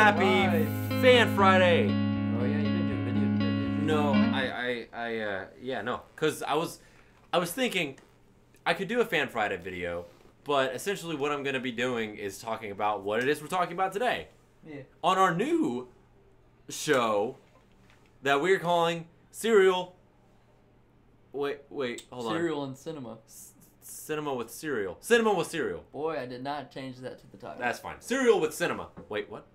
Happy Fan Friday. Oh yeah, you didn't do a video today, did you? No, yeah, no, cause I was thinking I could do a Fan Friday video, but essentially what I'm gonna be doing is talking about what it is we're talking about today. Yeah. On our new show that we're calling Cereal. Wait, hold on. Cereal and cinema. Cinema with cereal. Cinema with cereal. Boy, I did not change that to the title. That's fine. Cereal with cinema. Wait, what?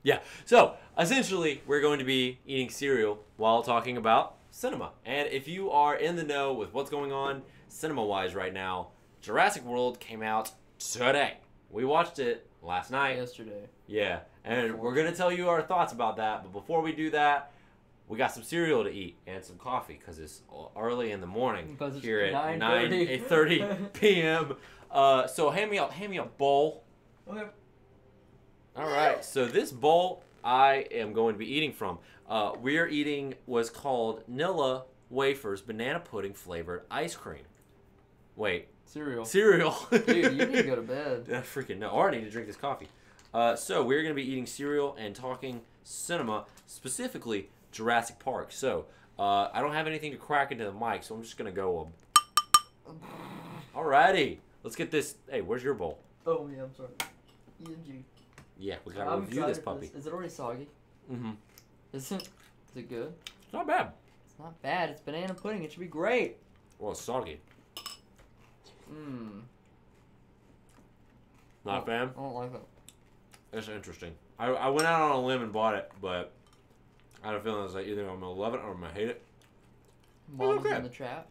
Yeah. So, essentially, we're going to be eating cereal while talking about cinema. And if you are in the know with what's going on cinema-wise right now, Jurassic World came out today. We watched it last night. Yesterday. Yeah. And we're going to tell you our thoughts about that. But before we do that, we got some cereal to eat and some coffee because it's early in the morning here at 8:30 p.m. So hand me a bowl. Okay. All right. So this bowl I am going to be eating from. We are eating what's called Nilla Wafers Banana Pudding Flavored Ice Cream. Wait. Cereal. Dude, you need to go to bed. I freaking know. Or I need to drink this coffee. So we're going to be eating cereal and talking cinema, specifically Jurassic Park. So, I don't have anything to crack into the mic, so I'm just going to go... Alrighty. Let's get this... Hey, where's your bowl? Oh, yeah, I'm sorry. E&G. Yeah, we got to review this puppy. Is it already soggy? Mm-hmm. Is it good? It's not bad. It's not bad. It's banana pudding. It should be great. Well, it's soggy. Mmm. Not a fan? I don't like it. It's interesting. I went out on a limb and bought it, but I had a feeling I was like, either I'm going to love it or I'm going to hate it. Mom okay. is in the chat.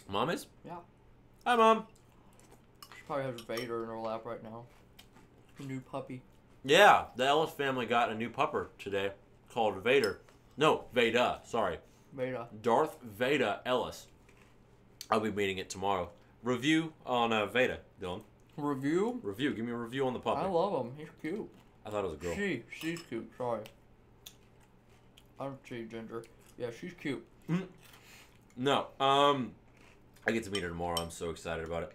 Mom is? Yeah. Hi, Mom. She probably has Vader in her lap right now. Her new puppy. Yeah, the Ellis family got a new pupper today called Vader. No, Veda. Sorry. Vader. Darth Vader Ellis. I'll be meeting it tomorrow. Review on Veda, Dylan. Review? Review. Give me a review on the puppy. I love him. He's cute. I thought it was a girl. She's cute. Sorry. I don't see Ginger. Yeah, she's cute. No. I get to meet her tomorrow. I'm so excited about it.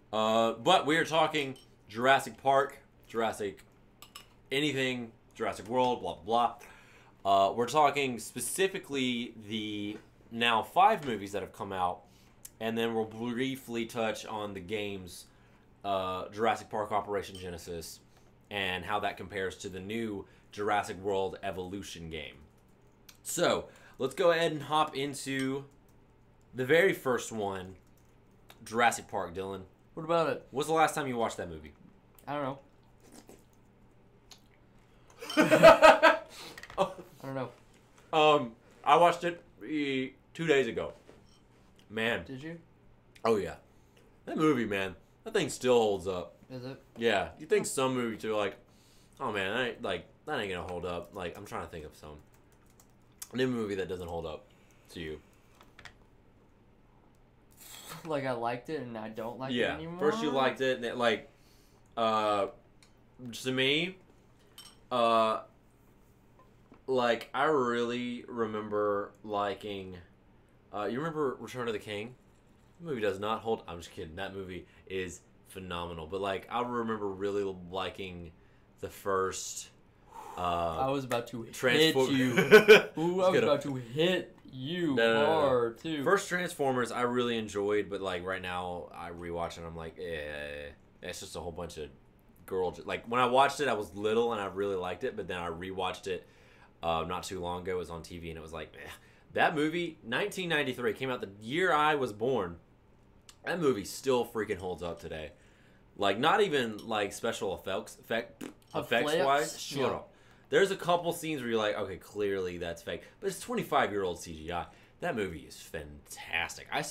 But we are talking Jurassic Park, Jurassic anything, Jurassic World, blah, blah, blah. We're talking specifically the now 5 movies that have come out, and then we'll briefly touch on the games, Jurassic Park Operation Genesis, and how that compares to the new Jurassic World Evolution game. So, let's go ahead and hop into the very first one, Jurassic Park, Dylan. What about it? When's the last time you watched that movie? I don't know. I don't know. I watched it 2 days ago. Man. Did you? Oh, yeah. That movie, man. That thing still holds up. Is it? Yeah. You think some movies are like, oh, man, that ain't gonna hold up. Like, I'm trying to think of some. New movie that doesn't hold up to you. Like I liked it and I don't like it anymore? First you liked it and it, like, to me, like, I really remember liking, you remember Return of the King? The movie does not hold, I'm just kidding, that movie is phenomenal. But, like, I remember really liking the first, I was about to hit you. Ooh, I was about to hit you hard, too. First Transformers I really enjoyed, but, like, right now I rewatch it and I'm like, it's just a whole bunch of girl. Like, when I watched it, I was little and I really liked it, but then I rewatched it not too long ago. It was on TV and it was like, that movie, 1993, came out the year I was born. That movie still freaking holds up today. Like, not even, like, special effects-wise. Shut up. There's a couple scenes where you're like, okay, clearly that's fake. But it's 25-year-old CGI. That movie is fantastic. I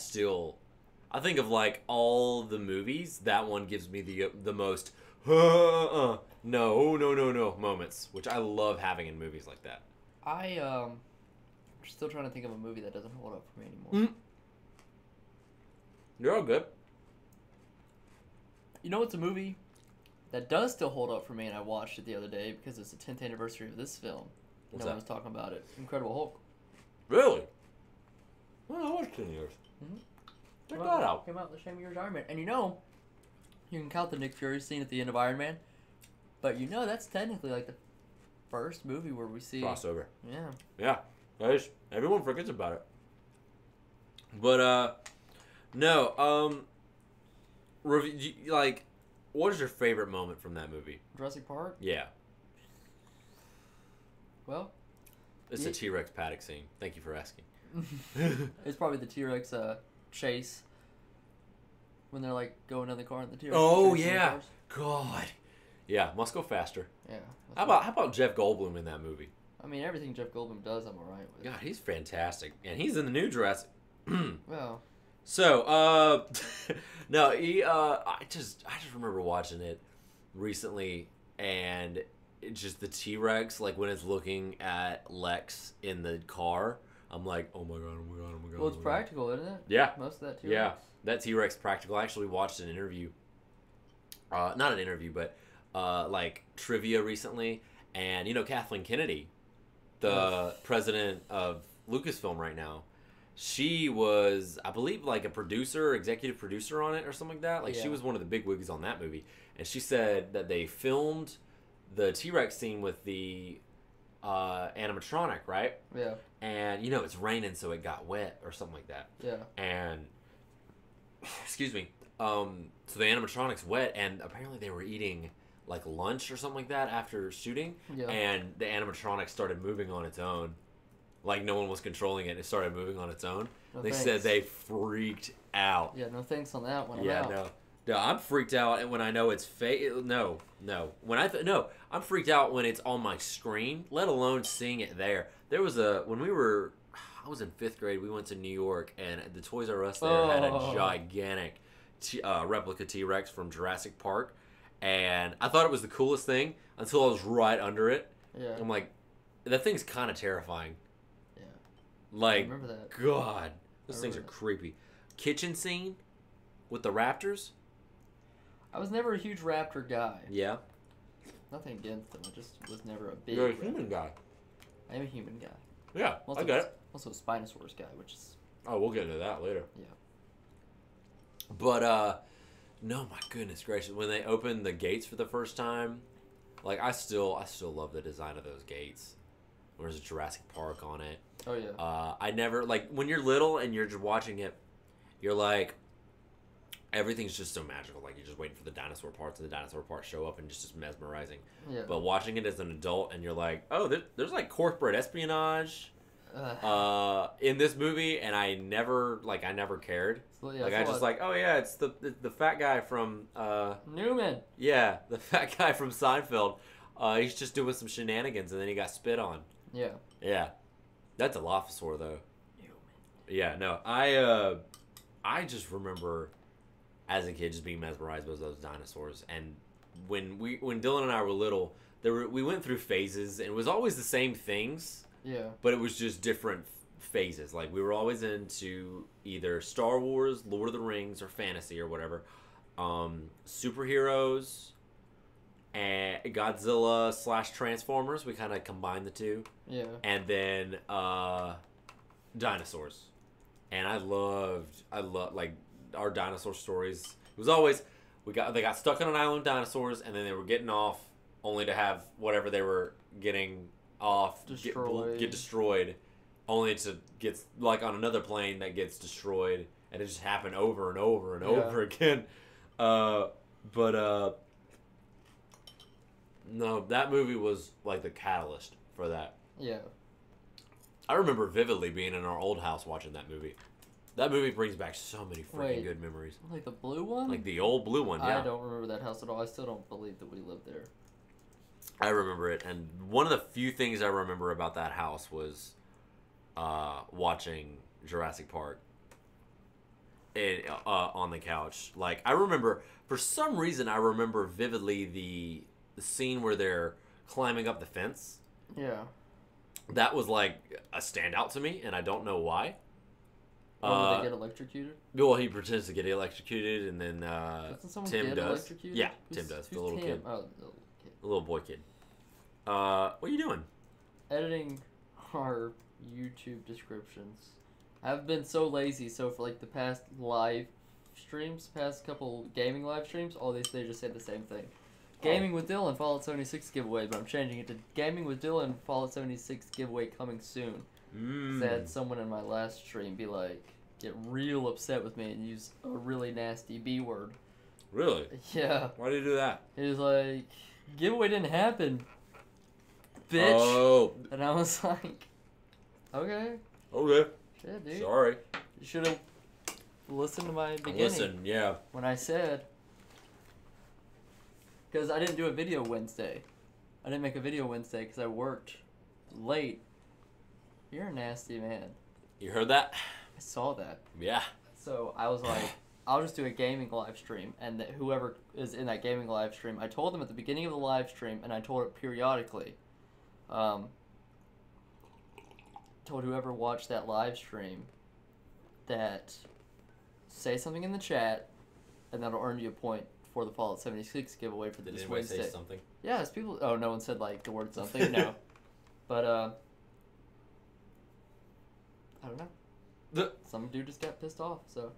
think of, like, all the movies, that one gives me the most, no moments, which I love having in movies like that. I'm still trying to think of a movie that doesn't hold up for me anymore. You're all good. You know what's a movie that does still hold up for me, and I watched it the other day because it's the 10th anniversary of this film. What's no one that? was talking about it. Incredible Hulk. Really? Well, I watched 10 years. Check that out. Came out the same year as Iron Man. And you know, you can count the Nick Fury scene at the end of Iron Man, but you know that's technically like the first movie where we see crossover. Yeah. Yeah. Everyone forgets about it. But no. Like, what is your favorite moment from that movie? Jurassic Park? Yeah. Well, it's a T-Rex paddock scene. Thank you for asking. It's probably the T-Rex chase when they're like going in the car and the T-Rex. Oh yeah, God, yeah, must go faster. Yeah. How about Jeff Goldblum in that movie? I mean, everything Jeff Goldblum does, I'm alright with. God, he's fantastic, and he's in the new Jurassic. Well. So, no, I just remember watching it recently, and just the T-Rex, like when it's looking at Lex in the car, I'm like, oh my god, oh my god, oh my god. Well, it's practical, isn't it? Yeah. Most of that T-Rex. Yeah, that T-Rex practical. I actually watched an interview, not an interview, but like trivia recently, and Kathleen Kennedy, the president of Lucasfilm right now, she was, I believe, like a producer, executive producer on it or something like that. Like she was one of the big wigs on that movie, and she said that they filmed the T-Rex scene with the animatronic, right? Yeah. And it's raining, so it got wet or something like that. Yeah. And excuse me. So the animatronic's wet, and apparently they were eating like lunch or something like that after shooting. Yeah. And the animatronic started moving on its own. Like no one was controlling it. It started moving on its own. They said they freaked out. Yeah, no thanks on that one. No, I'm freaked out when I know it's fake. No. I'm freaked out when it's on my screen, let alone seeing it there. There was I was in 5th grade, we went to New York, and the Toys R Us there had a gigantic replica T-Rex from Jurassic Park, and I thought it was the coolest thing until I was right under it. Yeah. I'm like, that thing's kind of terrifying. Yeah. Like, I remember that. God, those things are creepy. Kitchen scene with the raptors. I was never a huge raptor guy. Yeah. Nothing against them. I just was never a big. You're a human guy. I am a human guy. Yeah, I get it. Also a Spinosaurus guy, which is. Oh, we'll get into that later. Yeah. But no, my goodness gracious, when they opened the gates for the first time, like I still love the design of those gates. There's a Jurassic Park on it. Oh yeah. I never like when you're little and you're just watching it, you're like, everything's just so magical. Like you're just waiting for the dinosaur parts, and the dinosaur parts show up, and just mesmerizing. Yeah. But watching it as an adult, and you're like, oh, there's like corporate espionage in this movie, and I never cared. So, yeah, like I just like, oh yeah, it's the fat guy from Newman. Yeah, the fat guy from Seinfeld. He's just doing some shenanigans, and then he got spit on. Yeah. Yeah, that's a Dilophosaur though. Newman. Yeah, no, I just remember as a kid just being mesmerized by those dinosaurs, and when Dylan and I were little, we went through phases, and it was always the same things. Yeah. But it was just different phases. Like we were always into either Star Wars, Lord of the Rings, or fantasy or whatever, superheroes, and Godzilla / Transformers. We kind of combined the two. Yeah. And then dinosaurs, and I loved like our dinosaur stories. It was always they got stuck on an island of dinosaurs, and then they were getting off only to have whatever they were getting off get destroyed, only to get like on another plane that gets destroyed, and it just happened over and over and over again. No, that movie was like the catalyst for that. Yeah. I remember vividly being in our old house watching that movie. That movie brings back so many freaking good memories. Like the blue one? Like the old blue one, yeah. I don't remember that house at all. I still don't believe that we lived there. I remember it, and one of the few things I remember about that house was watching Jurassic Park on the couch. Like, I remember, for some reason, I remember vividly the scene where they're climbing up the fence. Yeah. That was like a standout to me, and I don't know why. Did they get electrocuted? Well, he pretends to get electrocuted, and then Tim does. Electrocuted? Yeah, Tim does. The little kid. Oh, the little kid. The little boy kid. What are you doing? Editing our YouTube descriptions. I've been so lazy, so for like the past live streams, past couple gaming live streams, all they just say the same thing. Gaming with Dylan Fallout 76 giveaway, but I'm changing it to Gaming with Dylan Fallout 76 giveaway coming soon. I had someone in my last stream be like, get real upset with me and use a really nasty B word. Really? Yeah. Why did you do that? He was like, giveaway didn't happen, bitch. Oh. And I was like, okay. Okay. Shit, dude. Sorry. You should have listened to my beginning. Listen, yeah. When I said, because I didn't do a video Wednesday. I didn't make a video Wednesday because I worked late. You're a nasty man. You heard that? I saw that. Yeah. So I was like, I'll just do a gaming live stream, and that whoever is in that gaming live stream, I told them at the beginning of the live stream, and I told it periodically. Told whoever watched that live stream that say something in the chat, and that'll earn you a point for the Fallout 76 giveaway for this Wednesday. Did anybody say something? Yes, people. Oh, no one said like the word something. No, but I don't know. Some dude just got pissed off. So.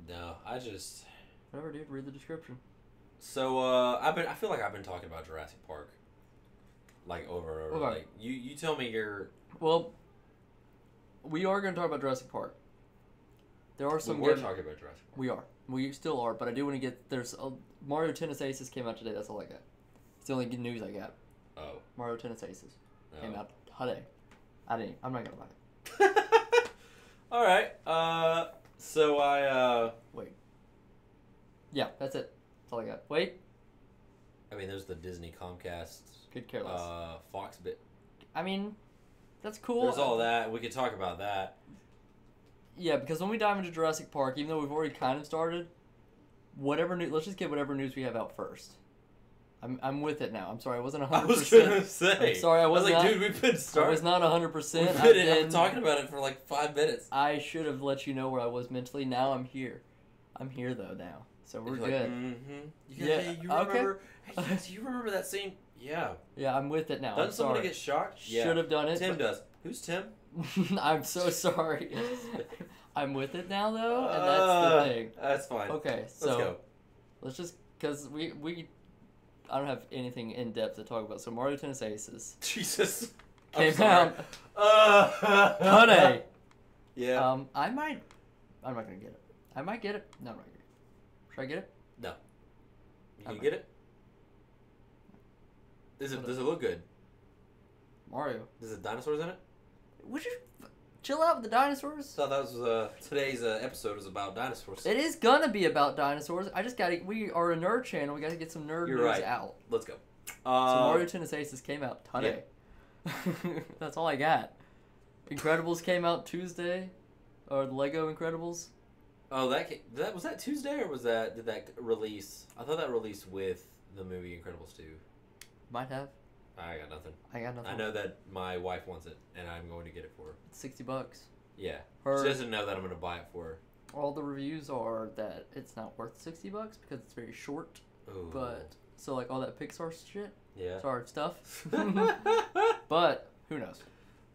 No, I just. Whatever, dude. Read the description. So I feel like I've been talking about Jurassic Park. Like over and over. Okay. Like you tell me you're. Well. We are going to talk about Jurassic Park. There are some. We're talking about Jurassic Park. We are. We still are, but I do want to get. There's Mario Tennis Aces came out today. That's all I got. It's the only good news I got. Oh. Mario Tennis Aces came Oh. out today. I'm not gonna buy it. All right. So I. Wait. Yeah, that's it. That's all I got. Wait. I mean, there's the Disney Comcast. Could care less. Fox bit. I mean, that's cool. There's all that. We could talk about that. Yeah, because when we dive into Jurassic Park, even though we've already kind of started, whatever news. Let's just get whatever news we have out first. I'm with it now. I'm sorry, I wasn't 100%. I was gonna say. I'm sorry, I was like, not, dude, we've been starting. I was not 100%. We've been talking about it for like 5 minutes. I should have let you know where I was mentally. Now I'm here. I'm here though now, so we're good. Like, yeah. Hey, you remember? Okay. Hey, do you remember that scene? Yeah. Yeah, I'm with it now. Doesn't somebody get shocked? Yeah. Should have done it. Tim does. Who's Tim? I'm so sorry. I'm with it now though, and that's the thing. That's fine. Okay, so let's go. Let's just because we I don't have anything in depth to talk about. So Mario Tennis Aces. Jesus. Came out today. Yeah. I'm not gonna get it. I might get it. No, I'm not gonna get it. Should I get it? No. You can get it? Does it look good? Mario. Is it dinosaurs in it? Would you chill out with the dinosaurs? I thought that was today's episode was about dinosaurs. It is gonna be about dinosaurs. I just gotta. We are a nerd channel. We gotta get some nerd news out. Let's go. So Mario Tennis Aces came out today. Yeah. That's all I got. Incredibles came out Tuesday, or the Lego Incredibles. Oh, that was that Tuesday, or did that release? I thought that released with the movie Incredibles 2. Might have. I got nothing. I know that my wife wants it, and I'm going to get it for her. It's $60. Yeah. She doesn't know that I'm going to buy it for her. All the reviews are that it's not worth $60 because it's very short. Ooh. But so like all that Pixar shit. Yeah. Sorry stuff. But who knows?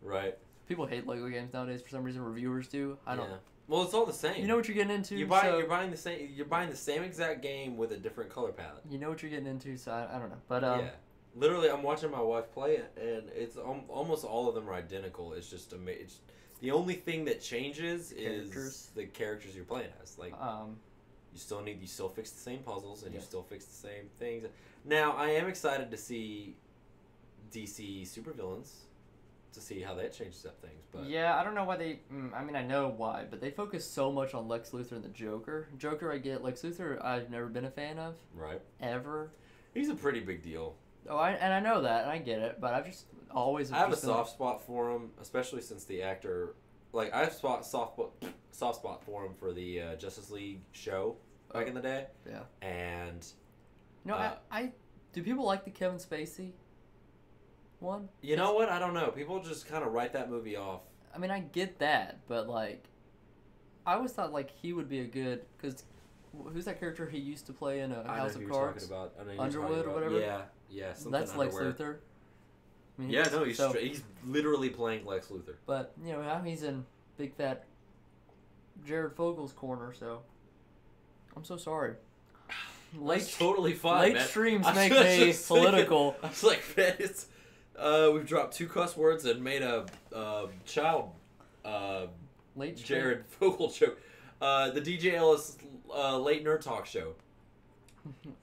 Right. People hate Lego games nowadays for some reason. Reviewers do. I don't. Yeah. Well, it's all the same. You know what you're getting into. You're buying the same exact game with a different color palette. You know what you're getting into, so I don't know. But yeah. Literally, I'm watching my wife play it, and it's almost all of them are identical. It's just it's the only thing that changes is the characters you're playing as. Like, you still fix the same puzzles, and you still fix the same things. Now, I am excited to see DC supervillains, to see how that changes up things. But yeah, I don't know why they. I mean, I know why, but they focus so much on Lex Luthor and the Joker. Joker, I get. Lex Luthor, I've never been a fan of. Right. Ever. He's a pretty big deal. Oh, I know that, and I get it, but I've just always. I have a soft spot for him, especially since the actor. Like, I have a soft spot for him for the Justice League show back in the day. Yeah. And. You know, I do people like the Kevin Spacey one? You know what? I don't know. People just kind of write that movie off. I mean, I get that, but like, I always thought like he would be a good because. Who's that character he used to play in House of Cards? Underwood or whatever? Yeah. That's Lex Luthor. I mean, he's literally playing Lex Luthor. But, you know, now he's in big fat Jared Fogel's corner, so I'm so sorry. That's totally fine, late man. streams I make was me just saying, political. I was like, man, we've dropped 2 cuss words and made a child Late stream. Jared Fogle joke. The DJ Ellis late nerd talk show.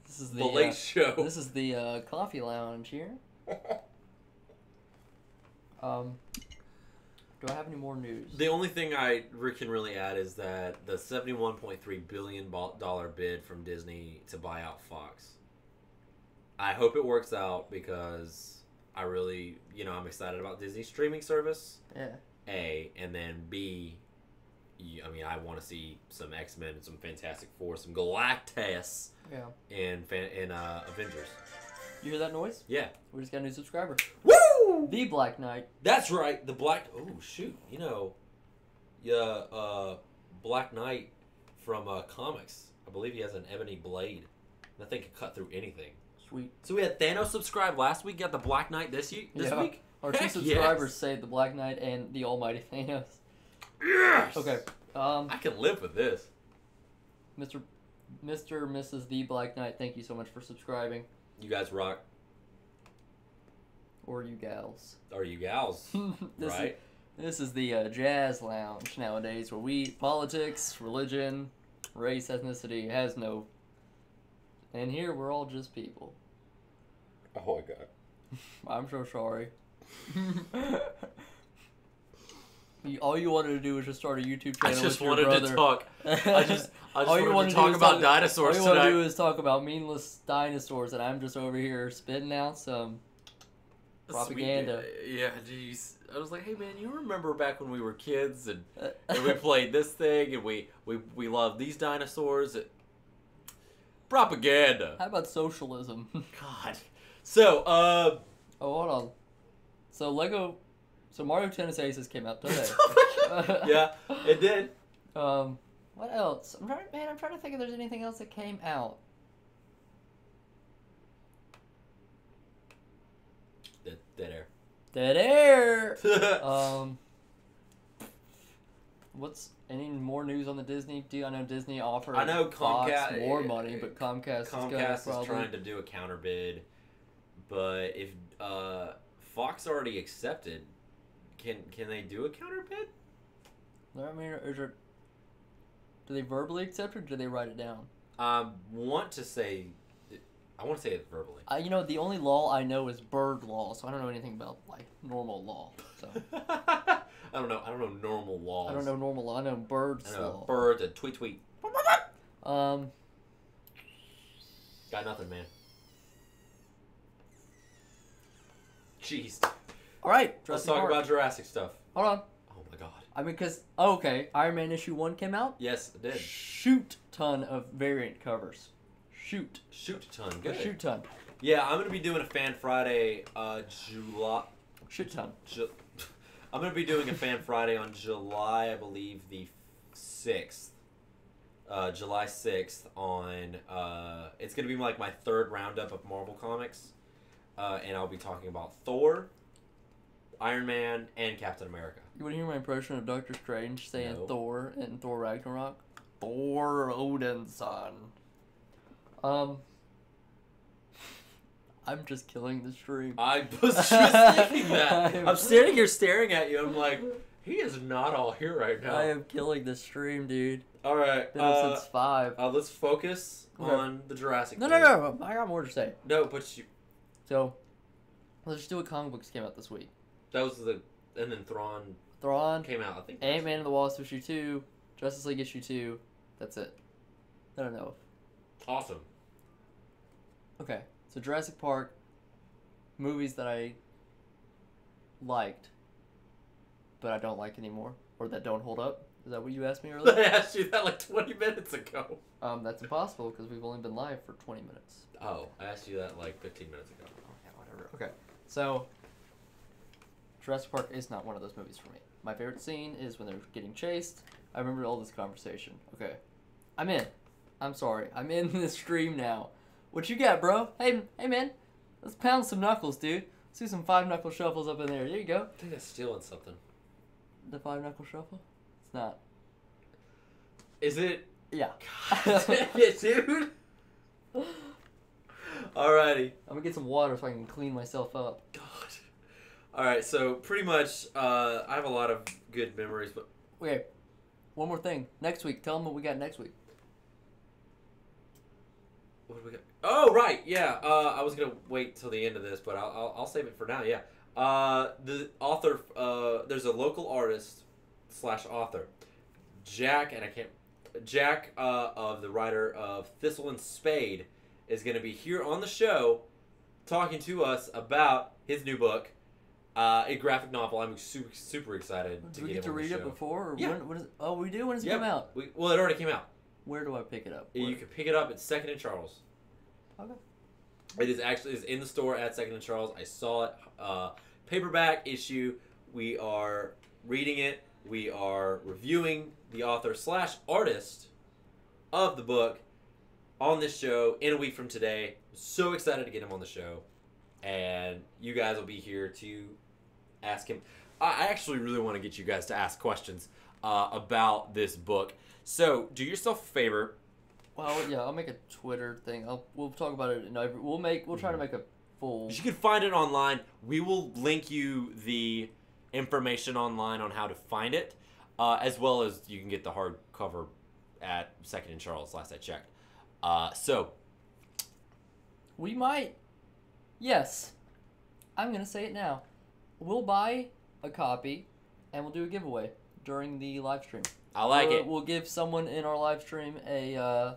This is The late show. This is the coffee lounge here. Do I have any more news? The only thing I can really add is that the $71.3 billion bid from Disney to buy out Fox. I hope it works out because I really, I'm excited about Disney's streaming service. Yeah. A, and then B, I want to see some X-Men, some Fantastic Four, some Galactus, and Avengers. You hear that noise? Yeah. We just got a new subscriber. Woo! The Black Knight. That's right. The Black... Oh, shoot. Black Knight from comics. I believe he has an ebony blade. That thing can cut through anything. Sweet. So we had Thanos subscribe last week. Got the Black Knight this week? Our 2 subscribers say the Black Knight and the Almighty Thanos. Yes! Okay. I can live with this. Mr. Mrs. The Black Knight, thank you so much for subscribing. You guys rock. Or you gals. Or you gals. Right? This is the jazz lounge nowadays where politics, religion, race, ethnicity has no... And here we're all just people. Oh my god. I'm so sorry. All you wanted to do was just start a YouTube channel. I just with your wanted to talk. I just wanted to talk about dinosaurs tonight. All you want to do is talk about meaningless dinosaurs, and I'm just over here spitting out some propaganda. Yeah, jeez. I was like, hey man, you remember back when we were kids and we played this thing and we loved these dinosaurs? Propaganda. How about socialism? God. So, oh, hold on. So Mario Tennis Aces came out today. Yeah, it did. What else? I'm trying to think if there's anything else that came out. Dead air. What's any more news on the Disney deal? I know Disney offered Comcast Fox more money, but Comcast is trying to do a counter bid. But if Fox already accepted, can they do a counter bid? I mean, do they verbally accept it, or do they write it down? I want to say it verbally. The only law I know is bird law, so I don't know anything about like normal law. So I don't know normal laws. I don't know normal law. I know birds law. Birds and tweet. Got nothing, man. Jeez. All right, let's talk about Jurassic stuff. Hold on. Oh my god. I mean, okay, Iron Man issue 1 came out. Yes, it did. Shoot ton of variant covers. Shoot ton. Good. A shoot ton. Yeah, I'm gonna be doing a Fan Friday, July. Shoot ton. I'm gonna be doing a Fan Friday on July, I believe the 6th. July 6th on. It's gonna be like my 3rd roundup of Marvel comics, and I'll be talking about Thor, Iron Man, and Captain America. You want to hear my impression of Doctor Strange saying No. Thor in Thor Ragnarok? Thor Odin's son. I'm just killing the stream. I was just thinking that. I'm standing here staring at you. I'm like, he is not all here right now. I am killing the stream, dude. All right. Been up since 5. Let's focus on the Jurassic. No. I got more to say. No, but you. So, let's just do what comic books came out this week. That was and then Thrawn came out, I think. Ant-Man and the Wasp issue 2, Justice League issue 2. That's it. I don't know. Awesome. Okay, so Jurassic Park, movies that I liked, but I don't like anymore, or that don't hold up. Is that what you asked me earlier? I asked you that like 20 minutes ago. That's impossible because we've only been live for 20 minutes. Oh, I asked you that like 15 minutes ago. Oh, yeah, whatever. Okay, so Jurassic Park is not one of those movies for me. My favorite scene is when they're getting chased. I remember all this conversation. Okay, I'm in. I'm sorry. I'm in the stream now. What you got, bro? Hey man. Let's pound some knuckles, dude. Let's do some 5-knuckle shuffles up in there. There you go. I think that's stealing something. The 5-knuckle shuffle? It's not. Is it? Yeah. God damn it, dude. Alrighty. I'm gonna get some water so I can clean myself up. God. Alright, so pretty much, I have a lot of good memories, but... Okay, one more thing. Next week, tell them what we got next week. What do we got? Oh, right, yeah. I was gonna wait till the end of this, but I'll save it for now, yeah. The author, there's a local artist / author, Jack, of the writer of Thistle and Spade, is going to be here on the show talking to us about his new book, a graphic novel. I'm super excited Do to we get get to him on read the it show. before? Or Yeah. when is, oh, we do? When does it come out? Well, it already came out. Where do I pick it up? You can pick it up at 2nd and Charles. Okay. It is actually in the store at 2nd and Charles. I saw it. Paperback issue. We are reading it. We are reviewing the author / artist of the book on this show in a week from today. So excited to get him on the show. And you guys will be here to ask him. I actually really want to get you guys to ask questions about this book. So do yourself a favor. Well, yeah, I'll make a Twitter thing. We'll talk about it. We'll try to make a full. You can find it online. We will link you the information online on how to find it, as well as you can get the hardcover at 2nd and Charles. Last I checked. So We might. Yes, I'm gonna say it now. We'll buy a copy, and we'll do a giveaway during the live stream. I like it. We'll give someone in our live stream a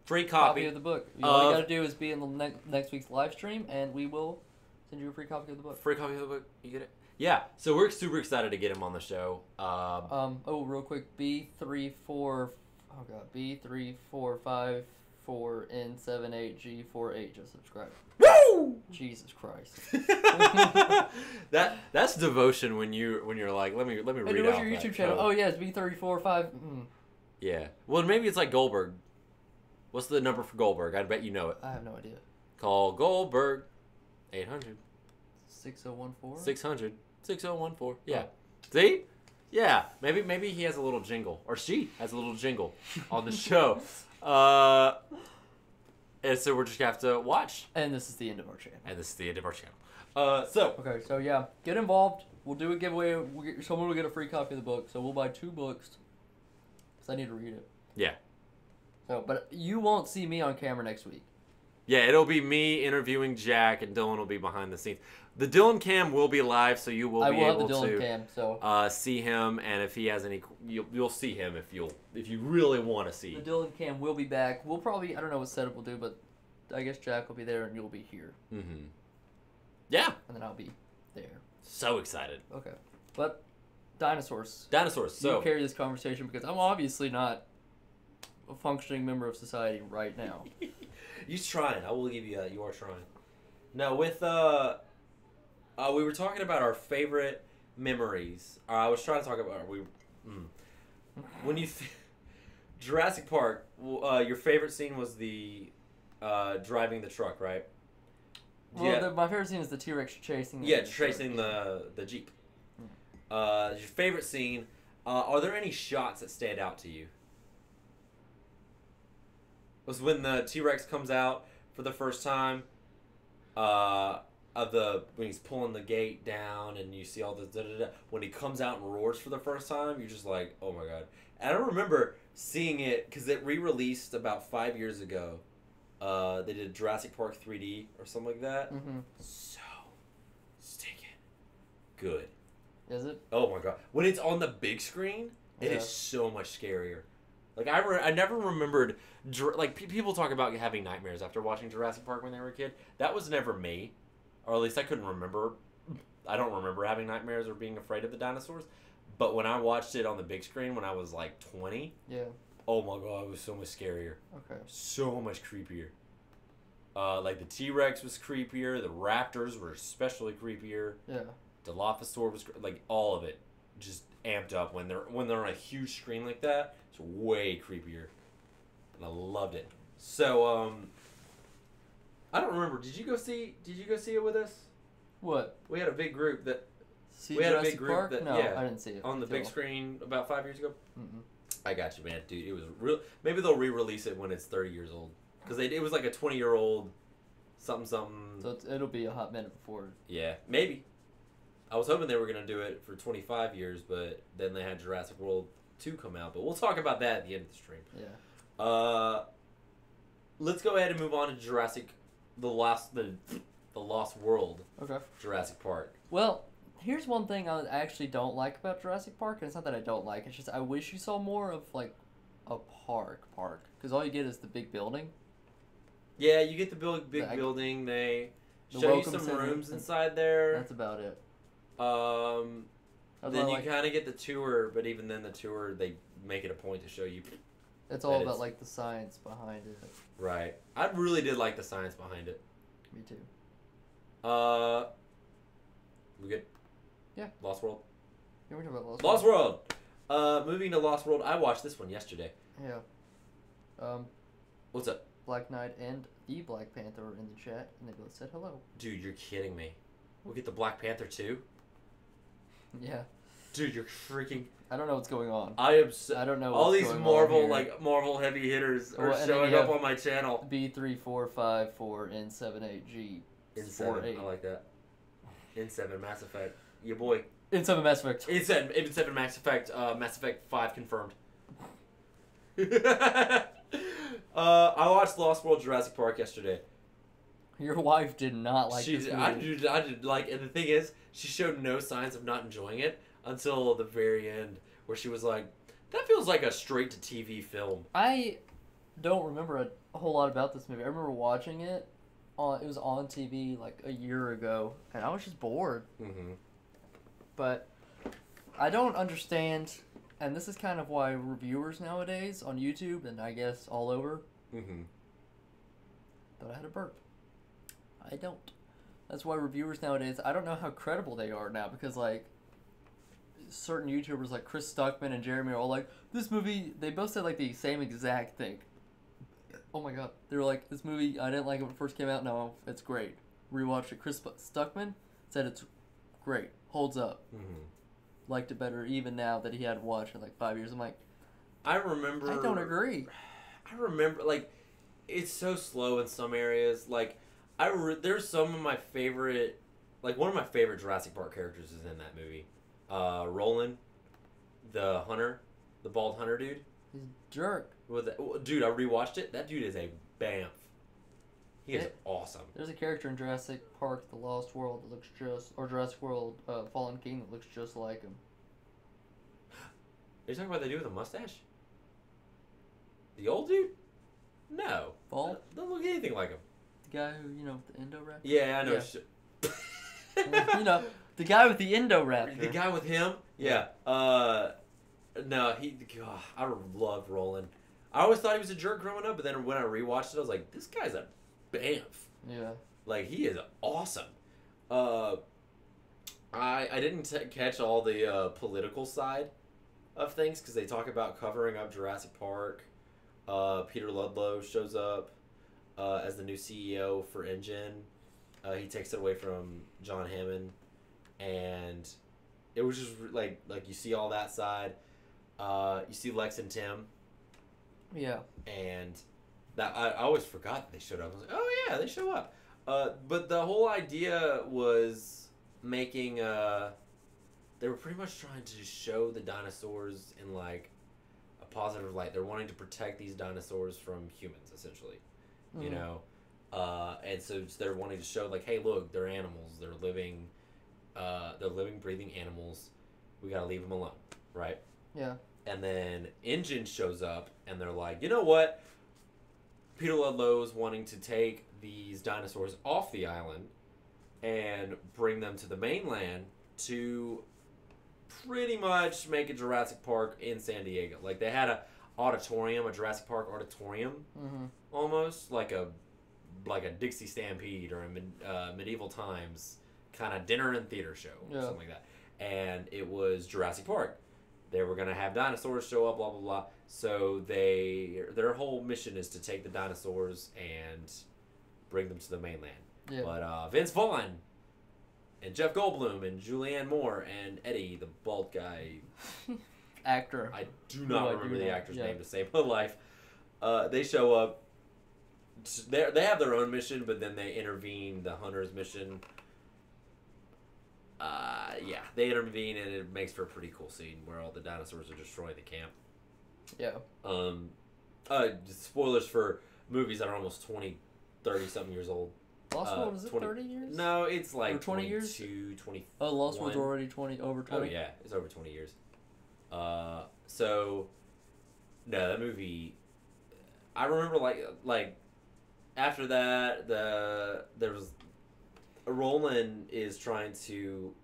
Free copy of the book. All you gotta do is be in the next week's live stream, and we will send you a free copy of the book. Free copy of the book. You get it? Yeah. So we're super excited to get him on the show. Real quick. B34. Oh god. B34544N78G48. Just subscribe. Woo! Jesus Christ. That's devotion when you're like, let me read Hey, out dude, what's your that YouTube channel? code. Oh yeah, it's B345. Yeah. Well, maybe it's like Goldberg. What's the number for Goldberg? I bet you know it. I have no idea. Call Goldberg. 800. 6014. 600. 6014. Yeah. See? Yeah. Maybe he has a little jingle. Or she has a little jingle on the show. And so we're just going to have to watch. And this is the end of our channel. Okay, so yeah, get involved. We'll do a giveaway. Someone will get a free copy of the book. So we'll buy 2 books. Because I need to read it. Yeah. So, but you won't see me on camera next week. Yeah, it'll be me interviewing Jack, and Dylan will be behind the scenes. The Dylan cam will be live, so you will be able have the Dylan to cam, so. see him, and if he has any, you'll see him if you really want to see. The Dylan cam will be back. We'll probably, I don't know what setup we'll do, but I guess Jack will be there and you'll be here. Mm-hmm. Yeah. And then I'll be there. So excited. Okay. But dinosaurs. So you carry this conversation because I'm obviously not a functioning member of society right now. You're trying. I will give you that. You are trying. No, with we were talking about our favorite memories. I was trying to talk about when you Jurassic Park. Your favorite scene was the driving the truck, right? Well, my favorite scene is the T-Rex chasing. Chasing the Jeep. Your favorite scene. Are there any shots that stand out to you? Was when the T-Rex comes out for the first time, when he's pulling the gate down and you see all the da-da-da. When he comes out and roars for the first time, you're just like, oh my god. And I don't remember seeing it, because it re-released about 5 years ago. They did Jurassic Park 3D or something like that. Mm-hmm. So stinking good. Is it? Oh my god. When it's on the big screen, it is so much scarier. Like, I never remembered, like, people talk about having nightmares after watching Jurassic Park when they were a kid. That was never me. Or at least I couldn't remember. I don't remember having nightmares or being afraid of the dinosaurs. But when I watched it on the big screen when I was, like, 20, oh my god, it was so much scarier. Okay. So much creepier. Like, the T-Rex was creepier. The Raptors were especially creepier. Yeah. Dilophosaur was, like, all of it just amped up. When they're on a huge screen like that, it's way creepier. And I loved it. So, I don't remember. Did you go see it with us? What? We had a big group that... See Jurassic Park? No, yeah, I didn't see it. On the big screen about 5 years ago? Mm-mm. I got you, man. Dude, it was real... Maybe they'll re-release it when it's 30 years old. Because it was like a 20-year-old something. So it'll be a hot minute before. Yeah, maybe. I was hoping they were going to do it for 25 years, but then they had Jurassic World 2 come out. But we'll talk about that at the end of the stream. Yeah. Let's go ahead and move on to the Lost World. Okay. Jurassic Park. Well, here's one thing I actually don't like about Jurassic Park, and it's not that I don't like. It's just I wish you saw more of like a park, because all you get is the big building. Yeah, you get the big building. They show you some rooms inside there. That's about it. Then you kind of get the tour, but even then the tour, they make it a point to show you. It's all about like the science behind it. Right. I really did like the science behind it. Me too. We good? Yeah. Lost World? Yeah, we're talking about Lost World! Moving to Lost World, I watched this one yesterday. Yeah. What's up? Black Knight and the Black Panther are in the chat, and they both said hello. Dude, you're kidding me. We'll get the Black Panther too? Yeah. Dude, you're freaking... I don't know what's going on. I don't know all what's these going Marvel, on like, Marvel heavy hitters are and showing up on my channel. B3454N78G. N7, I like that. N7, Mass Effect. Your boy. N7 Mass Effect. N7 Mass Effect, Mass Effect 5 confirmed. I watched Lost World Jurassic Park yesterday. Your wife did not like this movie. I did like, and the thing is, she showed no signs of not enjoying it until the very end, where she was like, "That feels like a straight-to-TV film." I don't remember a whole lot about this movie. I remember watching it. It was on TV like a year ago, and I was just bored. Mm-hmm. But I don't understand, and this is kind of why reviewers nowadays on YouTube and I guess all over. Mm-hmm. But I had a burp. I don't. That's why reviewers nowadays, I don't know how credible they are now, because like certain YouTubers like Chris Stuckman and Jeremy are all like, this movie, they both said like the same exact thing. Oh my god. They were like, this movie, I didn't like it when it first came out, no, it's great. Rewatched it. Chris Stuckman said it's great. Holds up. Mm-hmm. Liked it better even now that he had watched it like 5 years. I'm like, I don't agree. I remember, like, it's so slow in some areas. Like, there's some of my favorite, like, one of my favorite Jurassic Park characters is in that movie. Roland, the hunter, the bald hunter dude. He's a jerk. Dude, I rewatched it. That dude is a bamf. He is awesome. There's a character in Jurassic Park, The Lost World, that looks or Jurassic World, Fallen King, that looks just like him. Are you talking about the dude with a mustache? The old dude? No. Bald? Don't look anything like him. The guy who, with the Indoraptor? Yeah, I know. Yeah. The guy with the Indoraptor. The guy with him? Yeah. No, I loved Roland. I always thought he was a jerk growing up, but then when I rewatched it, I was like, this guy's a bamf. Yeah. Like, he is awesome. I didn't catch all the political side of things, because they talk about covering up Jurassic Park. Peter Ludlow shows up as the new CEO for Engine. He takes it away from John Hammond, and it was just like you see all that side. You see Lex and Tim. Yeah. And that I always forgot that they showed up. I was like, oh yeah, they show up. But the whole idea was making they were pretty much trying to show the dinosaurs in like a positive light. They're wanting to protect these dinosaurs from humans, essentially. Mm-hmm. You know? And so they're wanting to show like, hey, look, they're animals. They're living, breathing animals. We gotta leave them alone, right? Yeah. And then Engine shows up, and they're like, you know what? Peter Ludlow's wanting to take these dinosaurs off the island and bring them to the mainland to pretty much make a Jurassic Park in San Diego. Like, they had a Jurassic Park auditorium, mm-hmm. almost like a Dixie Stampede or a Medieval Times kind of dinner and theater show or something like that. And it was Jurassic Park. They were going to have dinosaurs show up, blah, blah, blah. So their whole mission is to take the dinosaurs and bring them to the mainland. Yeah. But Vince Vaughn and Jeff Goldblum and Julianne Moore and Eddie, the bald guy. Actor. I do not remember the actor's name to save my life. They show up, they have their own mission, but then they intervene the hunter's mission. Yeah, they intervene, and it makes for a pretty cool scene where all the dinosaurs are destroying the camp. Yeah. Spoilers for movies that are almost 20, 30 something years old. Lost World, is it 30 years? No, it's like 20 years? 20. Oh, Lost World's already over 20. Oh yeah, it's over 20 years. So no, that movie. I remember like after that there was Roland is trying to.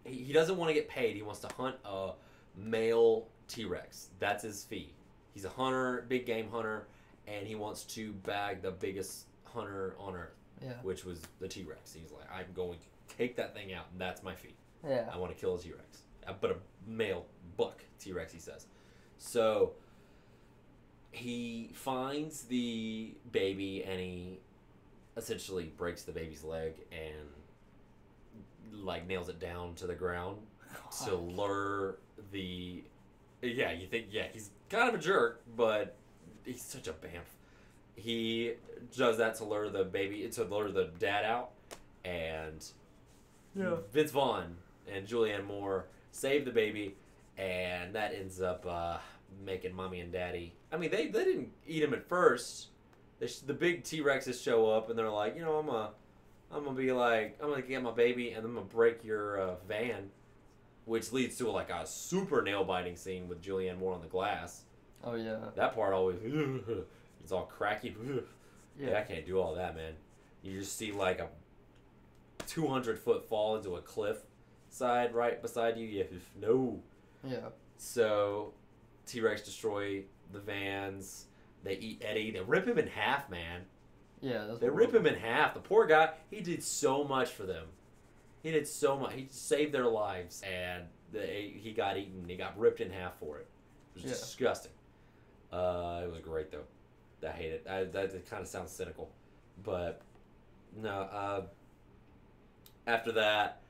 He doesn't want to get paid. He wants to hunt a male T-Rex. That's his fee. He's a hunter, big game hunter, and he wants to bag the biggest hunter on Earth. Yeah. Which was the T-Rex. He's like, I'm going to take that thing out, and that's my fee. Yeah. I want to kill a T-Rex. But a male buck T-Rex, he says. So he finds the baby, and he essentially breaks the baby's leg and like nails it down to the ground to lure the. Yeah, you think he's kind of a jerk, but he's such a bamf. He does that to lure the baby, to lure the dad out, and Vince Vaughn and Julianne Moore save the baby, and that ends up making mommy and daddy. I mean, they didn't eat him at first. The big T-Rexes show up, and they're like, you know, I'm gonna get my baby, and I'm gonna break your van, which leads to like a super nail biting scene with Julianne Moore on the glass. Oh yeah. That part always. It's all cracky. Yeah. I can't do all that, man. You just see like a 200-foot fall into a cliff side right beside you. Yeah, no. Yeah. So T-Rex destroy the vans. They eat Eddie. They rip him in half, man. Yeah. They rip him in half. The poor guy. He did so much for them. He did so much. He saved their lives, and he got eaten. He got ripped in half for it. It was disgusting. It was great though. I hate it. That kind of sounds cynical, but no. After that,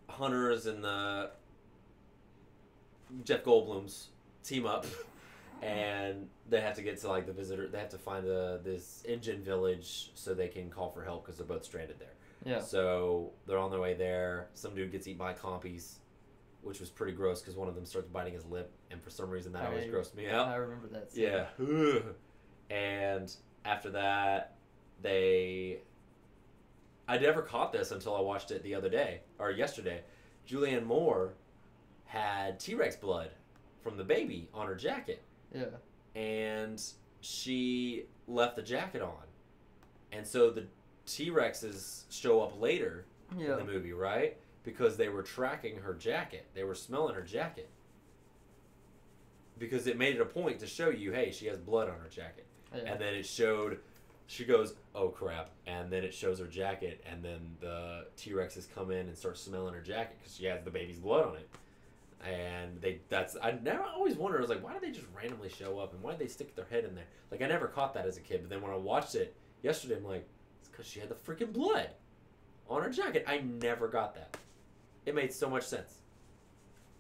hunters and the Jeff Goldblums team up, and they have to get to like the visitor. They have to find this engine village so they can call for help because they're both stranded there. Yeah. So they're on their way there. Some dude gets eaten by compies, which was pretty gross because one of them starts biting his lip, and for some reason that always grossed me out. I remember that scene. Yeah. And after that, I never caught this until I watched it the other day, or yesterday. Julianne Moore had T-Rex blood from the baby on her jacket. Yeah. And she left the jacket on. And so the T-Rexes show up later in the movie, right? Because they were tracking her jacket. They were smelling her jacket. Because it made it a point to show you, hey, she has blood on her jacket. Yeah. And then it showed, she goes, oh crap. And then it shows her jacket, and then the T-Rexes come in and start smelling her jacket because she has the baby's blood on it. And I always wondered, I was like, why did they just randomly show up, and why did they stick their head in there? Like, I never caught that as a kid, but then when I watched it yesterday, I'm like, it's because she had the freaking blood on her jacket. I never got that. It made so much sense.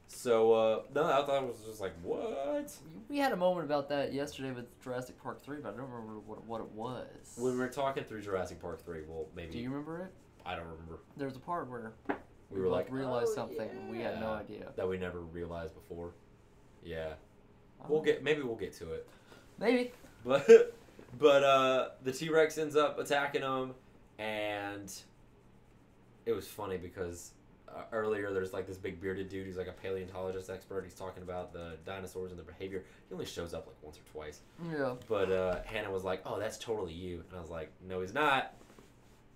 So, no, I thought it was just like, what? We had a moment about that yesterday with Jurassic Park 3, but I don't remember what it was. When we were talking through Jurassic Park 3, well, maybe... Do you remember it? I don't remember. There's a part where we were like, realized something and we had no idea. That we never realized before. Yeah. Oh. Maybe we'll get to it. Maybe. But the T-Rex ends up attacking them, and it was funny because earlier there's like this big bearded dude who's like a paleontologist expert. He's talking about the dinosaurs and their behavior. He only shows up like once or twice. Yeah. But Hannah was like, oh, that's totally you. And I was like, no, he's not.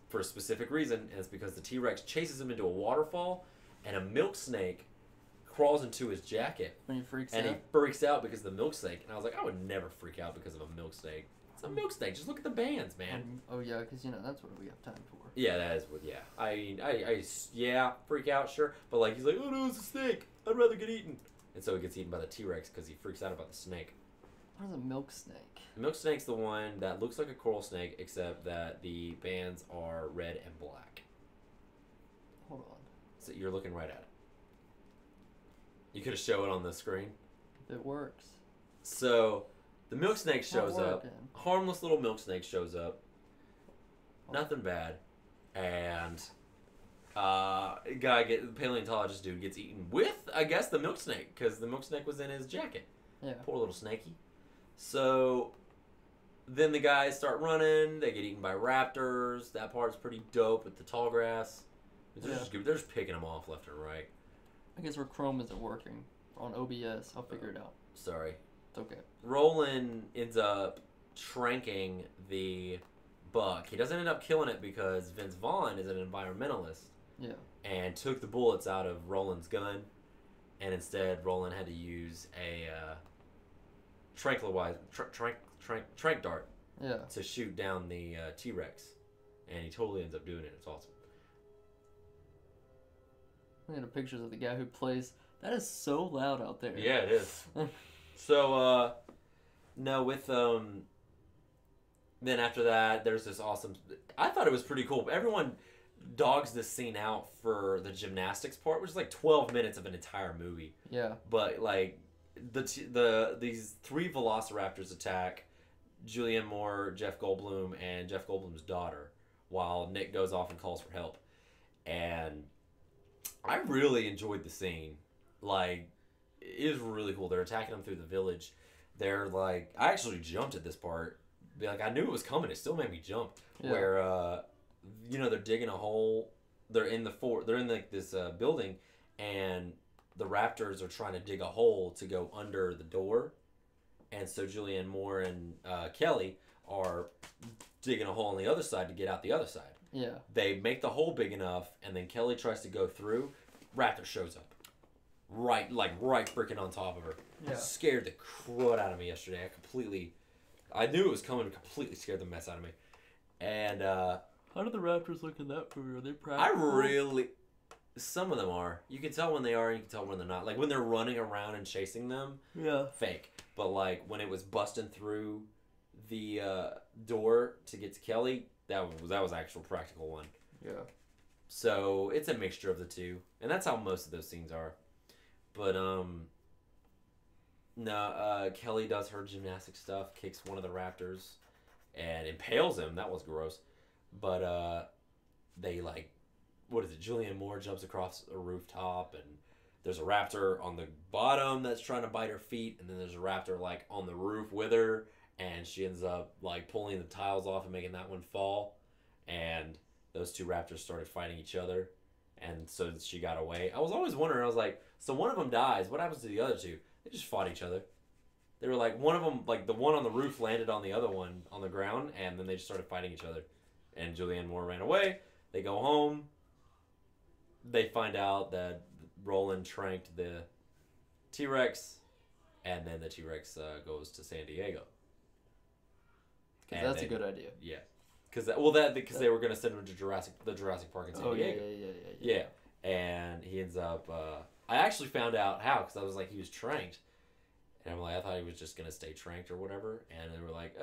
For a specific reason, and it's because the T-Rex chases him into a waterfall, and a milk snake crawls into his jacket. And he freaks and out. he freaks out because of the milk snake. And I was like, I would never freak out because of a milk snake. It's a milk snake. Just look at the bands, man. Oh yeah, because that's what we have time for. Yeah, that is what. Yeah, I freak out, sure, but like he's like, oh no, it's a snake. I'd rather get eaten. And so he gets eaten by the T-Rex because he freaks out about the snake. What is a milk snake? The milk snake's the one that looks like a coral snake, except that the bands are red and black. Hold on. So you're looking right at it. You could have shown it on the screen. It works. So The milk snake shows up. working. Harmless little milk snake shows up. Nothing bad. And the paleontologist dude gets eaten with, I guess, the milk snake, because the milk snake was in his jacket. Yeah. Poor little snaky. So then the guys start running. They get eaten by raptors. That part's pretty dope with the tall grass. They're just picking them off left and right. I guess where Chrome isn't working on OBS. I'll figure it out. Sorry. It's okay. Roland ends up tranking the buck. He doesn't end up killing it because Vince Vaughn is an environmentalist. Yeah. And took the bullets out of Roland's gun. And instead, Roland had to use a trank dart to shoot down the T-Rex. And he totally ends up doing it. It's awesome. Look at the pictures of the guy who plays. That is so loud out there. Yeah, it is. So, no, with, then after that, there's this awesome, I thought it was pretty cool. Everyone dogs this scene out for the gymnastics part, which is like 12 minutes of an entire movie. Yeah. But, like, these 3 velociraptors attack Julianne Moore, Jeff Goldblum, and Jeff Goldblum's daughter, while Nick goes off and calls for help. And I really enjoyed the scene. Like, it was really cool. They're attacking them through the village. They're like, I actually jumped at this part. Like, I knew it was coming. It still made me jump. Yeah. Where, they're digging a hole. They're in like this building, and the raptors are trying to dig a hole to go under the door. And so Julianne Moore and Kelly are digging a hole on the other side to get out the other side. Yeah. They make the hole big enough, and then Kelly tries to go through. Raptor shows up. Right freaking on top of her. Yeah. Scared the crud out of me yesterday. I knew it was coming, completely scared the mess out of me. And, how do the raptors look in that movie? Are they practical? Some of them are. You can tell when they are, and you can tell when they're not. Like, when they're running around and chasing them, fake. But, like, when it was busting through the door to get to Kelly, that was actual practical one. Yeah. So, it's a mixture of the two. And that's how most of those scenes are. But, Kelly does her gymnastic stuff, kicks one of the raptors, and impales him. That was gross. But, they, like, what is it? Julianne Moore jumps across a rooftop, and there's a raptor on the bottom that's trying to bite her feet, and then there's a raptor, like, on the roof with her, and she ends up, like, pulling the tiles off and making that one fall, and those 2 raptors started fighting each other, and so she got away. I was always wondering, I was like, so one of them dies, what happens to the other 2? They just fought each other. They were like, one of them, like, the one on the roof landed on the other one on the ground, and then they just started fighting each other, and Julianne Moore ran away. They go home. They find out that Roland tranked the T-Rex, and then the T-Rex goes to San Diego. Because that's a good idea. Yeah. Because they were going to send him to the Jurassic Park in San Diego. Yeah. And he ends up... I actually found out how, because I was like, he was tranked. And I'm like, I thought he was just going to stay tranked or whatever. And they were like,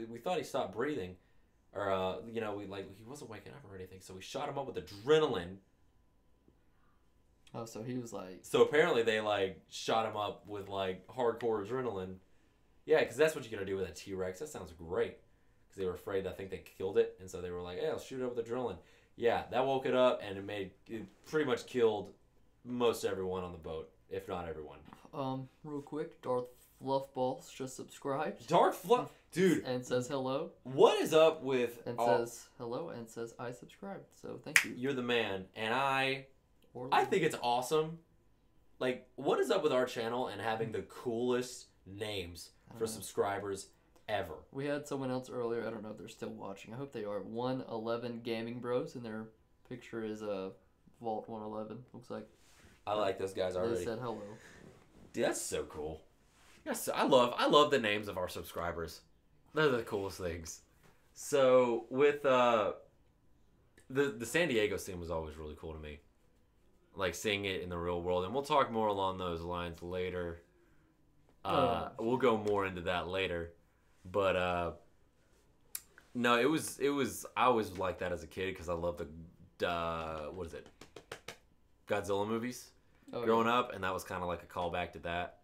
we thought he stopped breathing. Or, he wasn't waking up or anything. So we shot him up with adrenaline. Oh, so he was like... So apparently they, like, shot him up with, like, hardcore adrenaline. Yeah, because that's what you're going to do with a T-Rex. That sounds great. Because they were afraid, I think they killed it. And so they were like, hey, I'll shoot it up with adrenaline. Yeah, that woke it up, and it pretty much killed most everyone on the boat. If not everyone. Real quick, Darth Fluffballs just subscribed. Darth Fluff... Dude. And says hello. What is up with... And says hello, and says I subscribed. So, thank you. You're the man. And I think it's awesome. Like, what is up with our channel and having the coolest names for subscribers ever? We had someone else earlier. I don't know if they're still watching. I hope they are. 111 Gaming Bros, and their picture is Vault 111. Looks like. I like those guys already. They said hello. Dude, that's so cool. Yes, I love the names of our subscribers. They're the coolest things. So with the San Diego scene was always really cool to me. Like seeing it in the real world, and we'll talk more along those lines later. We'll go more into that later, but no, it was. I always liked that as a kid because I loved the what is it, Godzilla movies growing up, and that was kind of like a callback to that,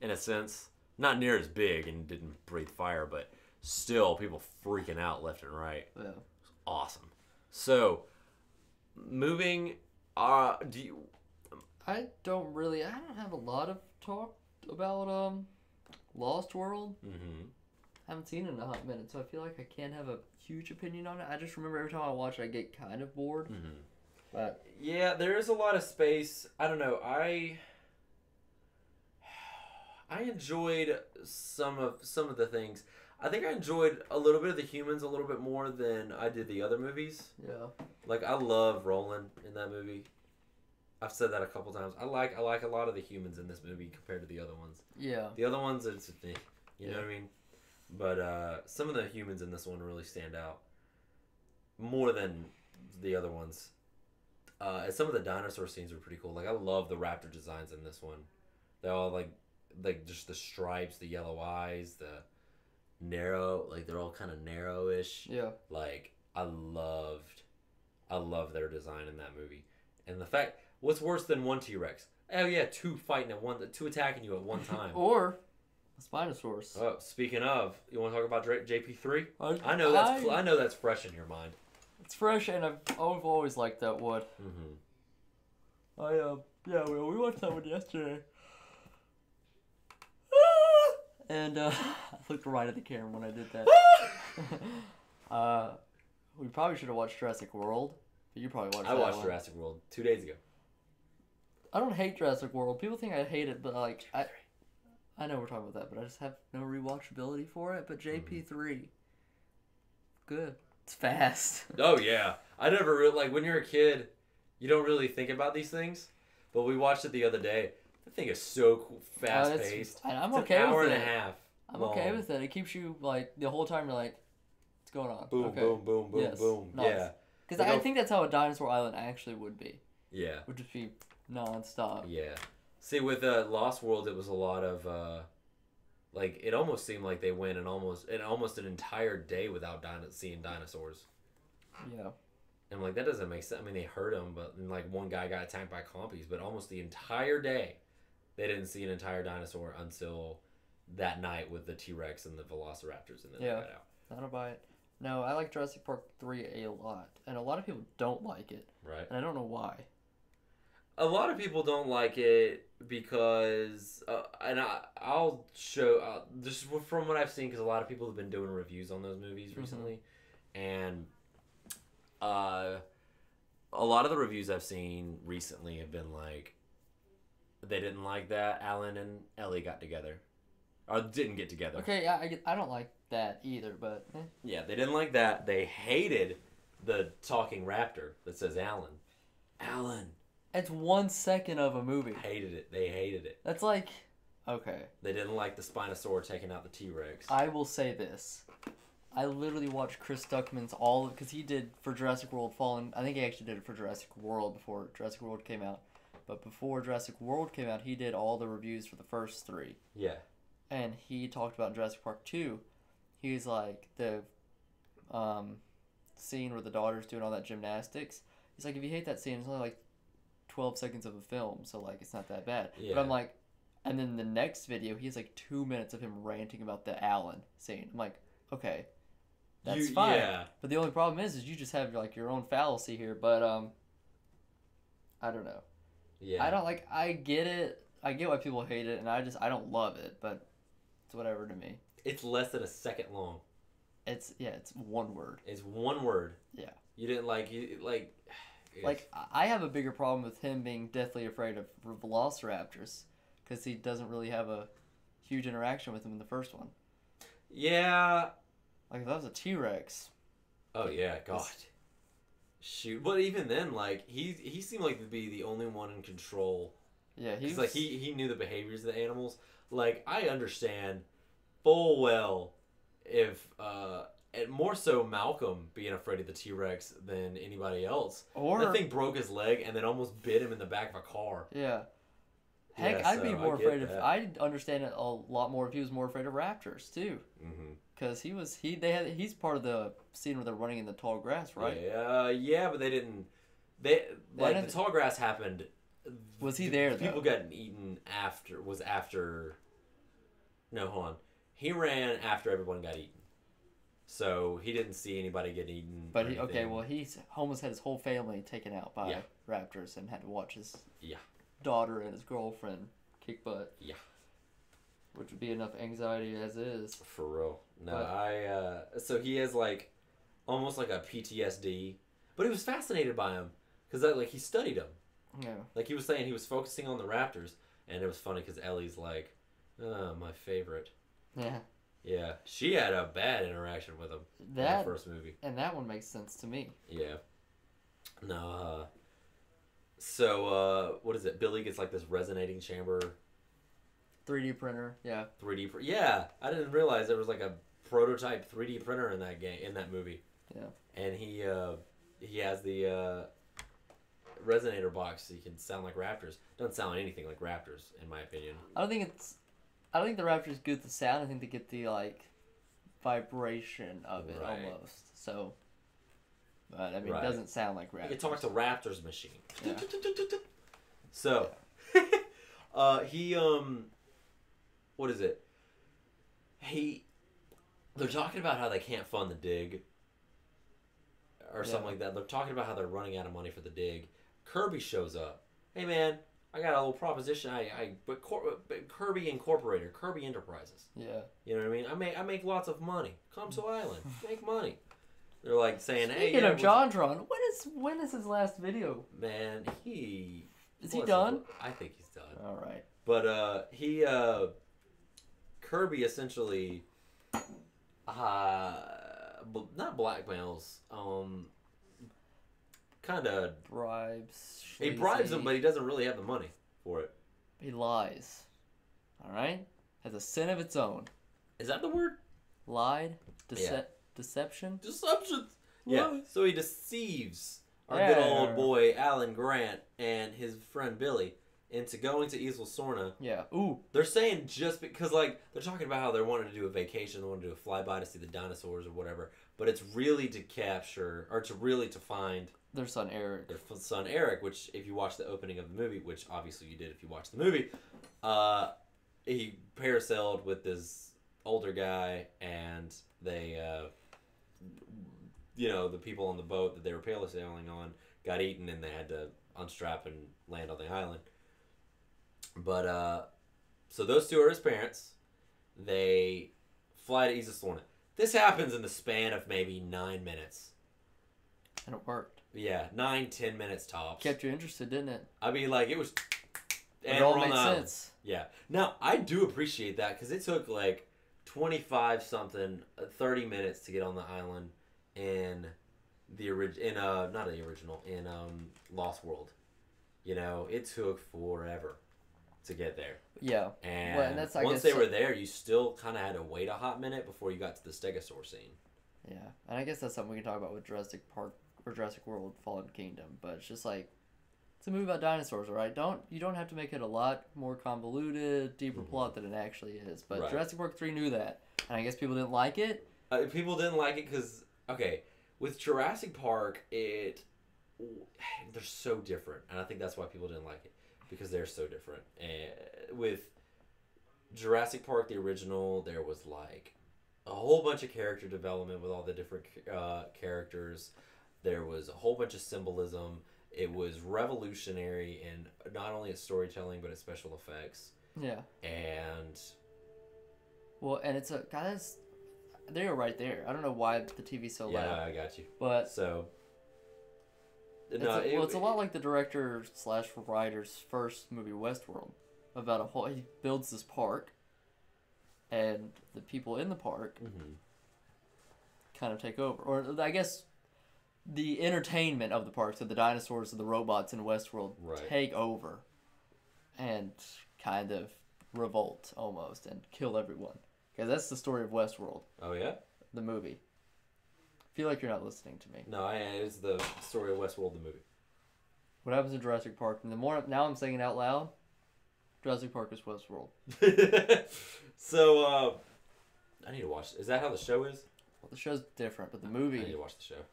in a sense. Not near as big and didn't breathe fire, but still people freaking out left and right. Yeah. It was awesome. So, moving, do you... I don't have a lot of talk about Lost World. Mm-hmm. I haven't seen it in a hot minute, so I feel like I can't have a huge opinion on it. I just remember every time I watch it, I get kind of bored. Mm-hmm. But yeah, there is a lot of space. I don't know. I enjoyed some of the things. I think I enjoyed a little bit of the humans a little bit more than I did the other movies. yeah, Like, I love Roland in that movie. I've said that a couple times. I like a lot of the humans in this movie compared to the other ones. yeah, The other ones, it's you know what I mean. But some of the humans in this one really stand out more than the other ones. And some of the dinosaur scenes were pretty cool. Like, I love the raptor designs in this one. They're all like just the stripes, the yellow eyes, the narrow, like they're all kind of narrowish. yeah. Like, I love their design in that movie. And the fact, what's worse than one T-Rex? Oh yeah, two attacking you at one time. Or a Spinosaurus. Oh, speaking of, you want to talk about JP3? I I know that's fresh in your mind. It's fresh, and I've always liked that wood. Mm-hmm. We watched that one yesterday. And I looked right at the camera when I did that. We probably should have watched Jurassic World, but you probably watched that I watched one. Jurassic World 2 days ago. I don't hate Jurassic World. People think I hate it, but like I know we're talking about that, but I just have no rewatchability for it. But JP3, good. It's fast. Oh yeah, I never really, like, when you're a kid, you don't really think about these things. But we watched it the other day. The thing is so cool, fast paced. I'm it's okay an hour with and it. a half. I'm okay with it. It keeps you like the whole time. You're like, what's going on? Boom, okay. boom, boom, boom, Yes. boom. Nice. Yeah. Because I think that's how a Dinosaur Island actually would be. Yeah. Would just be non-stop. Yeah. See, with Lost World, it was a lot of like, it almost seemed like they went almost an entire day without seeing dinosaurs. Yeah. And like, that doesn't make sense. I mean, they hurt them, but like one guy got attacked by compies, but almost the entire day, they didn't see an entire dinosaur until that night with the T-Rex and the Velociraptors, and then they got out. I don't buy it. No, I like Jurassic Park 3 a lot, and a lot of people don't like it. Right. And I don't know why. A lot of people don't like it because, and I'll show, just from what I've seen, because a lot of people have been doing reviews on those movies recently, and a lot of the reviews I've seen recently have been like, they didn't like that Alan and Ellie got together, or didn't get together. Okay, yeah, I don't like that either, but... Yeah, they didn't like that. They hated the talking raptor that says Alan. Alan. It's 1 second of a movie. Hated it. They hated it. That's like... Okay. They didn't like the Spinosaur taking out the T-Rex. I will say this. I literally watched Chris Stuckman's because he did for Jurassic World Fallen. I think he actually did it for Jurassic World before Jurassic World came out. But before Jurassic World came out, he did all the reviews for the first 3. Yeah. And he talked about Jurassic Park 2. He was like, the scene where the daughter's doing all that gymnastics. He's like, if you hate that scene, it's only like 12 seconds of a film, so like it's not that bad. Yeah. But I'm like, and then the next video, he has like 2 minutes of him ranting about the Alan scene. I'm like, okay, that's fine. Yeah. But the only problem is you just have like your own fallacy here. But I don't know. Yeah. I don't like. I get it. I get why people hate it, and I don't love it, but it's whatever to me. It's less than a second long. It's one word. It's one word. Yeah. You didn't like Like, I have a bigger problem with him being deathly afraid of velociraptors because he doesn't really have a huge interaction with them in the first one. Yeah. Like, if that was a T-Rex. Oh, yeah. God. Shoot. But even then, like, he seemed like to be the only one in control. Yeah, he's like, he knew the behaviors of the animals. Like, I understand full well if, and more so Malcolm being afraid of the T-Rex than anybody else. Or that thing broke his leg and then almost bit him in the back of a car. Yeah. Heck, yeah, I'd be more afraid of... that. I'd understand it a lot more if he was more afraid of raptors, too. Mm-hmm. Because he's part of the scene where they're running in the tall grass, right? Yeah, but they didn't... the tall grass happened... Was he there, People got eaten after... No, hold on. He ran after everyone got eaten. So he didn't see anybody get eaten. But he almost had his whole family taken out by Yeah. raptors and had to watch his Yeah. daughter and his girlfriend kick butt. Yeah. Which would be enough anxiety as is. For real. No, so he has like almost like a PTSD, but he was fascinated by him because like he studied him. Yeah. Like he was saying, he was focusing on the raptors, and it was funny because Ellie's like, my favorite. Yeah. Yeah, she had a bad interaction with him in the first movie. And that one makes sense to me. Yeah. No, so, what is it? Billy gets like this resonating chamber. 3D printer, yeah. 3D yeah, I didn't realize there was like a prototype 3D printer in that movie. Yeah. And he has the resonator box so you can sound like raptors. Doesn't sound anything like raptors, in my opinion. I don't think the raptors get the sound. I think they get the like vibration of it almost. So, but I mean, it doesn't sound like raptors. You can talk to Raptors machine. Yeah. So, he what is it? They're talking about how they can't fund the dig. Or something like that. They're talking about how they're running out of money for the dig. Kirby shows up. Hey man, I got a little proposition. But Kirby Incorporated, Kirby Enterprises. Yeah. You know what I mean? I make lots of money. Come to Island, make money. They're like saying, "Hey." Speaking of JonTron, when is his last video? Man, is he done? I think he's done. All right. But Kirby essentially, not blackmails, kind of bribes. He bribes him, but he doesn't really have the money for it. He lies. All right, has a sin of its own. Is that the word? Lied, deception. Deception. Yeah. So he deceives our good old boy Alan Grant and his friend Billy into going to Isla Sorna. Yeah. Ooh. They're saying just because, like, they're talking about how they wanted to do a vacation, they wanted to do a flyby to see the dinosaurs or whatever, but it's really to capture, or to find their son Eric. Their son Eric, which, if you watch the opening of the movie, which obviously you did if you watched the movie, he parasailed with this older guy, and they, the people on the boat that they were parasailing on got eaten, and they had to unstrap and land on the island. But, so those two are his parents. They fly to Isla Sorna. This happens in the span of maybe 9 minutes. And it worked. Yeah, 9-10 minutes tops. Kept you interested, didn't it? I mean, like, it was... It all made sense. Yeah. Now, I do appreciate that, because it took, like, 25-something, 30 minutes to get on the island in Lost World. You know, it took forever to get there. Yeah. And that's, once they were there, you still kind of had to wait a hot minute before you got to the Stegosaur scene. Yeah. And I guess that's something we can talk about with Jurassic Park or Jurassic World Fallen Kingdom. But it's just like, it's a movie about dinosaurs, all right? You don't have to make it a lot more convoluted, deeper plot than it actually is. But Jurassic Park 3 knew that. And I guess people didn't like it. People didn't like it because, okay, with Jurassic Park, they're so different. And I think that's why people didn't like it. Because they're so different. And with Jurassic Park, the original, there was like a whole bunch of character development with all the different characters. There was a whole bunch of symbolism. It was revolutionary in not only its storytelling, but its special effects. Yeah. And... Well, and it's a... Guys, they were right there. I don't know why the TV's so loud. Yeah, I got you. But... So... It's a lot like the director/writer's first movie, Westworld. About he builds this park, and the people in the park kind of take over. Or, I guess, the entertainment of the park, so the dinosaurs and the robots in Westworld take over and kind of revolt, almost, and kill everyone. Because that's the story of Westworld. Oh, yeah? The movie. I feel like you're not listening to me. No, it's the story of Westworld, the movie. What happens in Jurassic Park? And the more now I'm saying it out loud, Jurassic Park is Westworld. So, I need to watch. Is that how the show is? Well, the show's different, but the movie... I need to watch the show.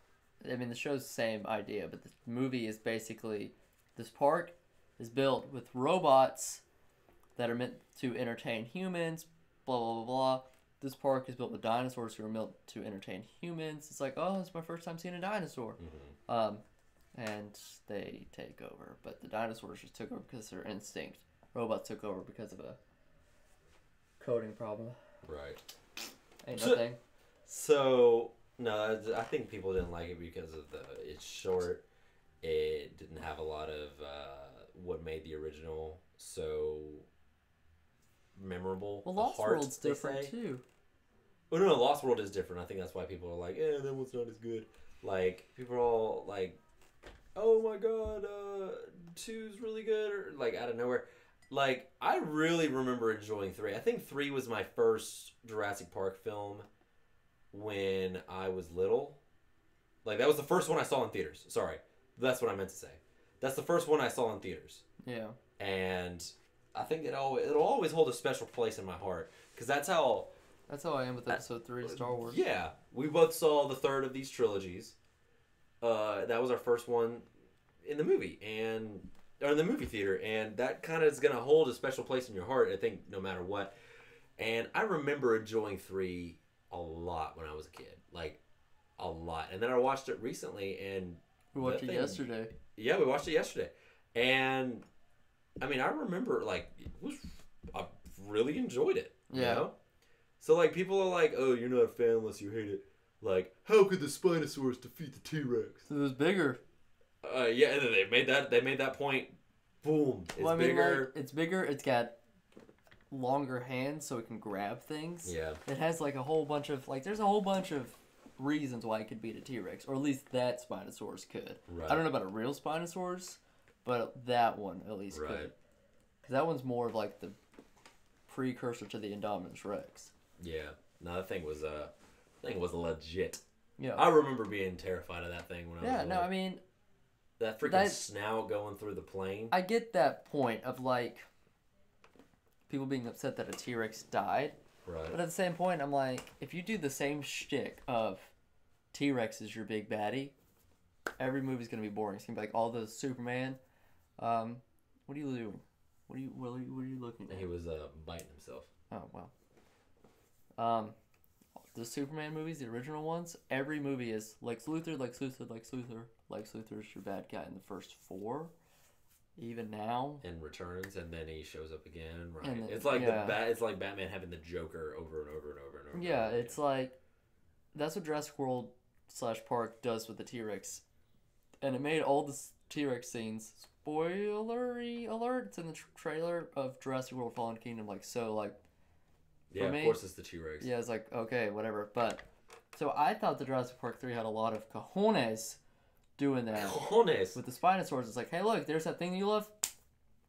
I mean, the show's the same idea, but the movie is basically... This park is built with robots that are meant to entertain humans, blah, blah, blah, blah. This park is built with dinosaurs who are built to entertain humans. It's like, oh, it's my first time seeing a dinosaur. And they take over. But the dinosaurs just took over because of their instinct. Robots took over because of a coding problem. Right. Ain't nothing. So, no, I think people didn't like it because of it's short. It didn't have a lot of what made the original so memorable. Well, Lost World's different too. Oh no, Lost World is different. I think that's why people are like, that one's not as good. Like, people are all like, oh my god, 2's really good, or like out of nowhere. Like, I really remember enjoying 3. I think 3 was my first Jurassic Park film when I was little. Like, that was the first one I saw in theaters. Sorry. That's what I meant to say. That's the first one I saw in theaters. Yeah. And I think it'll always hold a special place in my heart. Because that's how I am with episode 3 of Star Wars. Yeah. We both saw the third of these trilogies. That was our first one in the movie. Or in the movie theater. And that kind of is going to hold a special place in your heart, I think, no matter what. And I remember enjoying 3 a lot when I was a kid. Like, a lot. And then I watched it recently, and we watched it yesterday. Yeah, we watched it yesterday. And, I mean, I remember, like, I really enjoyed it. Yeah. You know? So, like, people are like, oh, you're not a fan unless you hate it. Like, how could the Spinosaurus defeat the T-Rex? It was bigger. Yeah, and then they made that point. Boom. It's bigger. Like, it's bigger. It's got longer hands so it can grab things. Yeah. It has, like, a whole bunch of, like, there's a whole bunch of reasons why it could beat a T-Rex, or at least that Spinosaurus could. Right. I don't know about a real Spinosaurus, but that one at least could. Because that one's more of like the precursor to the Indominus Rex. Yeah. No, that thing was legit. Yeah. I remember being terrified of that thing when I was little. I mean, that freaking snout going through the plane. I get that point of like people being upset that a T-Rex died. Right. But at the same point, I'm like, if you do the same shtick of T-Rex is your big baddie, every movie's gonna be boring. It's gonna be like all the Superman. What are you doing? What are you looking at? He was biting himself. Oh wow. The Superman movies, the original ones, every movie is Lex Luthor, Lex Luthor, Lex Luthor. Lex Luthor's your bad guy in the first 4. Even now. And returns, and then he shows up again. Right. Then, it's like it's like Batman having the Joker over and over and over and over. Yeah, it's like that's what Jurassic World / Park does with the T-Rex, and it made all the T-Rex scenes. Spoilery alert! It's in the trailer of Jurassic World: Fallen Kingdom. Like so, like. Yeah, of course it's the T-Rex. Yeah, it's like okay, whatever. But so I thought the Jurassic Park 3 had a lot of cojones doing that. Cojones. With the Spinosaurus, it's like, hey, look, there's that thing you love.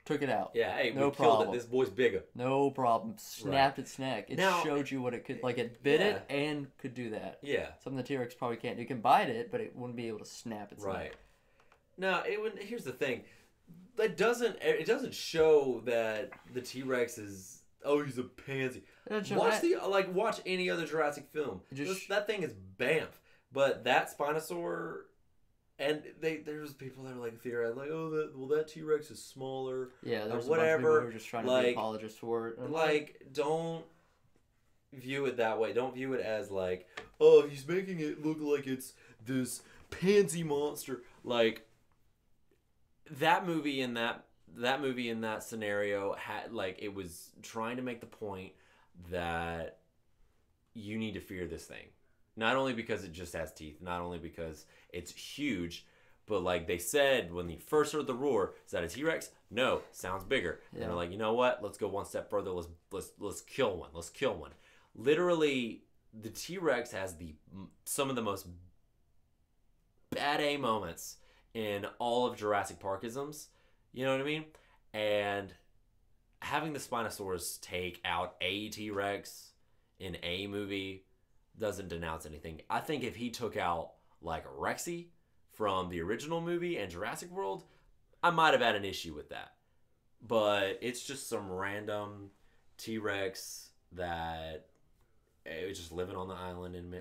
Took it out. Yeah, hey, no we problem. killed it. This boy's bigger. No problem. Snapped its neck. It now, showed you what it could, like it bit it and could do that. Yeah. Something the T-Rex probably can't do. You can bite it, but it wouldn't be able to snap its neck. Right. Now, here's the thing. It doesn't show that the T-Rex is, oh, he's a pansy. Watch any other Jurassic film. That thing is bamf. But that Spinosaur, and there's people that are like theorizing, like, oh, that T-Rex is smaller. Yeah, there's whatever. A bunch of people who are just trying to be apologists for it. Like, don't view it that way. Don't view it as like, oh, he's making it look like it's this pansy monster. Like, that movie in that scenario had, like, it was trying to make the point that you need to fear this thing. Not only because it just has teeth, not only because it's huge, but like they said when you first heard the roar, is that a T-Rex? No, sounds bigger. Yeah. And they're like, you know what? Let's go one step further. Let's kill one. Let's kill one. Literally, the T-Rex has some of the most bad A moments in all of Jurassic Parkisms. You know what I mean? And having the Spinosaurus take out a T-Rex in a movie doesn't denounce anything. I think if he took out like Rexy from the original movie and Jurassic World, I might have had an issue with that. But it's just some random T-Rex that is just living on the island. And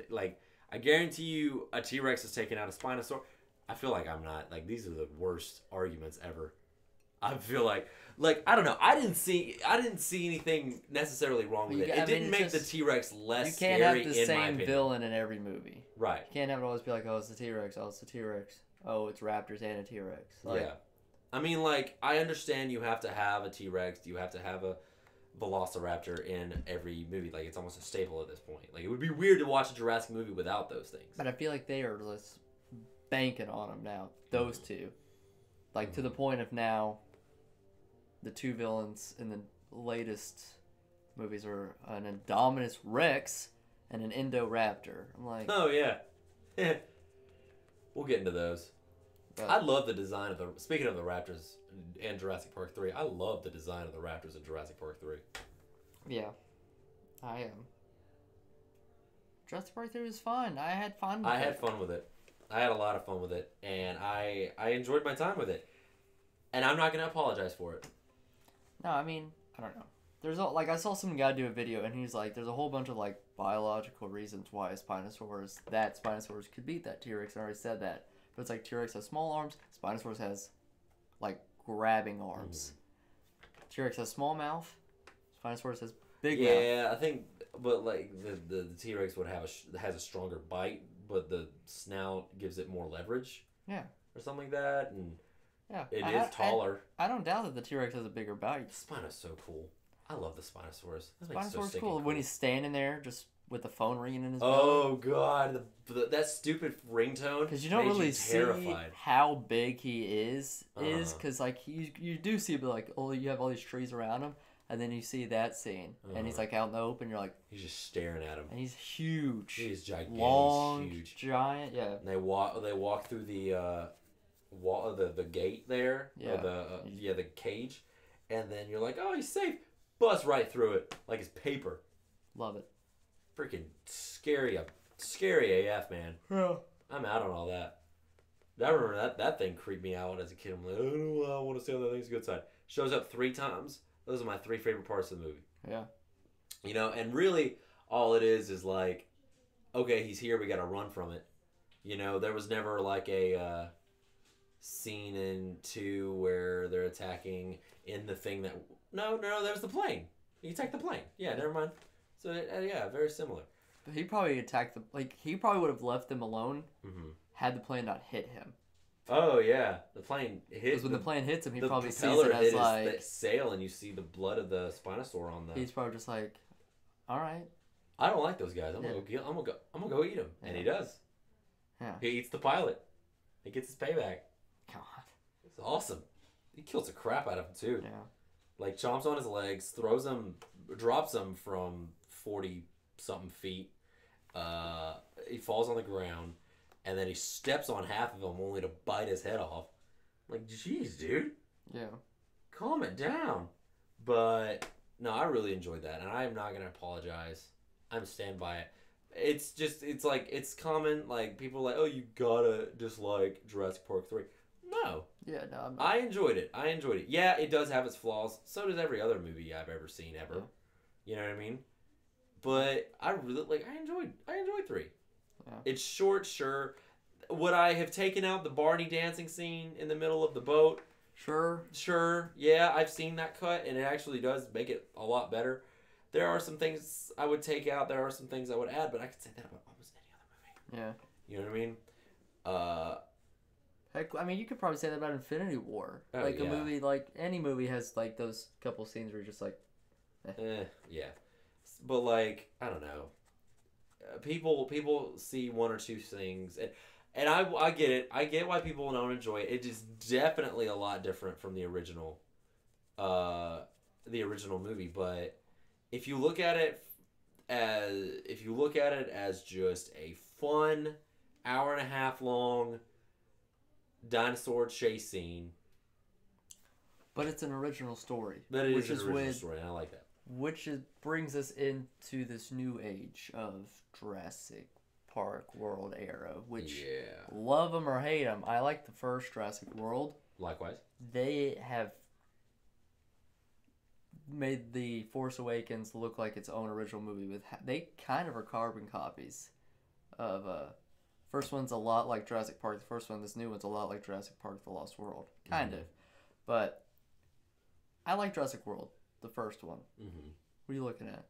like, I guarantee you a T-Rex is taking out a Spinosaurus. I feel like I'm not. Like, these are the worst arguments ever. I feel like I don't know. I didn't see anything necessarily wrong with it. It didn't make the T-Rex less scary. You can't have the in my same opinion. villain in every movie. Right. You can't have it always be like, oh, it's the T-Rex. Oh, it's the T-Rex. Oh, it's raptors and a T-Rex. Like, yeah. I mean, like, I understand you have to have a T-Rex. You have to have a Velociraptor in every movie. Like, it's almost a staple at this point. Like, it would be weird to watch a Jurassic movie without those things. But I feel like they are just banking on them now. Those two. Like, to the point of now, the two villains in the latest movies are an Indominus Rex and an Indoraptor. I'm like... Oh, yeah. We'll get into those. But I love the design of the... Speaking of the Raptors and Jurassic Park 3, I love the design of the Raptors in Jurassic Park 3. Yeah. I am. Jurassic Park 3 was fun. I had fun with it. I had fun with it. I had a lot of fun with it. And I enjoyed my time with it. And I'm not going to apologize for it. No, I mean, I don't know. There's like I saw some guy do a video and he's like, there's a whole bunch of like biological reasons why Spinosaurus could beat that T-Rex. I already said that. But it's like T-Rex has small arms, Spinosaurus has like grabbing arms. T-Rex has small mouth, Spinosaurus has big mouth. Yeah, I think, but like the T-Rex would has a stronger bite, but the snout gives it more leverage. Yeah. Or something like that, and yeah, it is taller. I don't doubt that the T-Rex has a bigger bite. Spino's so cool. I love the Spinosaurus. Spinosaurus is cool. When he's standing there just with the phone ringing in his belly. God, that stupid ringtone. Because you don't really see how big he is because like you do see, but like you have all these trees around him, and then you see that scene, and he's like out in the open. You're like, he's just staring at him, and he's huge. He's gigantic, long, huge, giant. Yeah. And they walk through the wall of the gate there. Yeah. Or the cage, and then you're like, oh, he's safe. Bust right through it like it's paper. Love it. Freaking scary AF, man. Yeah. I'm out on all that. I remember that thing creeped me out as a kid. I'm like, I want to stay on that thing's good side. Shows up 3 times. Those are my 3 favorite parts of the movie. Yeah. You know, and really all it is like, okay, he's here. We got to run from it. You know, there was never like a scene in 2 where they're attacking in the thing that... No, there's the plane. You attack the plane. Yeah, never mind. So, yeah, very similar. But he probably attacked he probably would have left them alone had the plane not hit him. Oh, yeah. The plane hit... Because when the plane hits him, he probably sees it as like... The sail, and you see the blood of the Spinosaur on the... He's probably just like, all right. I don't like those guys. I'm gonna go eat them. Yeah. And he does. Yeah. He eats the pilot. He gets his payback. God. It's awesome. He kills the crap out of him, too. Yeah. Like, chomps on his legs, drops him from 40-something feet. He falls on the ground, and then he steps on half of him only to bite his head off. Like, jeez, dude. Yeah. Calm it down. But, no, I really enjoyed that, and I am not going to apologize. I'm stand by it. It's like, it's common, like, people are like, oh, you gotta dislike Jurassic Park 3. No. Yeah, no. I enjoyed it. Yeah, it does have its flaws. So does every other movie I've ever seen ever. Yeah. You know what I mean? But I really I enjoyed 3. Yeah. It's short, sure. Would I have taken out the Barney dancing scene in the middle of the boat? Sure. Yeah, I've seen that cut, and it actually does make it a lot better. There are some things I would take out. There are some things I would add, but I could say that about almost any other movie. Yeah. You know what I mean? Heck, I mean, you could probably say that about Infinity War. Oh, a movie, like, any movie has, like, those couple scenes where you're just like, yeah. But, like, I don't know. People see 1 or 2 things, and I get it. I get why people don't enjoy it. It is definitely a lot different from the original movie, but if you look at it as just a fun hour-and-a-half long dinosaur chase scene. But it's an original story. But it is an original story, and I like that. Which brings us into this new age of Jurassic Park World era, which love them or hate them. I like the first Jurassic World. Likewise. They have made the Force Awakens look like its own original movie. They kind of are carbon copies of... First one's a lot like Jurassic Park. The first one, this new one's a lot like Jurassic Park: The Lost World. Kind of. But I like Jurassic World, the first one. Mm-hmm. What are you looking at?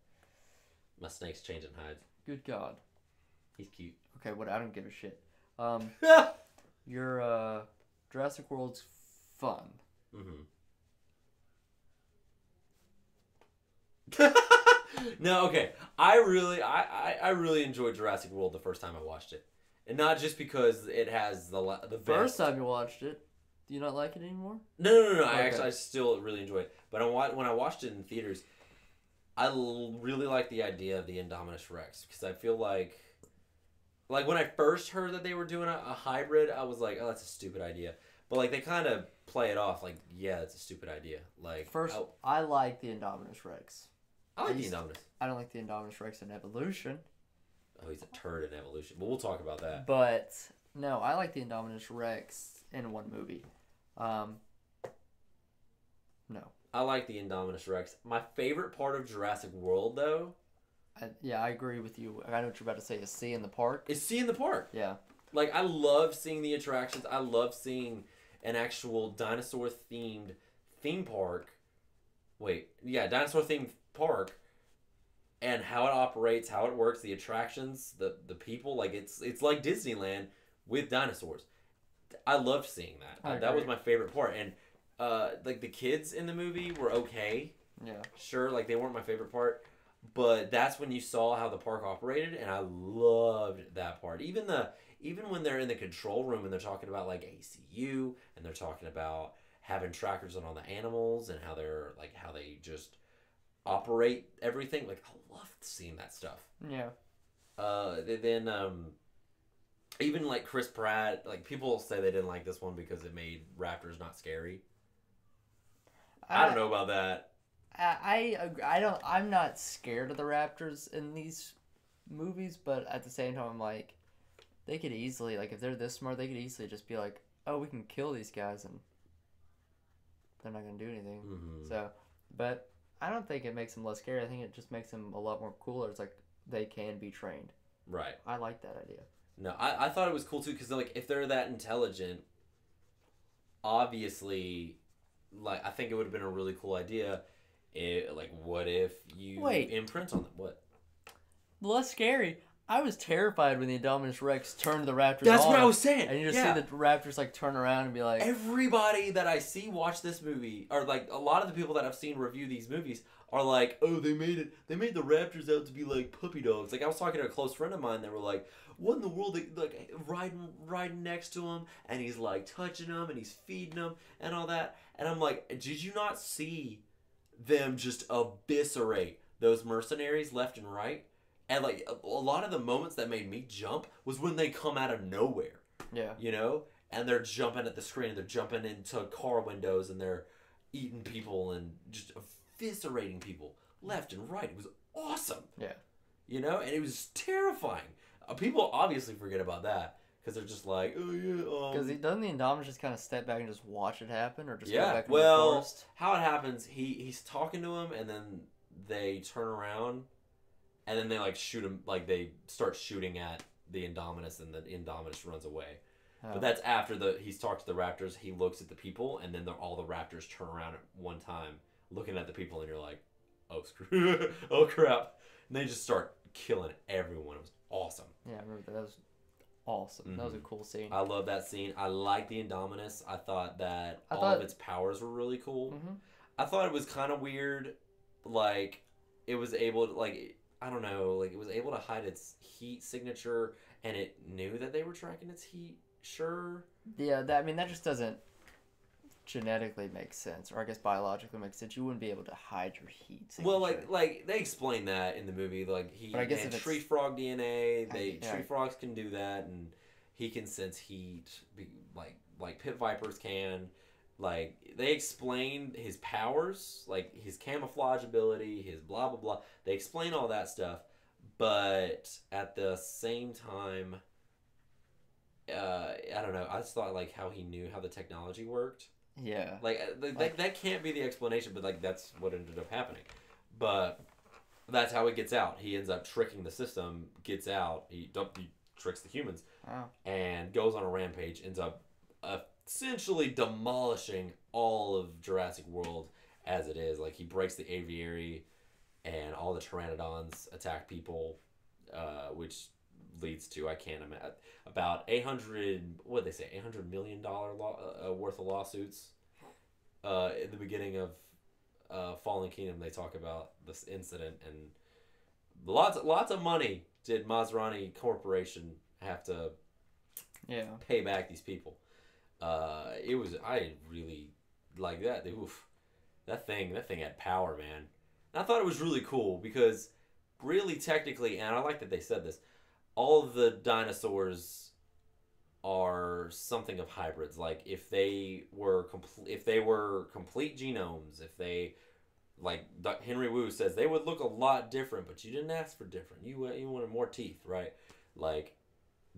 My snake's changing hides. Good God. He's cute. Okay, what? I don't give a shit. Your Jurassic World's fun. Mm-hmm. No, okay. I really enjoyed Jurassic World the first time I watched it, and not just because it has the First time you watched it, do you not like it anymore? No. Okay. I still really enjoy it. But when I watched it in theaters, I really like the idea of the Indominus Rex because I feel like when I first heard that they were doing a hybrid, I was like, oh, that's a stupid idea. But like they kind of play it off like, yeah, it's a stupid idea. Like first, I like the Indominus Rex. I like the Indominus. I don't like the Indominus Rex in Evolution. Oh, he's a turd in Evolution. But we'll talk about that. But no, I like the Indominus Rex in one movie. No. I like the Indominus Rex. My favorite part of Jurassic World, though... I agree with you. I know what you're about to say is seeing the park. Is seeing the park. Yeah. Like, I love seeing the attractions. I love seeing an actual dinosaur-themed theme park. Dinosaur-themed park. And how it operates, how it works, the attractions, the people. Like, it's like Disneyland with dinosaurs. I loved seeing that. That was my favorite part. And... like the kids in the movie were okay. Yeah. Sure, like they weren't my favorite part, but that's when you saw how the park operated, and I loved that part. Even when they're in the control room and they're talking about like ACU and they're talking about having trackers on all the animals and how they just operate everything. Like I loved seeing that stuff. Yeah. Then even like Chris Pratt, like people say they didn't like this one because it made raptors not scary. I don't know about that. I'm not scared of the raptors in these movies, but at the same time, I'm like, they could easily, like, if they're this smart, they could easily just be like, oh, we can kill these guys, and they're not going to do anything. Mm-hmm. So, but I don't think it makes them less scary. I think it just makes them a lot more cooler. It's like, they can be trained. Right. I like that idea. No, I thought it was cool, too, because, like, if they're that intelligent, obviously... Like, I think it would have been a really cool idea. What if you imprint on them? What? Less scary. I was terrified when the Indominus Rex turned the raptors That's on. what I was saying. And you just see the raptors, like, turn around and be like... Everybody that I see watch this movie, or, like, a lot of the people that I've seen review these movies are like, oh, they made the raptors out to be, like, puppy dogs. Like, I was talking to a close friend of mine, they were like, what in the world? They, like, riding next to him, and he's, like, touching them, and he's feeding them, and all that. And I'm like, did you not see them just eviscerate those mercenaries left and right? And, like, a lot of the moments that made me jump was when they come out of nowhere. Yeah. You know? And they're jumping at the screen, they're jumping into car windows, and they're eating people and just eviscerating people left and right. It was awesome. Yeah. You know? And it was terrifying. People obviously forget about that. Because they're just like, oh yeah. Because doesn't the Indominus just kind of step back and just watch it happen, or just go back in the forest? How it happens? He's talking to him, and then they turn around, and then they like shoot him. Like they start shooting at the Indominus, and the Indominus runs away. Oh. But that's after he's talked to the raptors. He looks at the people, and then all the raptors turn around at one time, looking at the people, and you're like, oh screw, oh crap! And they just start killing everyone. It was awesome. Yeah, I remember that. That was awesome. Mm-hmm. That was a cool scene. I love that scene. I like the Indominus. I thought all of its powers were really cool. Mm-hmm. I thought it was kind of weird, like, it was able to, like, I don't know, like, it was able to hide its heat signature, and it knew that they were tracking its heat, sure. Yeah, that just doesn't genetically make sense, or I guess biologically makes sense. You wouldn't be able to hide your heat signature. Well, like they explain that in the movie, like, he had tree frog DNA, tree frogs can do that, and he can sense heat, like pit vipers can. Like, they explain his powers, like his camouflage ability, his blah blah blah. They explain all that stuff, but at the same time, I don't know, I just thought, like, how he knew how the technology worked. Yeah. Like that can't be the explanation, but, like, that's what ended up happening. But that's how it gets out. He ends up tricking the system, gets out, he tricks the humans, and goes on a rampage, ends up essentially demolishing all of Jurassic World, as it is. Like, he breaks the aviary, and all the pteranodons attack people, which leads to, I can't imagine, about 800, what did they say, $800 million worth of lawsuits. At the beginning of Fallen Kingdom, they talk about this incident, and lots of money did Maserati Corporation have to pay back these people. I really like that. That thing had power, man. And I thought it was really cool because really technically, and I like that they said this, all of the dinosaurs are something of hybrids. Like, if they were complete genomes, if they, like Henry Wu says, they would look a lot different, but you didn't ask for different. You wanted more teeth, right? Like,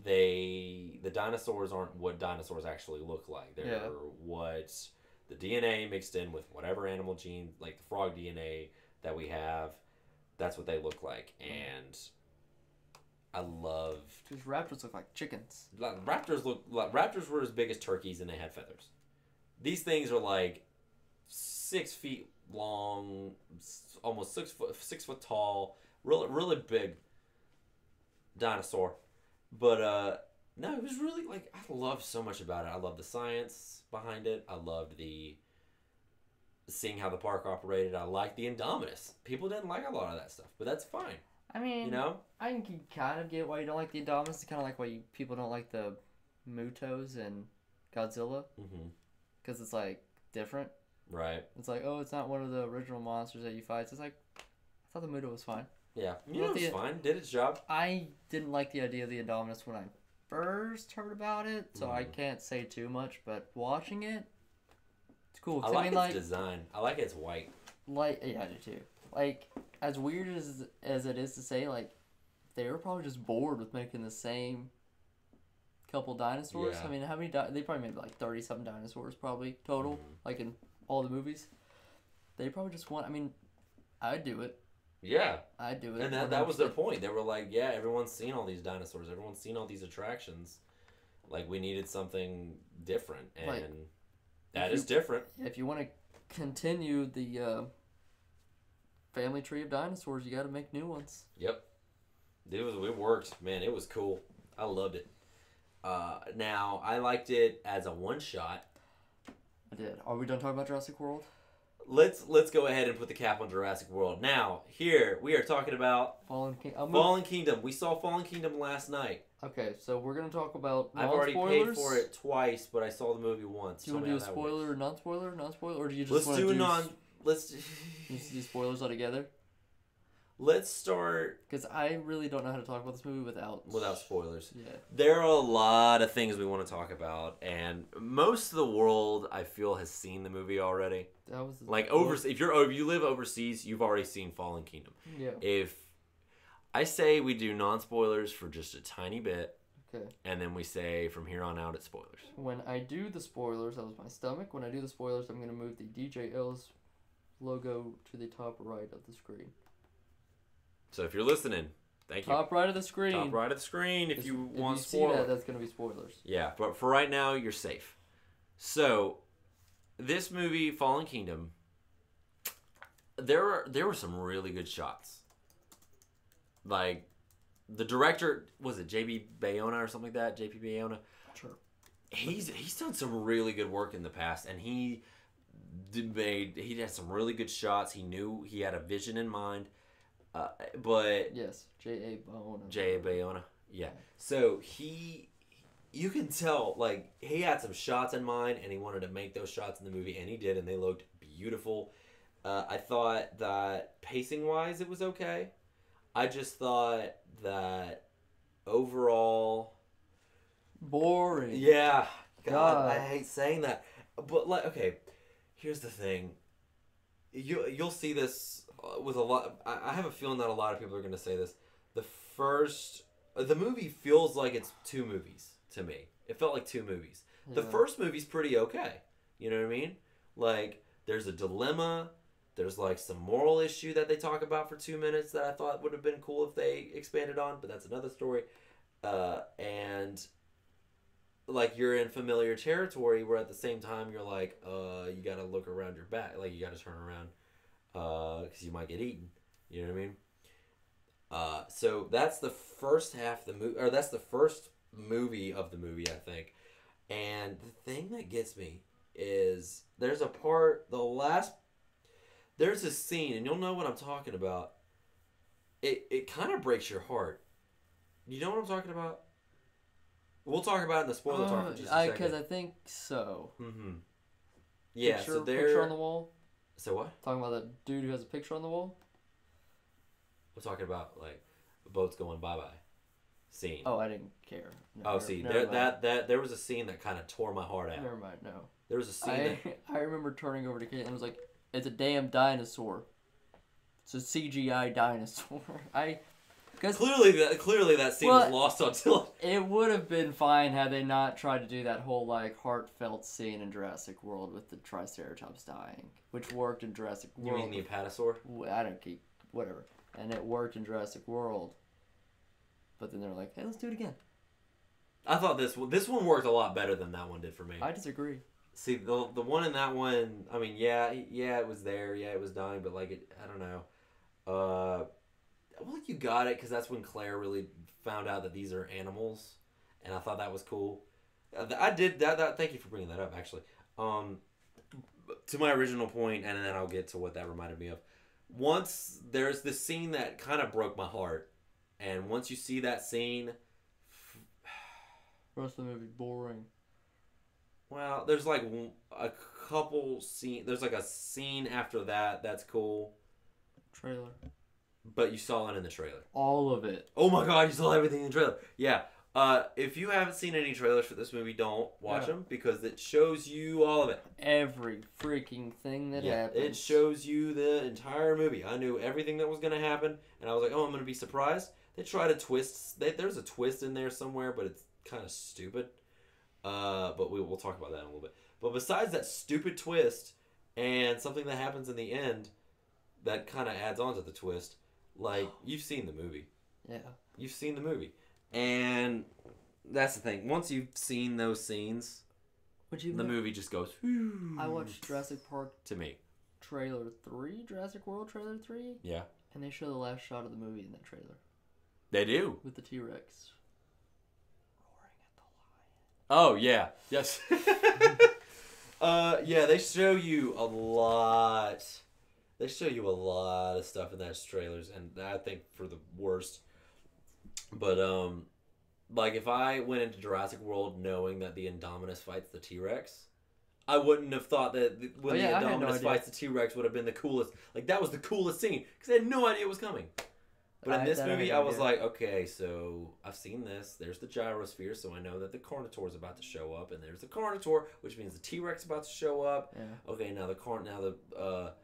the dinosaurs aren't what dinosaurs actually look like. They're what the DNA mixed in with whatever animal gene, like the frog DNA that we have. That's what they look like, and I love. Because raptors look like chickens. Raptors were as big as turkeys, and they had feathers. These things are like 6 feet long, almost 6 foot tall, really big dinosaur. But no, it was really, like, I loved so much about it. I loved the science behind it. I loved seeing how the park operated. I liked the Indominus. People didn't like a lot of that stuff, but that's fine. I mean, you know, I can kind of get why you don't like the Indominus. It's kind of like why people don't like the Mutos and Godzilla, because it's like different. Right. It's like, oh, it's not one of the original monsters that you fight. It's like, I thought the Muto was fine. Yeah, it was fine. Did its job. I didn't like the idea of the Indominus when I first heard about it, so I can't say too much. But watching it, it's cool. I like its design. I like its white. Yeah, I do too. Like, as weird as it is to say, like, they were probably just bored with making the same couple dinosaurs. Yeah. I mean, how many? They probably made like 30-something dinosaurs probably total, like in all the movies. They probably just want. I mean, I'd do it. Yeah. I'd do it. And that was their point. They were like, yeah, everyone's seen all these dinosaurs. Everyone's seen all these attractions. Like, we needed something different. And like, that is different. If you want to continue the family tree of dinosaurs, you got to make new ones. Yep. It worked. Man, it was cool. I loved it. Now, I liked it as a one-shot. I did. Are we done talking about Jurassic World? Let's go ahead and put the cap on Jurassic World. Now, here, we are talking about Fallen Kingdom. We saw Fallen Kingdom last night. Okay, so we're going to talk about I've already paid for it twice, but I saw the movie once. Do you want to do a spoiler or non-spoiler? Non-spoiler? Or do you just Let's want do to Let's do spoilers altogether? Let's start... Because I really don't know how to talk about this movie without spoilers. Yeah. There are a lot of things we want to talk about, and most of the world, I feel, has seen the movie already. That was like, if you live overseas, you've already seen Fallen Kingdom. Yeah. If I say we do non-spoilers for just a tiny bit, okay, and then we say from here on out it's spoilers. When I do the spoilers, that was my stomach. When I do the spoilers, I'm going to move the DJELLIS logo to the top right of the screen. So if you're listening, thank you. Top right of the screen. Top right of the screen if you want spoilers. See that, that's going to be spoilers. Yeah, but for right now, you're safe. So, this movie, Fallen Kingdom, there were some really good shots. Like, the director, was it J.B. Bayona or something like that? J.P. Bayona? Sure. He's done some really good work in the past, and he had some really good shots. He knew he had a vision in mind. But yes, J.A. Bayona. J.A. Bayona, yeah. So you can tell, like, he had some shots in mind, and he wanted to make those shots in the movie, and he did, and they looked beautiful. I thought that pacing-wise, it was okay. I just thought that overall... boring. Yeah. God, I hate saying that. But, like, okay, here's the thing. You'll see this with a lot... I have a feeling that a lot of people are going to say this. The movie feels like it's two movies to me. It felt like two movies. Yeah. The first movie's pretty okay. You know what I mean? Like, there's a dilemma. There's, like, some moral issue that they talk about for 2 minutes that I thought would have been cool if they expanded on, but that's another story. And like you're in familiar territory, where at the same time you're like, you gotta look around your back, like you gotta turn around, because you might get eaten. You know what I mean? So that's the first half of the movie, or that's the first movie of the movie, I think. And the thing that gets me is there's a part, there's a scene, and you'll know what I'm talking about. It kind of breaks your heart. You know what I'm talking about? We'll talk about it in the spoiler talk for just a second. Because I think so. Mm-hmm. Yeah, so picture on the wall? So what? Talking about that dude who has a picture on the wall? We're talking about, like, boats going bye-bye scene. Oh, I didn't care. No, there was a scene that kind of tore my heart out. Never mind, no. There was a scene I remember turning over to Kate and was like, it's a damn dinosaur. It's a CGI dinosaur. Clearly that scene was lost on Dylan. It would have been fine had they not tried to do that whole, like, heartfelt scene in Jurassic World with the Triceratops dying, which worked in Jurassic World. You mean the Apatosaur? I don't keep... whatever. And it worked in Jurassic World. But then they're like, hey, let's do it again. I thought this one worked a lot better than that one did for me. I disagree. See, the one in that one, I mean, yeah, it was there, yeah, it was dying, but, like, I don't know. Well, you got it, because that's when Claire really found out that these are animals, and I thought that was cool. I did that. Thank you for bringing that up, actually. To my original point, and then I'll get to what that reminded me of. Once there's this scene that kind of broke my heart, and once you see that scene, the rest of the movie boring. Well, there's like a couple scene. There's like a scene after that that's cool. Trailer. But you saw it in the trailer. All of it. Oh my god, you saw everything in the trailer. Yeah. If you haven't seen any trailers for this movie, don't watch them, because it shows you all of it. Every freaking thing that happens. It shows you the entire movie. I knew everything that was going to happen, and I was like, oh, I'm going to be surprised. They try to twist. There's a twist in there somewhere, but it's kind of stupid. But we'll talk about that in a little bit. But besides that stupid twist and something that happens in the end that kind of adds on to the twist, like, you've seen the movie. Yeah. You've seen the movie. And that's the thing. Once you've seen those scenes, the movie just goes... I watched Jurassic Park... To me. Trailer 3? Jurassic World Trailer 3? Yeah. And they show the last shot of the movie in that trailer. They do? With the T-Rex. Oh, yeah. Yes. Yeah, they show you a lot. They show you a lot of stuff in those trailers, and I think for the worst. But, like, if I went into Jurassic World knowing that the Indominus fights the T-Rex, I wouldn't have thought that when the Indominus fights the T-Rex would have been the coolest. Like, that was the coolest scene, because I had no idea it was coming. But in this movie, I was like, okay, so I've seen this. There's the gyrosphere, so I know that the Carnotaur is about to show up, and there's the Carnotaur, which means the T-Rex is about to show up. Yeah. Okay, now the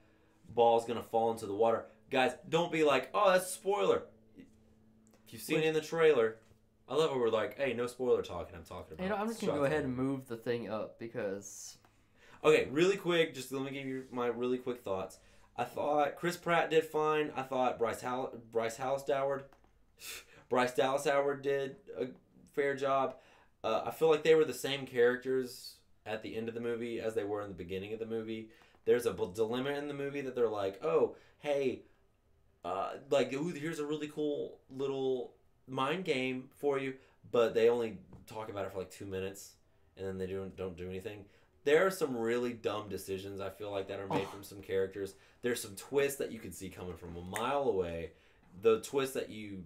ball's gonna fall into the water. Guys, don't be like, oh, that's a spoiler. If you've seen it in the trailer, I love it. We're like, hey, no spoiler talking. I'm talking about. I'm just gonna go ahead and move the thing up because. Okay, really quick. Just let me give you my really quick thoughts. I thought Chris Pratt did fine. I thought Bryce Dallas Howard did a fair job. I feel like they were the same characters at the end of the movie as they were in the beginning of the movie. There's a dilemma in the movie that they're like, oh, hey, here's a really cool little mind game for you, but they only talk about it for like 2 minutes, and then they don't do anything. There are some really dumb decisions, I feel like, that are made from some characters. There's some twists that you can see coming from a mile away. The twist that you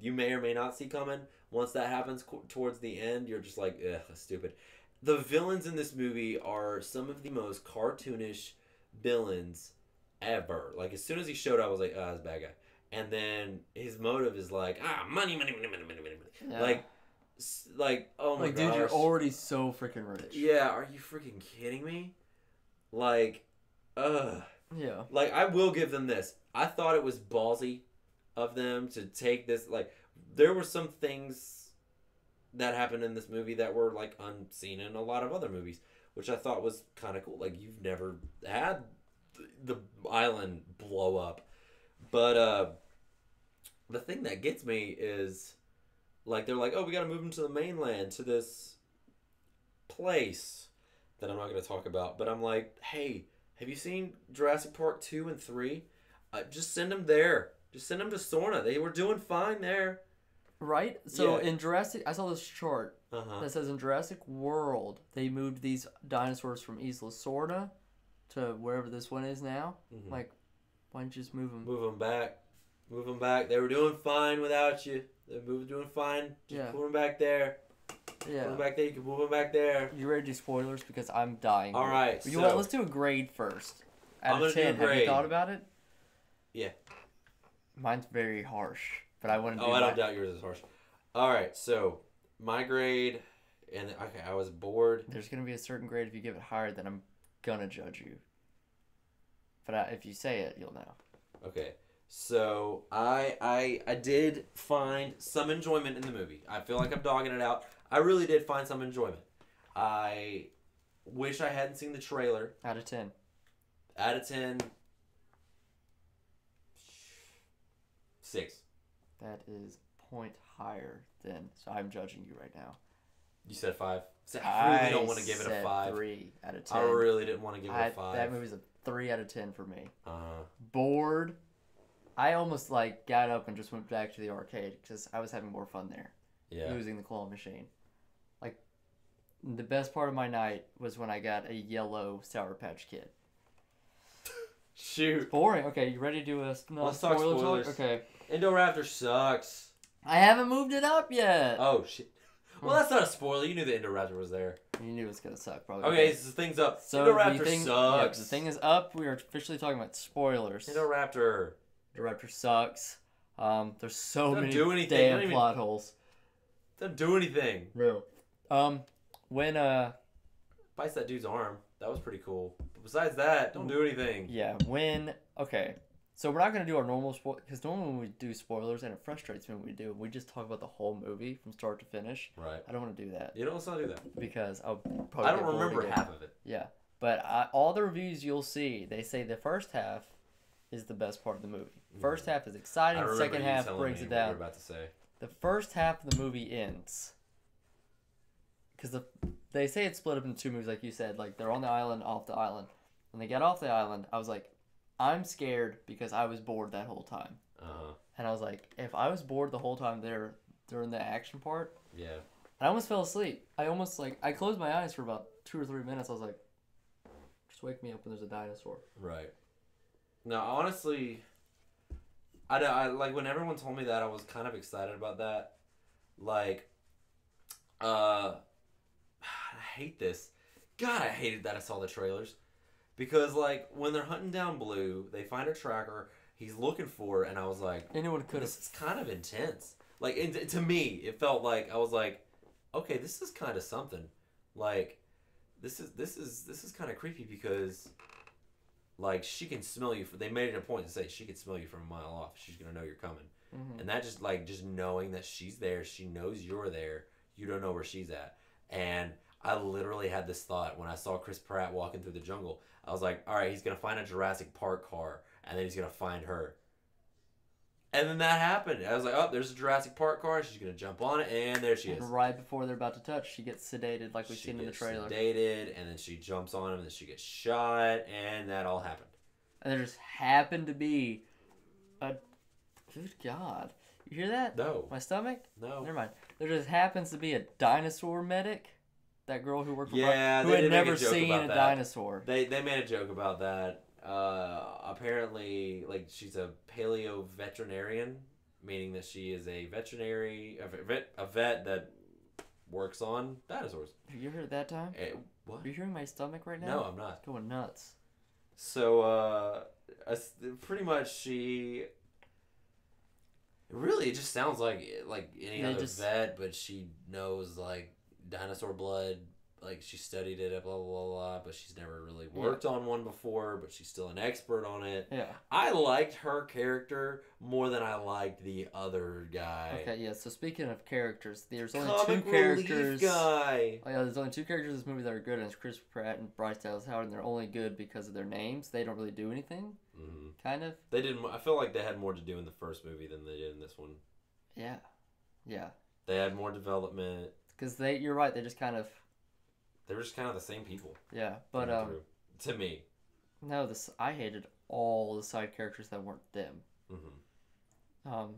may or may not see coming. Once that happens towards the end, you're just like, ugh, that's stupid. The villains in this movie are some of the most cartoonish villains ever. Like, as soon as he showed up, I was like, oh, that's a bad guy. And then his motive is like, money. Yeah. Like, oh my gosh. Dude, you're already so freaking rich. Yeah, are you freaking kidding me? Like, Yeah. Like, I will give them this. I thought it was ballsy of them to take this. Like, there were some things that happened in this movie that were, like, unseen in a lot of other movies, which I thought was kind of cool. Like, you've never had the island blow up. But, the thing that gets me is Like, they're like, oh, we gotta move them to the mainland, to this place that I'm not gonna talk about. But I'm like, hey, have you seen Jurassic Park 2 and 3? Just send them there. Just send them to Sorna. They were doing fine there. Right? So Yeah. in Jurassic, I saw this chart that says in Jurassic World, they moved these dinosaurs from Isla Sorna to wherever this one is now. Like, why don't you just move them? Move them back. Move them back. They were doing fine without you. They were doing fine. Just put them back there. Yeah. Put them back there. You can move them back there. You ready to do spoilers? Because I'm dying. All right. You know what? Let's do a grade first. Out of 10, have you thought about it? Yeah. Mine's very harsh, but I want to do I don't doubt yours is harsh. All right, so my grade, and okay, I was bored. There's going to be a certain grade if you give it higher, then I'm going to judge you. But if you say it, you'll know. Okay, so I did find some enjoyment in the movie. I feel like I'm dogging it out. I really did find some enjoyment. I wish I hadn't seen the trailer. Out of 10. Out of 10, 6. That is point higher than, so I'm judging you right now. You said 5. So I really don't want to give it a 5. 3 out of 10. I really didn't want to give it a 5. That movie's a 3 out of 10 for me. Uh-huh. Bored. I almost like got up and just went back to the arcade because I was having more fun there. Yeah. Losing the claw machine. Like, the best part of my night was when I got a yellow Sour Patch Kid. Shoot. It's boring. Okay, you ready to do a Let's talk spoilers. Okay. Indoraptor sucks. I haven't moved it up yet. Oh, shit. Well, that's not a spoiler. You knew the Indoraptor was there. You knew it was going to suck, probably. Okay, so the thing's up. So Indoraptor the thing sucks. the thing is up. We are officially talking about spoilers. Indoraptor. Indoraptor sucks. There's so Doesn't many do anything. damn Don't even- plot holes. Doesn't do anything. Real. When Bites that dude's arm. That was pretty cool. But besides that, don't do anything. yeah, okay. So we're not gonna do our normal because normally when we do spoilers, and it frustrates me when we do, we just talk about the whole movie from start to finish. Right. I don't want to do that. You don't want to do that. Because I'll probably I don't get bored remember again. half of it. Yeah, but all the reviews you'll see, they say the first half is the best part of the movie. First half is exciting. The second half brings it down. What you're about to say. The first half of the movie ends because they say it's split up into 2 movies, like you said. Like they're on the island, off the island. When they get off the island, I was like, I'm scared because I was bored that whole time. And I was like, if I was bored the whole time there during the action part, yeah. I almost fell asleep. I closed my eyes for about 2 or 3 minutes. I was like, just wake me up when there's a dinosaur. Right. No, honestly, I like when everyone told me that, I was kind of excited about that. Like, I hate this. God, I hated that I saw the trailers. Because, like, when they're hunting down Blue, they find a tracker, he's looking for it, and I was like, anyone could have. This is kind of intense. Like, to me, it felt like, I was like, okay, this is kind of something. Like, this is kind of creepy because, like, she can smell you. They made it a point to say she can smell you from a mile off. She's going to know you're coming. Mm-hmm. And that just knowing that she's there, she knows you're there, you don't know where she's at. And I literally had this thought when I saw Chris Pratt walking through the jungle. I was like, all right, he's going to find a Jurassic Park car, and then he's going to find her. And then that happened. I was like, oh, there's a Jurassic Park car. She's going to jump on it, and there she is. Right before they're about to touch, she gets sedated like we've seen in the trailer. Sedated, and then she jumps on him, and then she gets shot, and that all happened. And there just happened to be a... Good God. You hear that? No. My stomach? No. Never mind. There just happens to be a dinosaur medic. That girl who worked for who had never seen a dinosaur. They made a joke about that. Apparently, like, she's a paleo veterinarian, meaning that she is a vet that works on dinosaurs. Have you heard that time? What? Are you hearing my stomach right now? No, I'm not. It's going nuts. So, pretty much she... Really, it just sounds like any other vet, but she knows, like, dinosaur blood, like she studied it, blah blah blah, blah, but she's never really worked on one before, but she's still an expert on it. Yeah. I liked her character more than I liked the other guy. Okay, yeah, so speaking of characters, there's only Comic 2 characters. Relief guy. Oh, yeah, there's only 2 characters in this movie that are good, and it's Chris Pratt and Bryce Dallas Howard, and they're only good because of their names. They don't really do anything. Mm-hmm. Kind of. They didn't. I feel like they had more to do in the first movie than they did in this one. Yeah. Yeah. They had more development. Because you're right, they just kind of... They were just kind of the same people. Yeah, but, to me. No, I hated all the side characters that weren't them. Mm-hmm.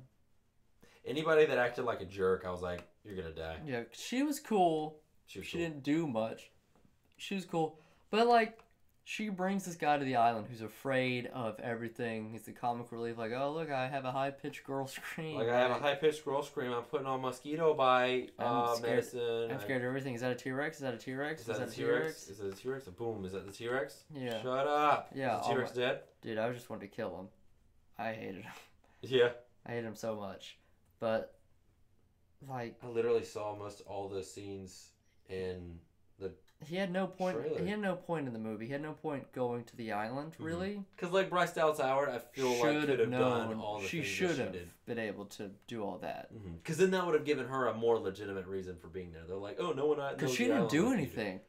Anybody that acted like a jerk, I was like, you're gonna die. Yeah, she was cool. She didn't do much. She was cool. But, like, she brings this guy to the island who's afraid of everything. He's the comic relief, like, oh, look, I have a high-pitched girl scream. Like, I have a high-pitched girl scream. I'm putting on mosquito bite medicine. I'm scared of everything. Is that a T-Rex? Is that a T-Rex? Is that a T-Rex? Is that a T-Rex? Boom. Is that the T-Rex? Yeah. Shut up. Yeah. Is the T-Rex dead? Dude, I just wanted to kill him. I hated him. Yeah. I hated him so much. But, like... I literally saw most all the scenes in the He had no point. trailer. He had no point in the movie. He had no point going to the island, really. Because like Bryce Dallas Howard, I feel like could have done all the she things should that she have did. been able to do all that. Because then that would have given her a more legitimate reason for being there. They're like, oh, no one knows Because she the didn't island do like you anything.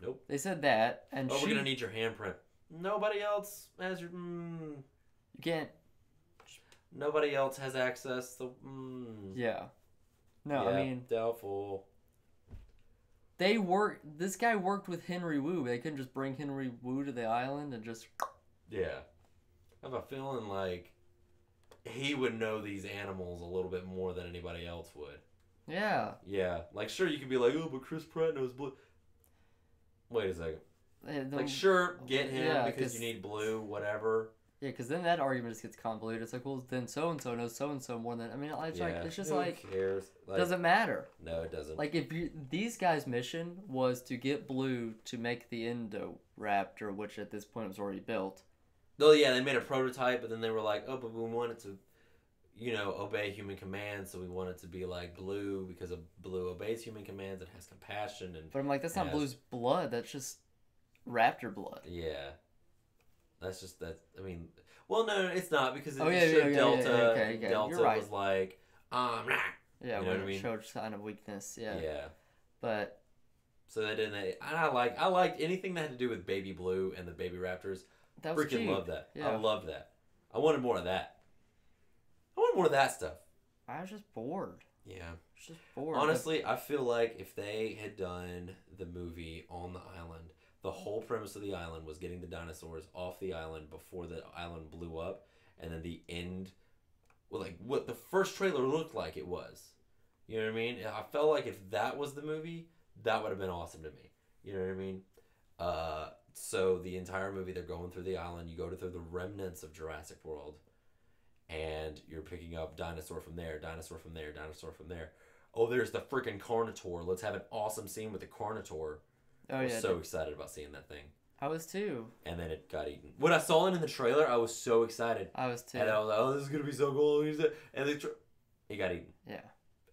Nope. They said that, and we're gonna need your handprint. Nobody else has your. You can't. Nobody else has access to. Yeah. No, yeah, I mean doubtful. This guy worked with Henry Wu. They couldn't just bring Henry Wu to the island and just. Yeah, I have a feeling like he would know these animals a little bit more than anybody else would. Yeah. Yeah, like sure you could be like, oh, but Chris Pratt knows blue. Wait a second. Like sure, get him because you need blue, whatever. Yeah, because then that argument just gets convoluted. It's like, well, then so and so knows so and so more than. I mean, it's just who like cares? Like, doesn't matter. No, it doesn't. Like these guys' mission was to get Blue to make the Indoraptor, which at this point was already built. Oh yeah, they made a prototype, but then they were like, oh, but we want it to, obey human commands, so we want it to be like Blue because Blue obeys human commands and has compassion and. But I'm like, that's not Blue's blood. That's just raptor blood. Yeah. That's just that. I mean, well, no, it's not because it showed Delta. Okay. Delta right. was like, nah. Yeah, you know what I mean? Showed sign of weakness. Yeah. Yeah. But. So they didn't. And I liked anything that had to do with Baby Blue and the Baby Raptors. That was freaking cheap. loved that. Yeah. I loved that. I wanted more of that. I wanted more of that stuff. I was just bored. Yeah. Just bored. Honestly, I feel like if they had done the movie on the island. The whole premise of the island was getting the dinosaurs off the island before the island blew up, and then the end, well, like what the first trailer looked like it was. You know what I mean? I felt like if that was the movie, that would have been awesome to me. You know what I mean? So the entire movie, they're going through the island. You go through the remnants of Jurassic World, and you're picking up dinosaur from there, dinosaur from there, dinosaur from there. Oh, there's the freaking Carnotaur. Let's have an awesome scene with the Carnotaur. I was so excited about seeing that thing. I was too. And then it got eaten. When I saw it in the trailer, I was so excited. I was too. And I was like, oh, this is going to be so cool. And it got eaten. Yeah.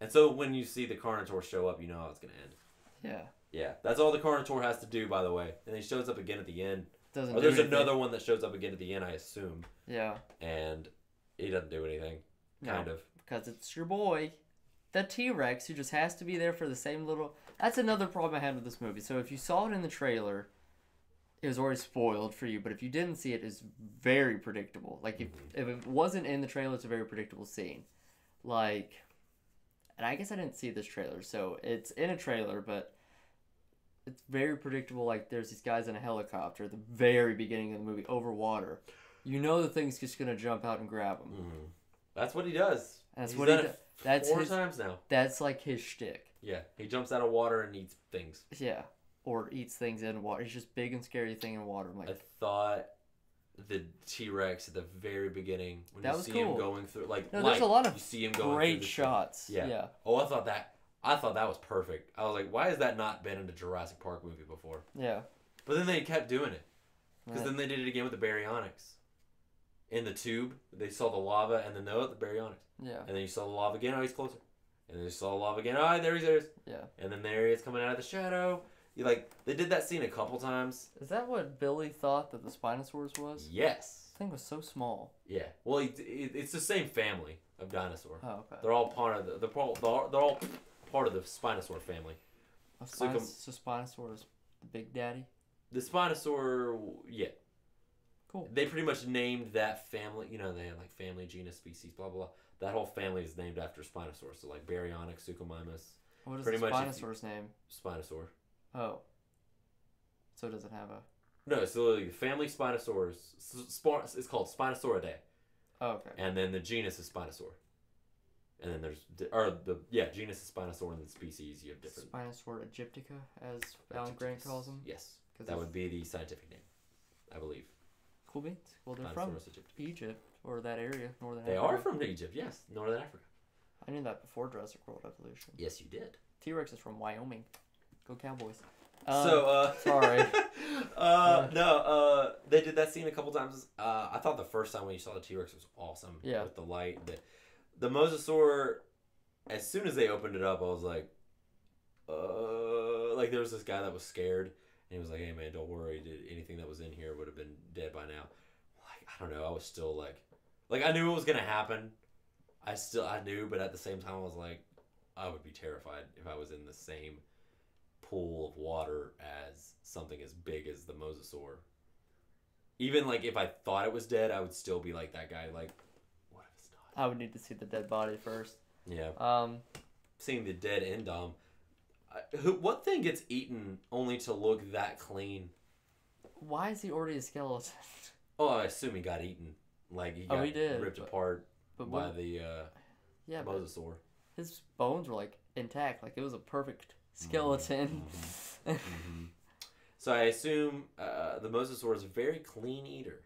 And so when you see the Carnotaur show up, you know how it's going to end. Yeah. Yeah. That's all the Carnotaur has to do, by the way. And he shows up again at the end. There's another one that shows up again at the end, I assume. Yeah. And he doesn't do anything. Kind of. Because it's your boy. The T-Rex, who just has to be there for the same little... That's another problem I had with this movie. So if you saw it in the trailer, it was already spoiled for you. But if you didn't see it, it's very predictable. Like, if it wasn't in the trailer, it's a very predictable scene. Like... And I guess I didn't see this trailer, so it's in a trailer, but it's very predictable. Like, there's these guys in a helicopter at the very beginning of the movie over water. You know the thing's just going to jump out and grab them. Mm-hmm. That's what he does. That's He's what done he does. it That's 4 times now. That's like his shtick. Yeah, he jumps out of water and eats things. Yeah, or eats things in water. He's just big and scary thing in water. I'm like, I thought the T-Rex at the very beginning when that you was see cool. him going through, like, no, there's a lot of you see him going great through shots. Yeah. Yeah. Oh, I thought that was perfect. I was like, why has that not been in a Jurassic Park movie before? Yeah. But then they kept doing it because then they did it again with the baryonyx. In the tube, they saw the lava, and then the baryonyx. Yeah. And then you saw the lava again. Oh, he's closer. And then you saw the lava again. Oh, there he is. Yeah. And then there he is coming out of the shadow. They did that scene a couple times. Is that what Billy thought that the Spinosaurus was? Yes. The thing was so small. Yeah. Well, it's the same family of dinosaur. Oh, okay. They're all part of they're all part of the Spinosaur family. So Spinosaurus, the big daddy. The Spinosaur, yeah. Cool. They pretty much named that family. You know, they had like family, genus, species, blah blah blah. That whole family is named after Spinosaurus. So like Baryonyx, Suchomimus. What is pretty the much Spinosaurus name? Spinosaur. Oh. So it doesn't have a... No, it's literally family Spinosaurus. It's called Spinosauridae. Oh, okay. And then the genus is Spinosaur. And then there's genus is Spinosaur, and then species you have different. Spinosaur aegyptica, as Alan Grant calls them. Yes, that would be the scientific name, I believe. Cool beans. Well, they're from Egypt or that area, northern. They are from Egypt, yes, northern Africa. I knew that before Jurassic World Evolution. Yes, you did. T-Rex is from Wyoming. Go Cowboys. Sorry. They did that scene a couple times. I thought the first time when you saw the T-Rex was awesome. Yeah. With the light. The Mosasaur, as soon as they opened it up, I was like, like there was this guy that was scared. And he was like, hey man, don't worry. Anything that was in here would have been dead by now. Like, I don't know. I was still like I knew it was going to happen. I knew, but at the same time, I was like, I would be terrified if I was in the same pool of water as something as big as the Mosasaur. Even like if I thought it was dead, I would still be like that guy. Like, what if it's not? I would need to see the dead body first. Yeah. Seeing the dead Endom. What thing gets eaten only to look that clean? Why is he already a skeleton? Oh, I assume he got eaten. Like he got ripped apart by the Mosasaur. His bones were like intact. Like it was a perfect skeleton. Mm-hmm. Mm-hmm. So I assume the Mosasaur is a very clean eater.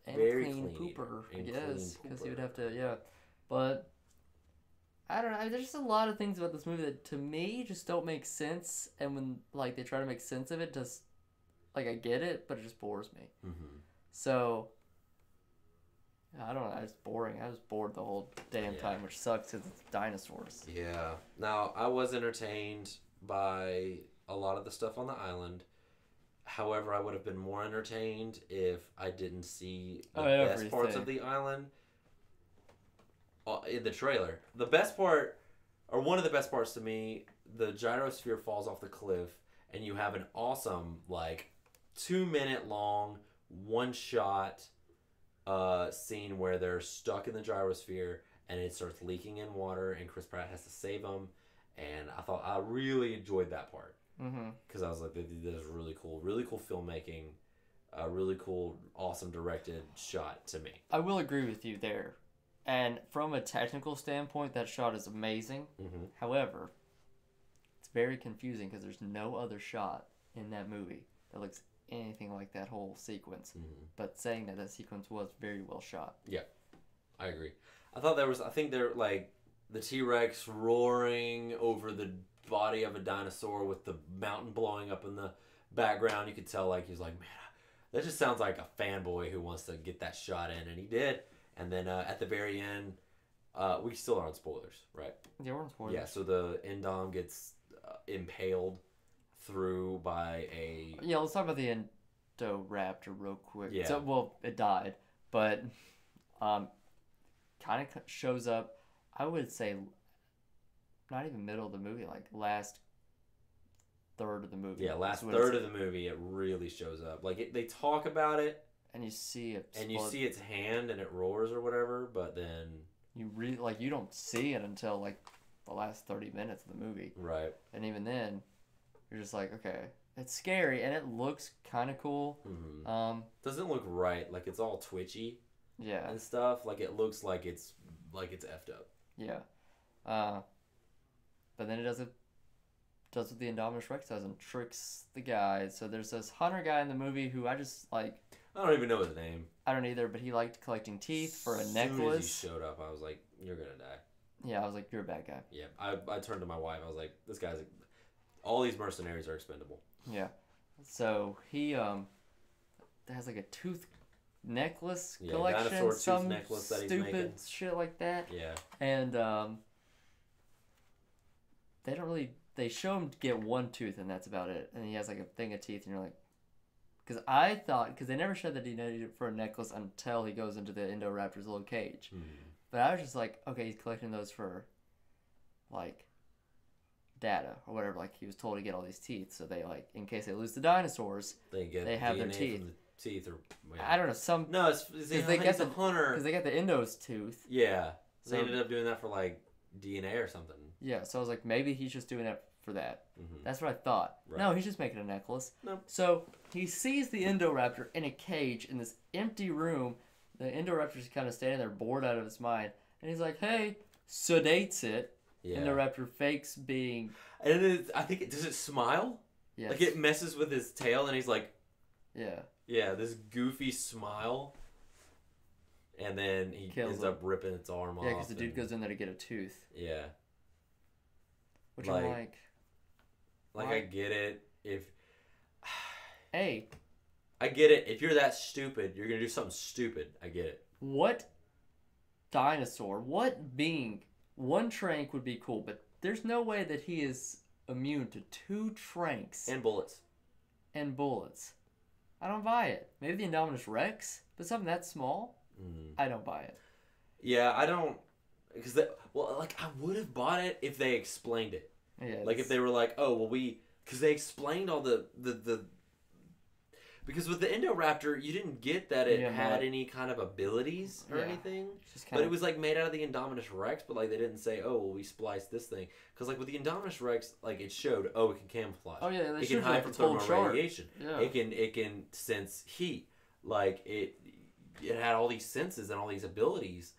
And very clean pooper, I guess. Because he would have to, But I don't know. There's just a lot of things about this movie that to me just don't make sense. And when like they try to make sense of it, just like I get it, but it just bores me. Mm-hmm. So I don't know. It's boring. I was bored the whole damn time, which sucks because it's dinosaurs. Yeah. Now I was entertained by a lot of the stuff on the island. However, I would have been more entertained if I didn't see the best parts of the island in the trailer. The best part, or one of the best parts to me, the gyrosphere falls off the cliff, and you have an awesome, 2-minute long, one-shot scene where they're stuck in the gyrosphere, and it starts leaking in water, and Chris Pratt has to save them. And I really enjoyed that part. Because I was like, this is really cool filmmaking, really cool, awesome directed shot to me. I will agree with you there. And from a technical standpoint, that shot is amazing. Mm-hmm. However, it's very confusing because there's no other shot in that movie that looks anything like that whole sequence. Mm-hmm. But saying that sequence was very well shot. Yeah, I agree. I think they're like the T-Rex roaring over the body of a dinosaur with the mountain blowing up in the background. You could tell he's like, man, that just sounds like a fanboy who wants to get that shot in, and he did. And then at the very end, we still are on spoilers, right? Yeah, we're on spoilers. Yeah, so the Endom gets impaled through by a... Yeah, let's talk about the Indoraptor real quick. Yeah. So, it died, but kind of shows up, I would say, not even middle of the movie, last third of the movie. Yeah, last third of the movie, it really shows up. They talk about it, and you see it, and you see its hand, and it roars or whatever. But then you really you don't see it until the last 30 minutes of the movie, right? And even then, you're just like, okay, it's scary, and it looks kind of cool. Mm-hmm. Doesn't look right. It's all twitchy. Yeah. And stuff. It looks like it's effed up. Yeah. But then it does what the Indominus Rex does and tricks the guy. So there's this hunter guy in the movie who I just I don't even know his name. I don't either, but he liked collecting teeth for a necklace. As soon as he showed up, I was like, you're gonna die. Yeah, I was like, you're a bad guy. Yeah, I turned to my wife. I was like, this guy's all these mercenaries are expendable. Yeah. So he has a tooth necklace collection, dinosaur some tooth necklace that he's stupid making. shit like that. Yeah. And they don't really. They show him get one tooth, and that's about it. And he has a thing of teeth, and you're like, because I thought, because they never showed that he needed it for a necklace until he goes into the Indoraptor's little cage. Mm-hmm. But I was just like, okay, he's collecting those for, data or whatever. He was told to get all these teeth, so they in case they lose the dinosaurs, they have their teeth. teeth or. Yeah. I don't know. No, it's they got the hunter. Because they got the Endo's tooth. Yeah. So they ended up doing that for like DNA or something. Yeah. So I was like, maybe he's just doing that for that. Mm-hmm. That's what I thought. Right. No, he's just making a necklace. Nope. So he sees the Indoraptor in a cage in this empty room. The Indoraptor's kind of standing there, bored out of his mind, and he's like, "Hey," sedates it. Yeah. Indoraptor fakes being. And I think does it smile? Yes. Like it messes with his tail, and he's like. Yeah. Yeah, this goofy smile. And then he ends up ripping its arm off. Yeah, because the dude goes in there to get a tooth. Yeah. Which I'm like... Like, I get it. Hey. I get it. If you're that stupid, you're going to do something stupid. I get it. What dinosaur, what being, one trank would be cool, but there's no way that he is immune to 2 tranks. And bullets. And bullets. I don't buy it. Maybe the Indominus Rex, but something that small, I don't buy it. Yeah, I don't, because I would have bought it if they explained it. Yeah, like if they were like, oh well, because they explained all the because with the Indoraptor you didn't get that it had any kind of abilities or anything, but it was like made out of the Indominus Rex, but like they didn't say, oh well, we spliced this thing, because like with the Indominus Rex, like it showed, oh, it can camouflage, oh yeah, it can hide from thermal radiation, yeah. it can sense heat, like it had all these senses and all these abilities,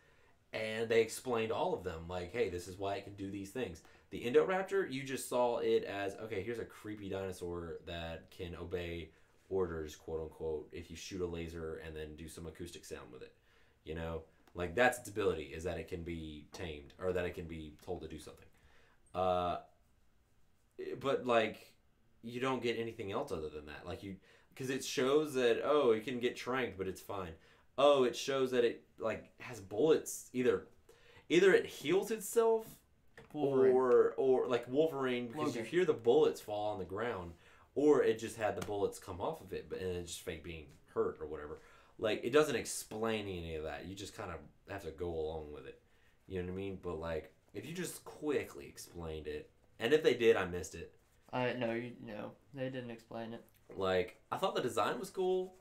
and they explained all of them, like, hey, this is why it can do these things. The Indoraptor, you just saw it as, okay, here's a creepy dinosaur that can obey orders, quote unquote, if you shoot a laser and then do some acoustic sound with it. You know? Like, that's its ability, is that it can be tamed, or that it can be told to do something. But, like, you don't get anything else other than that. Like, because it shows that, oh, it can get tranked, but it's fine. Oh, it shows that it, like, has bullets. Either it heals itself, Wolverine. or like Wolverine, because you hear the bullets fall on the ground, or it just had the bullets come off of it, and it's just fake being hurt or whatever. Like, it doesn't explain any of that. You just kind of have to go along with it. You know what I mean? But like, if you just quickly explained it, and if they did, I missed it. No, they didn't explain it. Like, I thought the design was cool.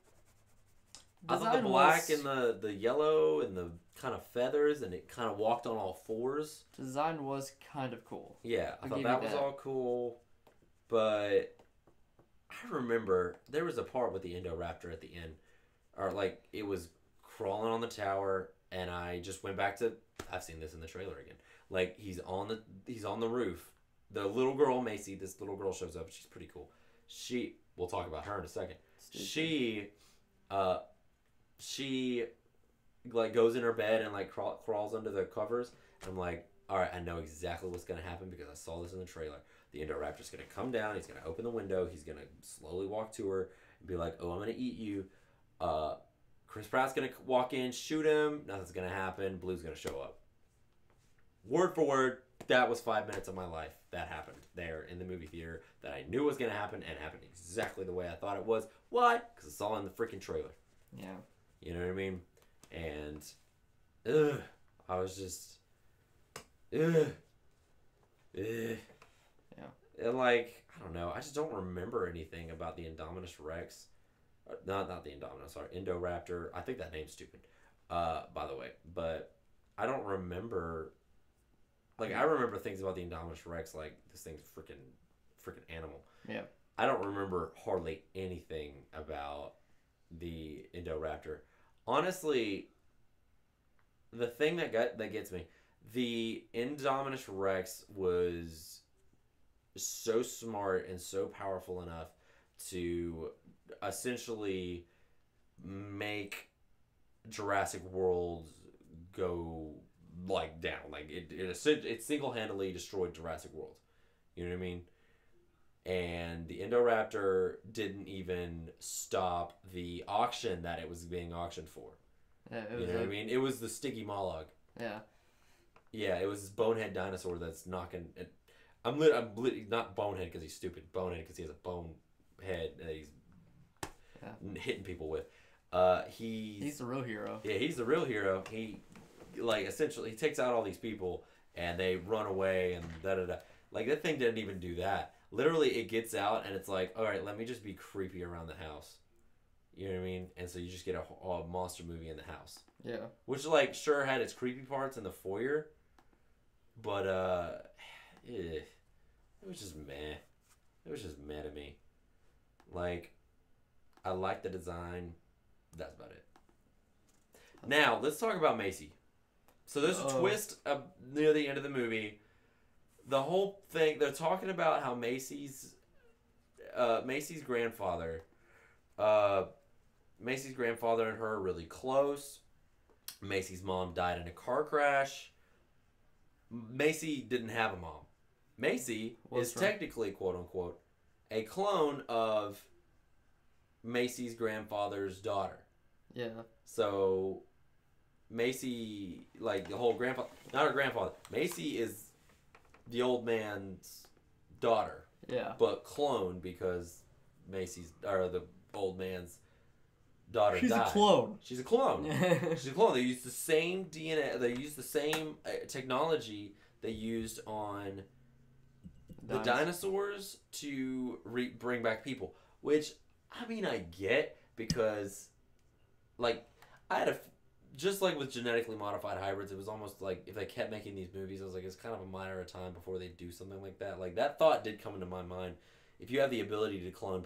I thought the black and the yellow and the kind of feathers, and it kind of walked on all fours. Design was kind of cool. Yeah, I thought that was all cool. But I remember there was a part with the Indoraptor at the end, or like it was crawling on the tower, and I just went back to, I've seen this in the trailer again. Like he's on the roof. The little girl Macy, this little girl shows up. She's pretty cool. We'll talk about her in a second. She like goes in her bed and like crawls under the covers. I'm like, all right, I know exactly what's gonna happen because I saw this in the trailer. The Indoraptor's gonna come down. He's gonna open the window. He's gonna slowly walk to her and be like, "Oh, I'm gonna eat you." Chris Pratt's gonna walk in, shoot him. Nothing's gonna happen. Blue's gonna show up. Word for word, that was 5 minutes of my life that happened there in the movie theater that I knew was gonna happen and happened exactly the way I thought it was. Why? Because it's all in the freaking trailer. Yeah. You know what I mean? And, I was just, Yeah. And like, I don't know. I just don't remember anything about the Indominus Rex. Not the Indominus, sorry. Indoraptor. I think that name's stupid, by the way. But I don't remember, like, I remember things about the Indominus Rex, like, this thing's freaking animal. Yeah. I don't remember hardly anything about the Indoraptor. Honestly, the thing that gets me, the Indominus Rex was so smart and so powerful enough to essentially make Jurassic World go like down. Like it single-handedly destroyed Jurassic World. You know what I mean? And the Indoraptor didn't even stop the auction that it was being auctioned for. Yeah, you know what I mean? It was the Sticky Mollog. Yeah. Yeah, it was this bonehead dinosaur that's knocking. I'm not bonehead because he's stupid. Bonehead because he has a bone head that he's hitting people with. He's the real hero. Yeah, he's the real hero. He essentially he takes out all these people and they run away and da-da-da. Like, that thing didn't even do that. Literally, it gets out and it's like, all right, let me just be creepy around the house. You know what I mean? And so you just get a monster movie in the house. Yeah. Which, like, sure had its creepy parts in the foyer, but, it was just meh. It was just meh to me. Like, I like the design. That's about it. Now, let's talk about Macy. So there's a twist near the end of the movie. The whole thing, they're talking about how Macy's grandfather and her are really close. Macy's mom died in a car crash. Macy didn't have a mom. Macy is technically, quote unquote, a clone of Macy's grandfather's daughter. Yeah. So Macy, like the whole grandfather, not her grandfather. Macy is the old man's daughter. Yeah. But clone because the old man's daughter died. She's a clone. She's a clone. She's a clone. They used the same DNA. They used the same technology they used on the dinosaurs to bring back people. Which, I mean, I get because, like, just like with genetically modified hybrids, it was almost like if they kept making these movies, I was like, it's kind of a matter of time before they do something like that. Like, that thought did come into my mind. If you have the ability to clone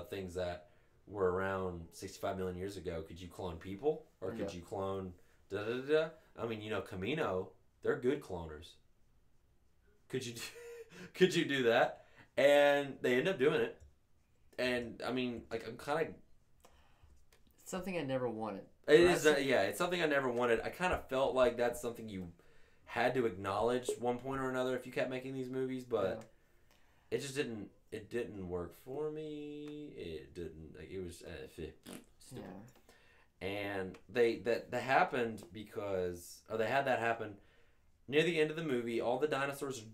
things that were around 65 million years ago, could you clone people? Or could you clone da-da-da-da? I mean, Camino, they're good cloners. Could you do that? And they end up doing it. And, I mean, like, I'm kind of... It's something I never wanted. It's something I never wanted. I kind of felt like that's something you had to acknowledge one point or another if you kept making these movies, but it just didn't. It didn't work for me. It didn't. Like, it was stupid. Yeah. And that happened because, or they had that happen near the end of the movie. All the dinosaurs are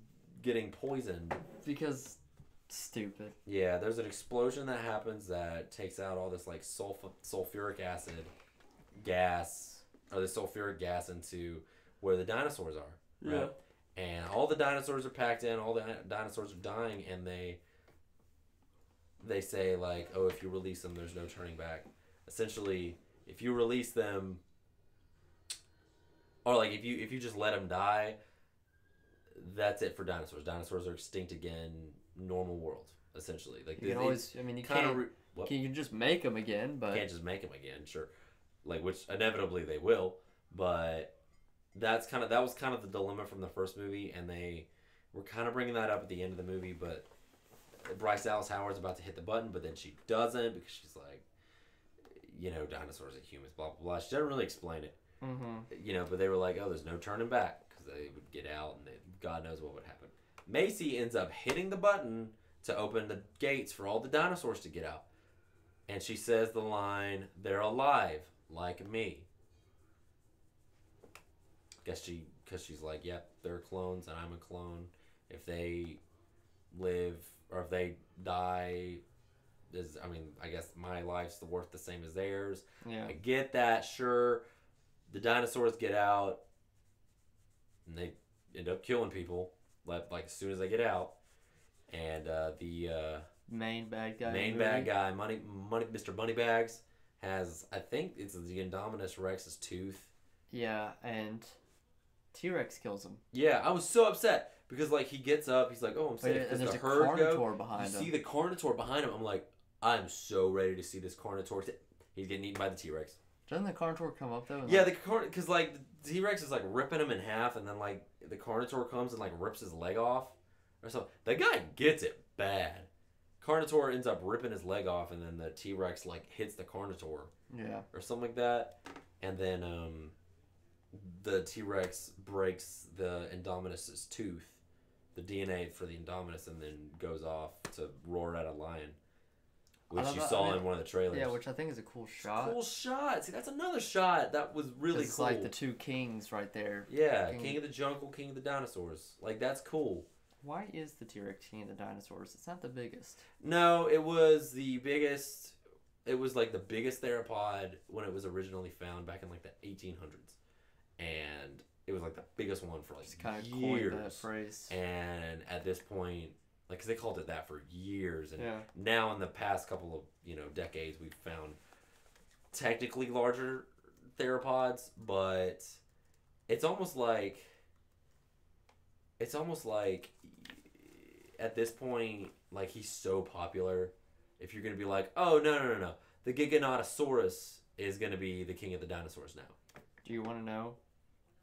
getting poisoned because stupid. Yeah, there's an explosion that happens that takes out all this like sulfuric acid gas, or the sulfuric gas into where the dinosaurs are. Right? Yeah. And all the dinosaurs are packed in, all the dinosaurs are dying, and they say like, oh, if you release them, there's no turning back. Essentially, if you release them, or like if you just let them die, that's it for dinosaurs. Dinosaurs are extinct again. Normal world, essentially. Like you can always, I mean, you can just make them again, but you can't just make them again, sure. Like, which inevitably they will, but that was kind of the dilemma from the first movie, and they were kind of bringing that up at the end of the movie. But Bryce Dallas Howard's about to hit the button, but then she doesn't because she's like, dinosaurs are humans, blah blah blah. She doesn't really explain it, But they were like, oh, there's no turning back because they would get out, and God knows what would happen. Macy ends up hitting the button to open the gates for all the dinosaurs to get out. And she says the line, they're alive, like me. Because she's like, yep, they're clones and I'm a clone. If they live or if they die, I guess my life's worth the same as theirs. Yeah. I get that, sure. The dinosaurs get out and they end up killing people. Like as soon as they get out, and the main bad guy, Mr. Moneybags has, I think it's the Indominus Rex's tooth. Yeah, and T-Rex kills him. Yeah, I was so upset because like he gets up, he's like, "Oh, I'm safe." And there's a Carnotaur behind him. You see the Carnotaur behind him. I'm like, I'm so ready to see this Carnotaur. He's getting eaten by the T-Rex. Doesn't the Carnotaur come up though? Yeah, because like the T-Rex is like ripping him in half, and then like the Carnotaur comes and like rips his leg off or something. That guy gets it bad. Carnotaur ends up ripping his leg off, and then the T-Rex like hits the Carnotaur. Yeah. Or something like that, and then the T-Rex breaks the Indominus's tooth, the DNA for the Indominus, and then goes off to roar at a lion. Which you saw in one of the trailers. Yeah, which I think is a cool shot. Cool shot. See, that's another shot that was really cool. It's like the two kings right there. Yeah, King of the Jungle, King of the Dinosaurs. Like, that's cool. Why is the T-Rex King of the Dinosaurs? It's not the biggest. No, it was the biggest. It was like the biggest theropod when it was originally found back in like the 1800s. And it was like the biggest one for like years. Kind of coined that phrase. And at this point, like, cause they called it that for years, and yeah. Now in the past couple of decades, we've found technically larger theropods, but it's almost like at this point, like, he's so popular. If you're gonna be like, oh no, the Giganotosaurus is gonna be the king of the dinosaurs now. Do you want to know?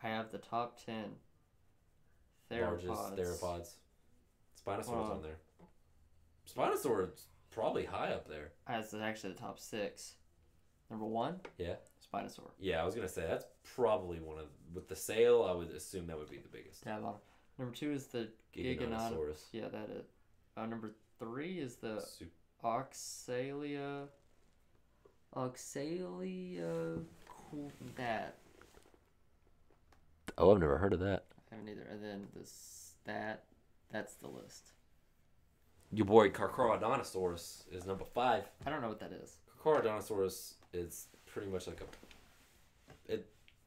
I have the top 10 theropods. Largest theropods. Spinosaurus on there. Spinosaurus probably high up there. That's actually the top 6. Number 1? Yeah. Spinosaur. Yeah, I was gonna say that's probably one of, with the sail, I would assume that would be the biggest. Yeah, number 2 is the Giganotosaurus. Yeah, that is. Number 3 is the Oxalia. Cool. That. Oh, I've never heard of that. I haven't either. And then that's the list. Your boy Carcharodontosaurus is number 5. I don't know what that is. Carcharodontosaurus is pretty much like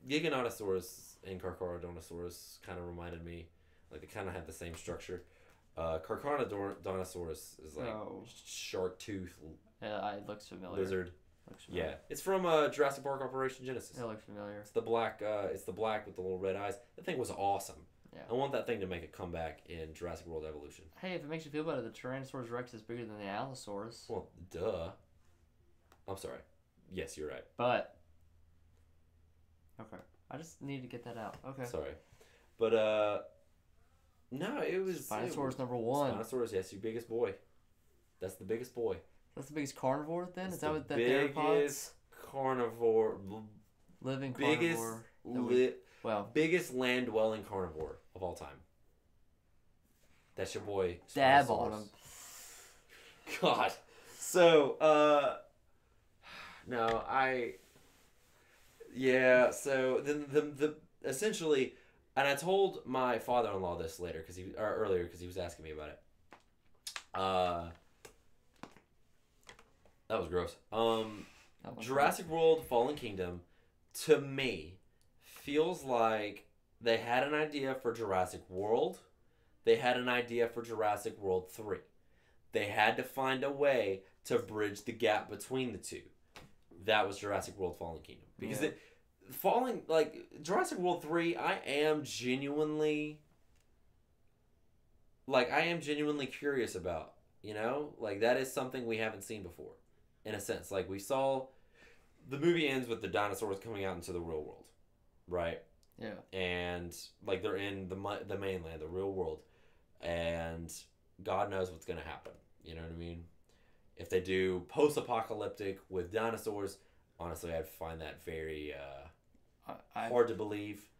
Giganotosaurus and Carcharodontosaurus kind of reminded me, like they kind of have the same structure. Carcharodontosaurus is like shark tooth. Yeah, it looks familiar. Lizard. Yeah, it's from Jurassic Park Operation Genesis. It looks familiar. It's the black. It's the black with the little red eyes. That thing was awesome. Yeah. I want that thing to make a comeback in Jurassic World Evolution. Hey, if it makes you feel better, the Tyrannosaurus Rex is bigger than the Allosaurus. Well, duh. I'm sorry. Yes, you're right. But okay, I just need to get that out. Okay. Sorry, but no, it was Spinosaurus number 1. Spinosaurus, yes, your biggest boy. That's the biggest boy. That's the biggest carnivore then? Is that what that biggest theropods? Carnivore. Living carnivore. Biggest land dwelling carnivore of all time. That's your boy. Dab on him. God. So so the essentially, and I told my father-in-law this later earlier because he was asking me about it. That was gross. Jurassic World Fallen Kingdom, to me, feels like they had an idea for Jurassic World. They had an idea for Jurassic World 3. They had to find a way to bridge the gap between the two. That was Jurassic World Fallen Kingdom. Because Jurassic World 3, I am genuinely curious about. You know? Like, that is something we haven't seen before. In a sense, like we saw, the movie ends with the dinosaurs coming out into the real world, right? Yeah. And like they're in the mainland, the real world, and God knows what's gonna happen. You know what I mean? If they do post-apocalyptic with dinosaurs, honestly, I'd find that very hard to believe.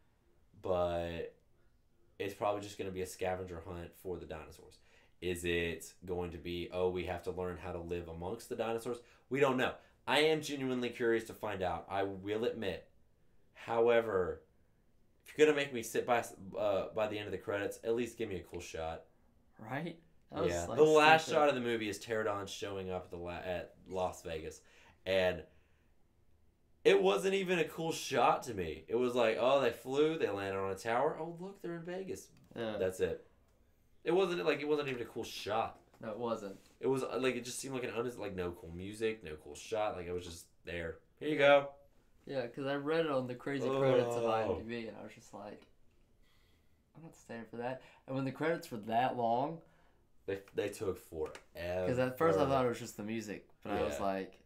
But it's probably just gonna be a scavenger hunt for the dinosaurs. Is it going to be, we have to learn how to live amongst the dinosaurs? We don't know. I am genuinely curious to find out. I will admit. However, if you're going to make me sit by the end of the credits, at least give me a cool shot. Right? Yeah. The last shot of the movie is pterodons showing up at Las Vegas. And it wasn't even a cool shot to me. It was like, they flew, they landed on a tower. Oh, look, they're in Vegas. Yeah. That's it. It wasn't even a cool shot. No, it wasn't. It was like, it just seemed like no cool music, no cool shot. Like, it was just there. Here you go. Yeah, because I read it on the crazy credits of IMDb, and I was just like, I'm not staying for that. And when the credits were that long, they took forever. Because at first I thought it was just the music, but I was like,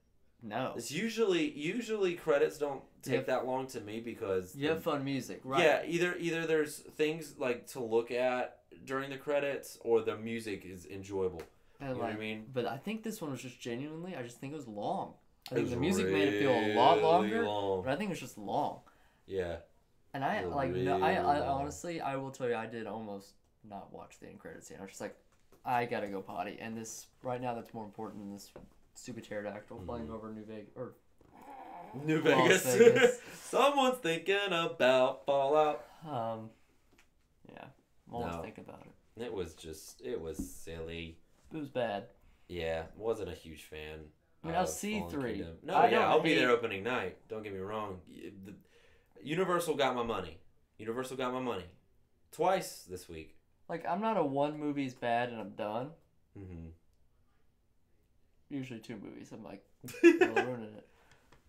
no. It's usually credits don't take that long to me because you have fun music, right? Yeah, either there's things like to look at during the credits, or the music is enjoyable. You know what I mean? But I think this one was just genuinely, I just think it was long. I think the music made it feel a lot longer, but I think it was just long. Yeah. And I honestly, I will tell you, I did almost not watch the end credits scene. I was just like, I gotta go potty. And this, right now, that's more important than this stupid pterodactyl flying over New Vegas. Someone's thinking about Fallout. Yeah. I'm always thinking about it. It was silly. It was bad. Yeah, wasn't a huge fan. I mean, I'll see 3. No, I'll be there opening night. Don't get me wrong. Universal got my money. Twice this week. Like, I'm not a one movie's bad and I'm done. Mm-hmm. Usually 2 movies. I'm like, you're ruining it.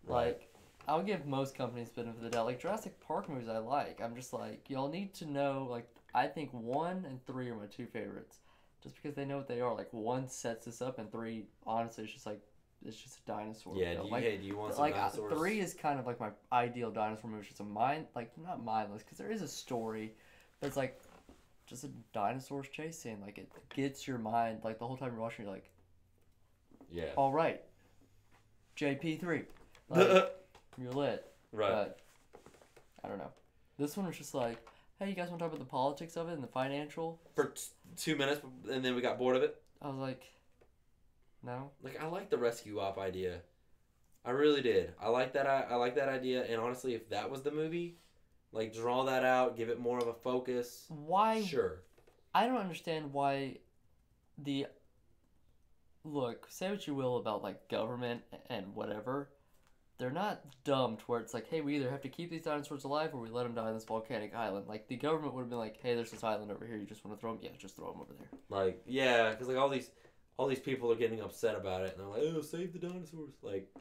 Right. Like, I'll give most companies benefit of the doubt. Like, Jurassic Park movies I like. I'm just like, y'all need to know, like, I think 1 and 3 are my 2 favorites. Just because they know what they are. Like, 1 sets this up, and 3, honestly, it's just like, it's just a dinosaur Yeah, film. do you want some like dinosaurs? 3 is kind of like my ideal dinosaur movie. It's just a not mindless, because there is a story, but it's like just a dinosaurs chase scene. Like, it gets your mind, like, the whole time you're watching, you're like, Yeah. all right, JP3. Like, you're lit. Right. But, I don't know. This one was just like, hey, you guys want to talk about the politics of it and the financial? For 2 minutes, and then we got bored of it. I was like, no. Like, I like the rescue op idea. I really did. I like that. I like that idea. And honestly, if that was the movie, like, draw that out, give it more of a focus. Why? Sure. I don't understand why look, say what you will about, like, government and whatever. They're not dumb to where it's like, hey, we either have to keep these dinosaurs alive or we let them die on this volcanic island. Like, the government would have been like, hey, there's this island over here. You just want to throw them? Yeah, just throw them over there. Like, yeah, because, like, all these people are getting upset about it, and they're like, oh, save the dinosaurs. Like,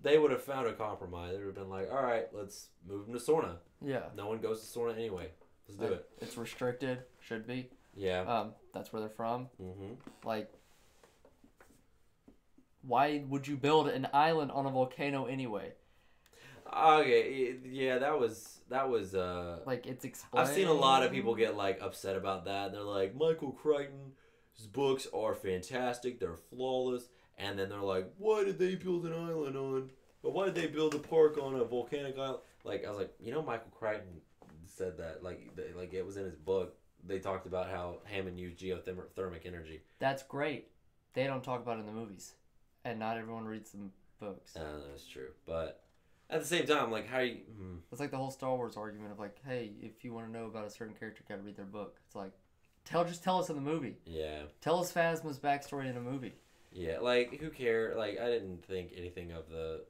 they would have found a compromise. They would have been like, all right, let's move them to Sorna. Yeah. No one goes to Sorna anyway. Let's do it. It's restricted. Should be. Yeah. That's where they're from. Mm-hmm. Like, why would you build an island on a volcano anyway? Okay, yeah, that was like, it's explained. I've seen a lot of people get, like, upset about that, and they're like, Michael Crichton's books are fantastic, they're flawless, and then they're like, why did they build an island on, but why did they build a park on a volcanic island? Like, I was like, Michael Crichton said that, like it was in his book. They talked about how Hammond used geothermic energy. That's great. They don't talk about it in the movies. And not everyone reads the books. That's true. But at the same time, like, how you... It's like the whole Star Wars argument of, like, hey, if you want to know about a certain character, you gotta read their book. It's like, just tell us in the movie. Yeah. Tell us Phasma's backstory in a movie. Yeah, like, who cares? Like, I didn't think anything of the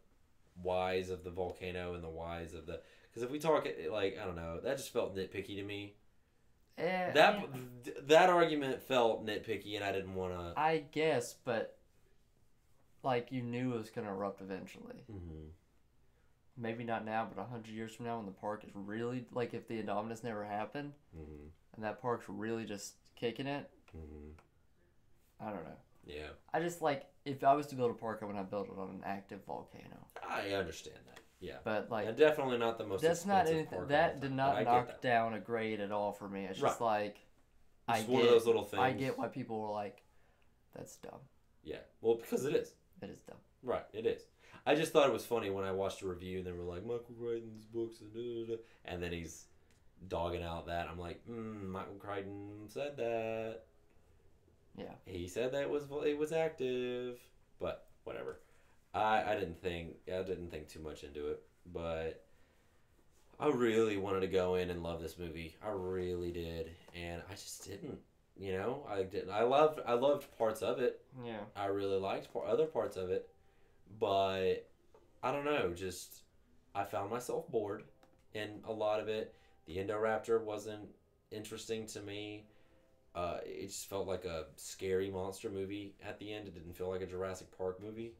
whys of the volcano and the whys of the... Because if we talk, like, I don't know, that just felt nitpicky to me. That argument felt nitpicky, and I didn't want to... I guess, but... Like, you knew it was going to erupt eventually. Mm-hmm. Maybe not now, but 100 years from now when the park is really... Like, if the Indominus never happened, mm-hmm. and that park's really just kicking it, mm-hmm. I don't know. Yeah. I just, like, if I was to build a park, I would not build it on an active volcano. I understand that, yeah. But, like... And definitely not the most that's not anything... park That did not knock down a grade at all for me. It's just like... It's one of those little things. I get why people were like, that's dumb. Yeah. Well, because it is. It is dumb. Right, it is. I just thought it was funny when I watched a review and they were like, Michael Crichton's books, and then he's dogging out that. I'm like, Michael Crichton said that. Yeah. He said that it was active, but whatever. I didn't think too much into it, but I really wanted to go in and love this movie. I really did, and I just didn't. I didn't. I loved parts of it. Yeah. I really liked other parts of it, but I don't know. Just I found myself bored in a lot of it. The Indoraptor wasn't interesting to me. It just felt like a scary monster movie at the end. It didn't feel like a Jurassic Park movie,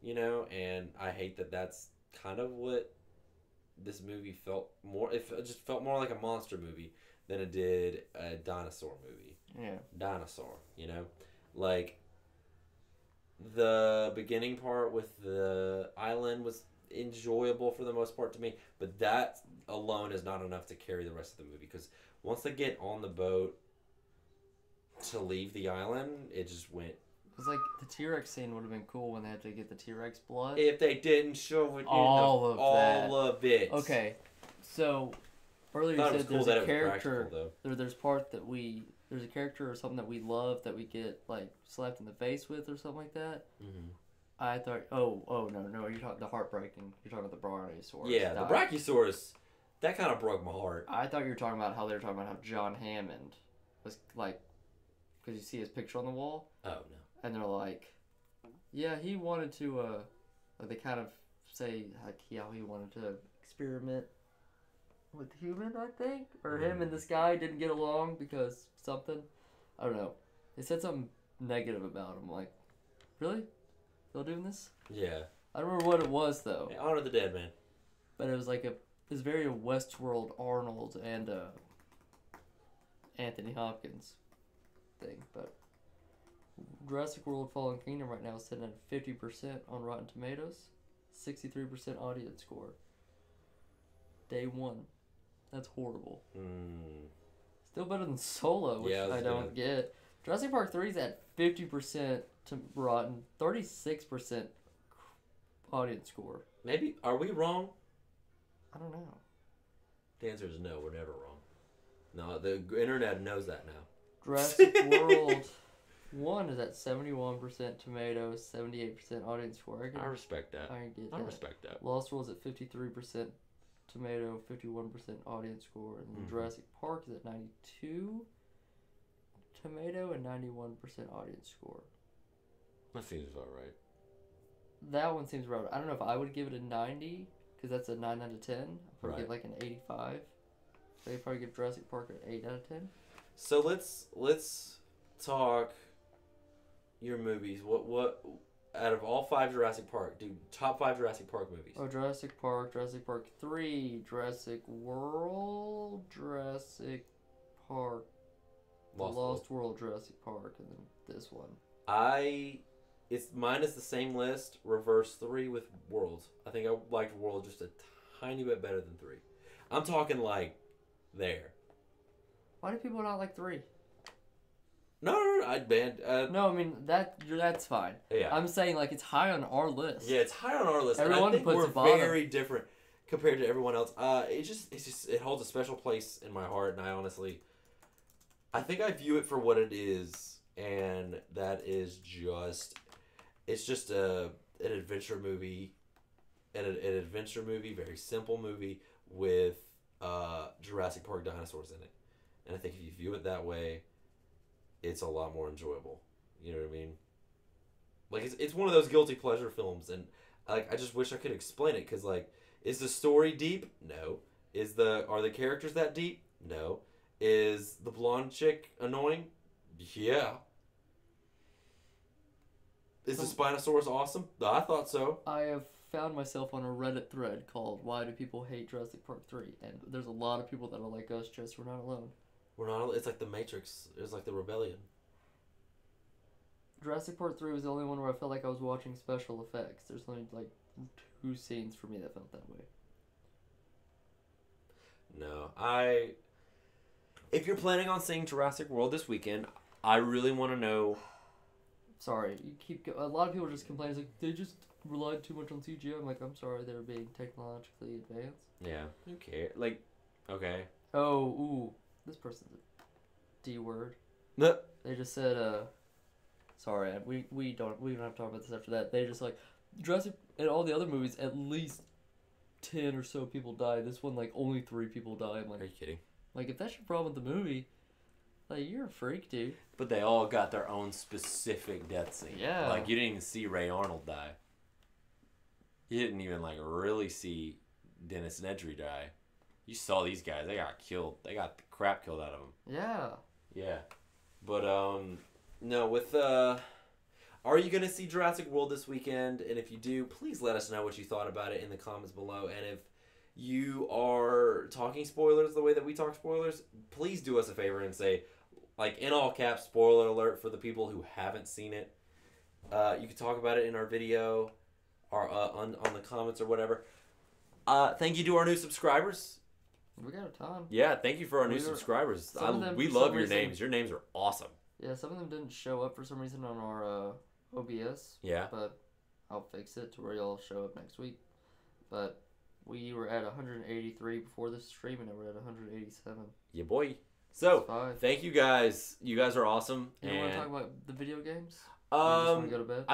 And I hate that that's kind of what this movie felt more. It just felt more like a monster movie than it did a dinosaur movie. Yeah. Dinosaur, Like, the beginning part with the island was enjoyable for the most part to me, but that alone is not enough to carry the rest of the movie, because once they get on the boat to leave the island, it just went... It was like, the T-Rex scene would have been cool when they had to get the T-Rex blood. If they didn't show it all of it. Okay, so... Earlier you said there's a character, there's a character or something that we love that we get, like, slapped in the face with or something like that. Mm-hmm. I thought, no, you're talking the heartbreaking. You're talking about the Brachiosaurus. Yeah, the Brachiosaurus, that kind of broke my heart. I thought you were talking about how they were talking about how John Hammond was, like, because you see his picture on the wall. Oh, no. And they're like, yeah, he wanted to, like, they kind of say, like, how he wanted to experiment with human, I think, or him and this guy didn't get along because something. I don't know. They said something negative about him. Like, really? Still doing this? Yeah. I don't remember what it was though. Hey, Honor the Dead, man. But it was like it was very a Westworld Arnold and Anthony Hopkins thing. But Jurassic World Fallen Kingdom right now is sitting at 50% on Rotten Tomatoes, 63% audience score. Day one. That's horrible. Still better than Solo, which I don't get. Jurassic Park 3 is at 50% to Rotten, 36% audience score. Maybe, are we wrong? I don't know. The answer is no, we're never wrong. No, the internet knows that now. Jurassic World 1 is at 71% tomatoes, 78% audience score. I respect that. I respect that. Lost World is at 53% tomato, 51% audience score. And then Jurassic Park is at 92 tomato and 91% audience score. That seems about right. That one seems right. I don't know if I would give it a 90, because that's a 9 out of 10. I'd probably give like an 85. So I'd probably give Jurassic Park an 8 out of 10. So let's talk your movies. What out of all 5 Jurassic Park, top 5 Jurassic Park movies? Oh, Jurassic Park 3, Jurassic World, Jurassic Park, Lost World, Jurassic Park, and then this one. Mine is the same list, reverse 3 with Worlds. I think I liked World just a tiny bit better than 3. I'm talking like there. Why do people not like 3? No, I'd banned. No, I mean that's fine. Yeah. I'm saying like it's high on our list. Yeah, it's high on our list. Everyone and I think puts we're it bottom. very different compared to everyone else. It holds a special place in my heart, and I think I view it for what it is, and that is just an adventure movie, an adventure movie, very simple movie with Jurassic Park dinosaurs in it, and I think if you view it that way, it's a lot more enjoyable. You know what I mean? Like it's one of those guilty pleasure films, and like I just wish I could explain it, because like, is the story deep? No. Are the characters that deep? No. Is the blonde chick annoying? Yeah. Is the Spinosaurus awesome? I thought so. I have found myself on a Reddit thread called "Why Do People Hate Jurassic Park 3?" and there's a lot of people that are like us. Just we're not alone. We're not. It's like the Matrix. It's like the Rebellion. Jurassic Park 3 was the only one where I felt like I was watching special effects. There's only like 2 scenes for me that felt that way. No, if you're planning on seeing Jurassic World this weekend, I really want to know. Sorry, a lot of people just complain. It's like they just relied too much on CGI. I'm like, I'm sorry, they're being technologically advanced. Yeah, who cares? Like, okay. Oh, ooh, this person's a D word. No. They just said, sorry, we don't have to talk about this after that. They just like Jurassic and all the other movies, at least 10 or so people die. This one, like, only 3 people die. I'm like, are you kidding? Like, if that's your problem with the movie, like, you're a freak, dude. But they all got their own specific death scene. Yeah. Like, you didn't even see Ray Arnold die. You didn't even, like, really see Dennis Nedry die. You saw these guys. They got killed. They got the crap killed out of them. Yeah. Yeah. But, no, are you going to see Jurassic World this weekend? And if you do, please let us know what you thought about it in the comments below. And if you are talking spoilers the way that we talk spoilers, please do us a favor and say, like, in all caps, spoiler alert for the people who haven't seen it. You can talk about it in our video or on the comments or whatever. Thank you to our new subscribers. We got a ton. Yeah, thank you for our new subscribers. We love your names. Your names are awesome. Yeah, some of them didn't show up for some reason on our OBS. Yeah. But I'll fix it to where you'll show up next week. But we were at 183 before this stream, and now we're at 187. Yeah, boy. So, thank you guys. You guys are awesome. You want to talk about the video games? You just want to go to bed?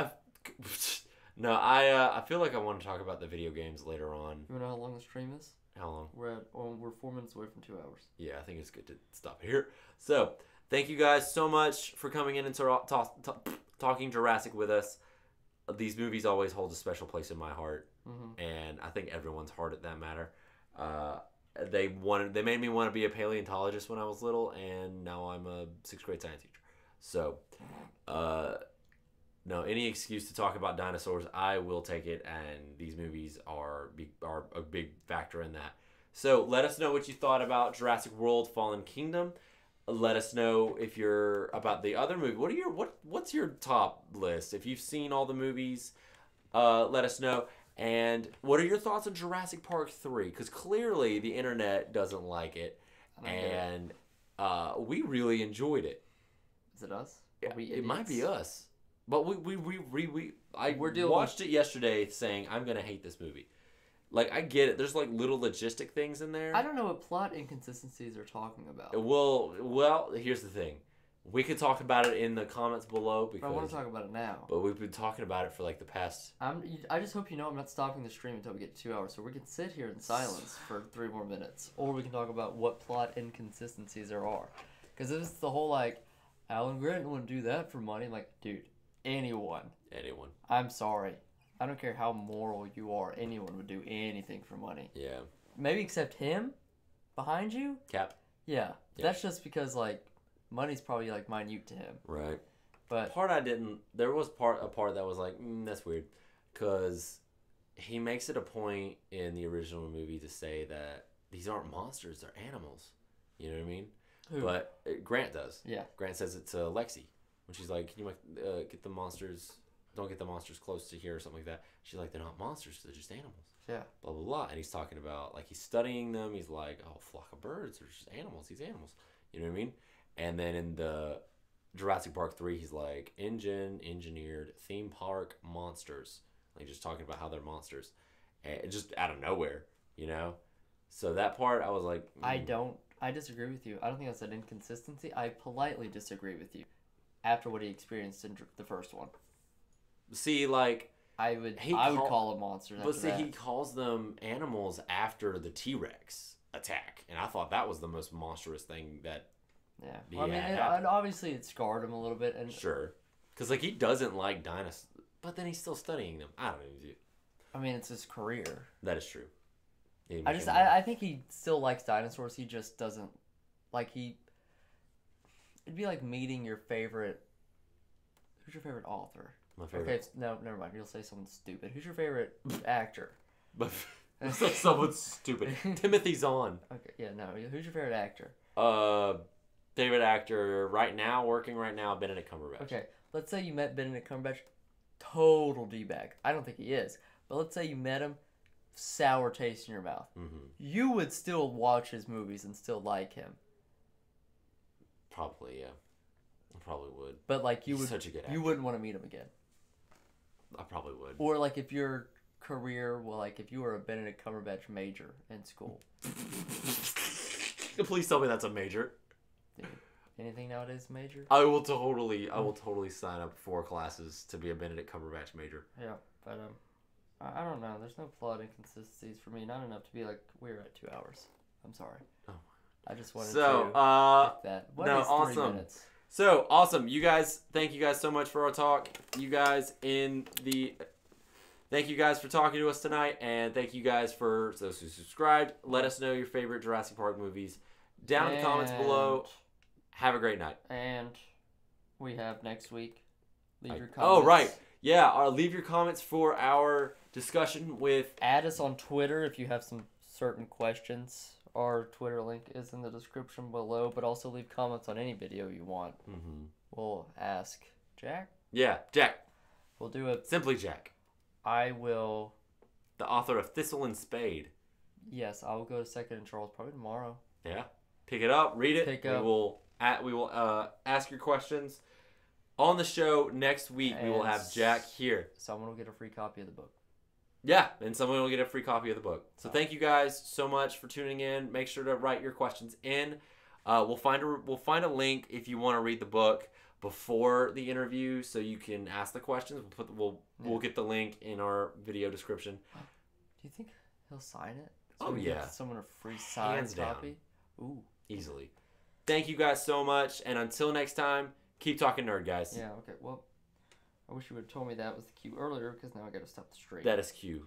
No, I feel like I want to talk about the video games later on. You want to know how long the stream is? How long? We're 4 minutes away from 2 hours. Yeah, I think it's good to stop here. So, thank you guys so much for coming in and talking Jurassic with us. These movies always hold a special place in my heart, and I think everyone's heart at that matter. They made me want to be a paleontologist when I was little, and now I'm a 6th grade science teacher. So, no, any excuse to talk about dinosaurs, I will take it, and these movies are a big factor in that. So let us know what you thought about Jurassic World: Fallen Kingdom. Let us know if you're about the other movie. What's your top list? If you've seen all the movies, let us know. And what are your thoughts on Jurassic Park 3? Because clearly the internet doesn't like it, and we really enjoyed it. Is it us? It might be us. But I watched it yesterday saying, I'm going to hate this movie. Like, I get it. There's, like, little logistic things in there. I don't know what plot inconsistencies they're talking about. Well, here's the thing. We could talk about it in the comments below. Because, I want to talk about it now. But we've been talking about it for, like, the past... I just hope you know I'm not stopping the stream until we get to 2 hours, so we can sit here in silence for 3 more minutes. Or we can talk about what plot inconsistencies there are. Because this is the whole, like, Alan Grant wouldn't do that for money. I'm like, dude, anyone. I'm sorry. I don't care how moral you are. Anyone would do anything for money. Yeah. Maybe except him behind you. Cap. Yeah. That's just because, like, money's probably, like, minute to him. Right. But there was a part that was like, that's weird. Because he makes it a point in the original movie to say that these aren't monsters, they're animals. You know what I mean? Who? But Grant does. Yeah. Grant says it to Lexi. When she's like, can you get the monsters... Don't get the monsters close to here or something like that. She's like, they're not monsters, they're just animals. Yeah. Blah, blah, blah. And he's talking about, like, he's studying them. He's like, oh, a flock of birds. They're just animals. These animals. You know what I mean? And then in the Jurassic Park 3, he's like, engineered theme park monsters. Like, just talking about how they're monsters. And just out of nowhere, you know? So that part, I was like... I disagree with you. I don't think that's an inconsistency. I politely disagree with you after what he experienced in the first one. See, like... I would call them monsters after that. He calls them animals after the T-Rex attack. And I thought that was the most monstrous thing that... Yeah. Well, I mean, obviously it scarred him a little bit. And sure. Because, like, he doesn't like dinosaurs. But then he's still studying them. I don't know. I mean, it's his career. That is true. I think he still likes dinosaurs. He just doesn't... Like, It'd be like meeting your favorite... Who's your favorite author? My favorite. Okay, no, never mind. You'll say someone stupid. Who's your favorite actor? Someone stupid. Timothy Zahn. Okay, yeah, no. Who's your favorite actor? Favorite actor working right now, Benedict Cumberbatch. Okay, let's say you met Benedict Cumberbatch. Total D-bag. I don't think he is. But let's say you met him. Sour taste in your mouth. Mm-hmm. You would still watch his movies and still like him. Probably, yeah. I probably would. But, like, He's such a good actor. You wouldn't want to meet him again. I probably would. Or, like, if your career, if you were a Benedict Cumberbatch major in school. Please tell me that's a major. Dude, anything nowadays major? I will totally sign up for classes to be a Benedict Cumberbatch major. Yeah, but, I don't know. There's no plot inconsistencies for me. Not enough to be like, we're at 2 hours. I'm sorry. Oh. I just wanted to pick that. What is 3 awesome. Minutes? So, awesome. You guys, thank you guys so much for our talk. Thank you guys for talking to us tonight. And thank you guys for those who subscribed. Let us know your favorite Jurassic Park movies down in the comments below. Have a great night. And we have next week. Leave your comments. Oh, right. Yeah, leave your comments for our discussion with... Add us on Twitter if you have some certain questions. Our Twitter link is in the description below, but also leave comments on any video you want. Mm-hmm. We'll ask Jack? Yeah, Jack. We'll do it. Simply Jack. I will... The author of Thistle and Spade. Yes, I will go to Second and Charles probably tomorrow. Yeah. Pick it up, read it. We will ask your questions. On the show next week, we will have Jack here. Someone will get a free copy of the book. Yeah, and someone will get a free copy of the book. So thank you guys so much for tuning in. Make sure to write your questions in. We'll find a link if you want to read the book before the interview, so you can ask the questions. We'll get the link in our video description. Do you think he'll sign it? So yeah, give someone a free signed copy. Ooh, easily. Thank you guys so much, and until next time. Keep talking nerd, guys. Yeah, okay. Well, I wish you would have told me that was the cue earlier, because now I got to stop the stream. That is cue.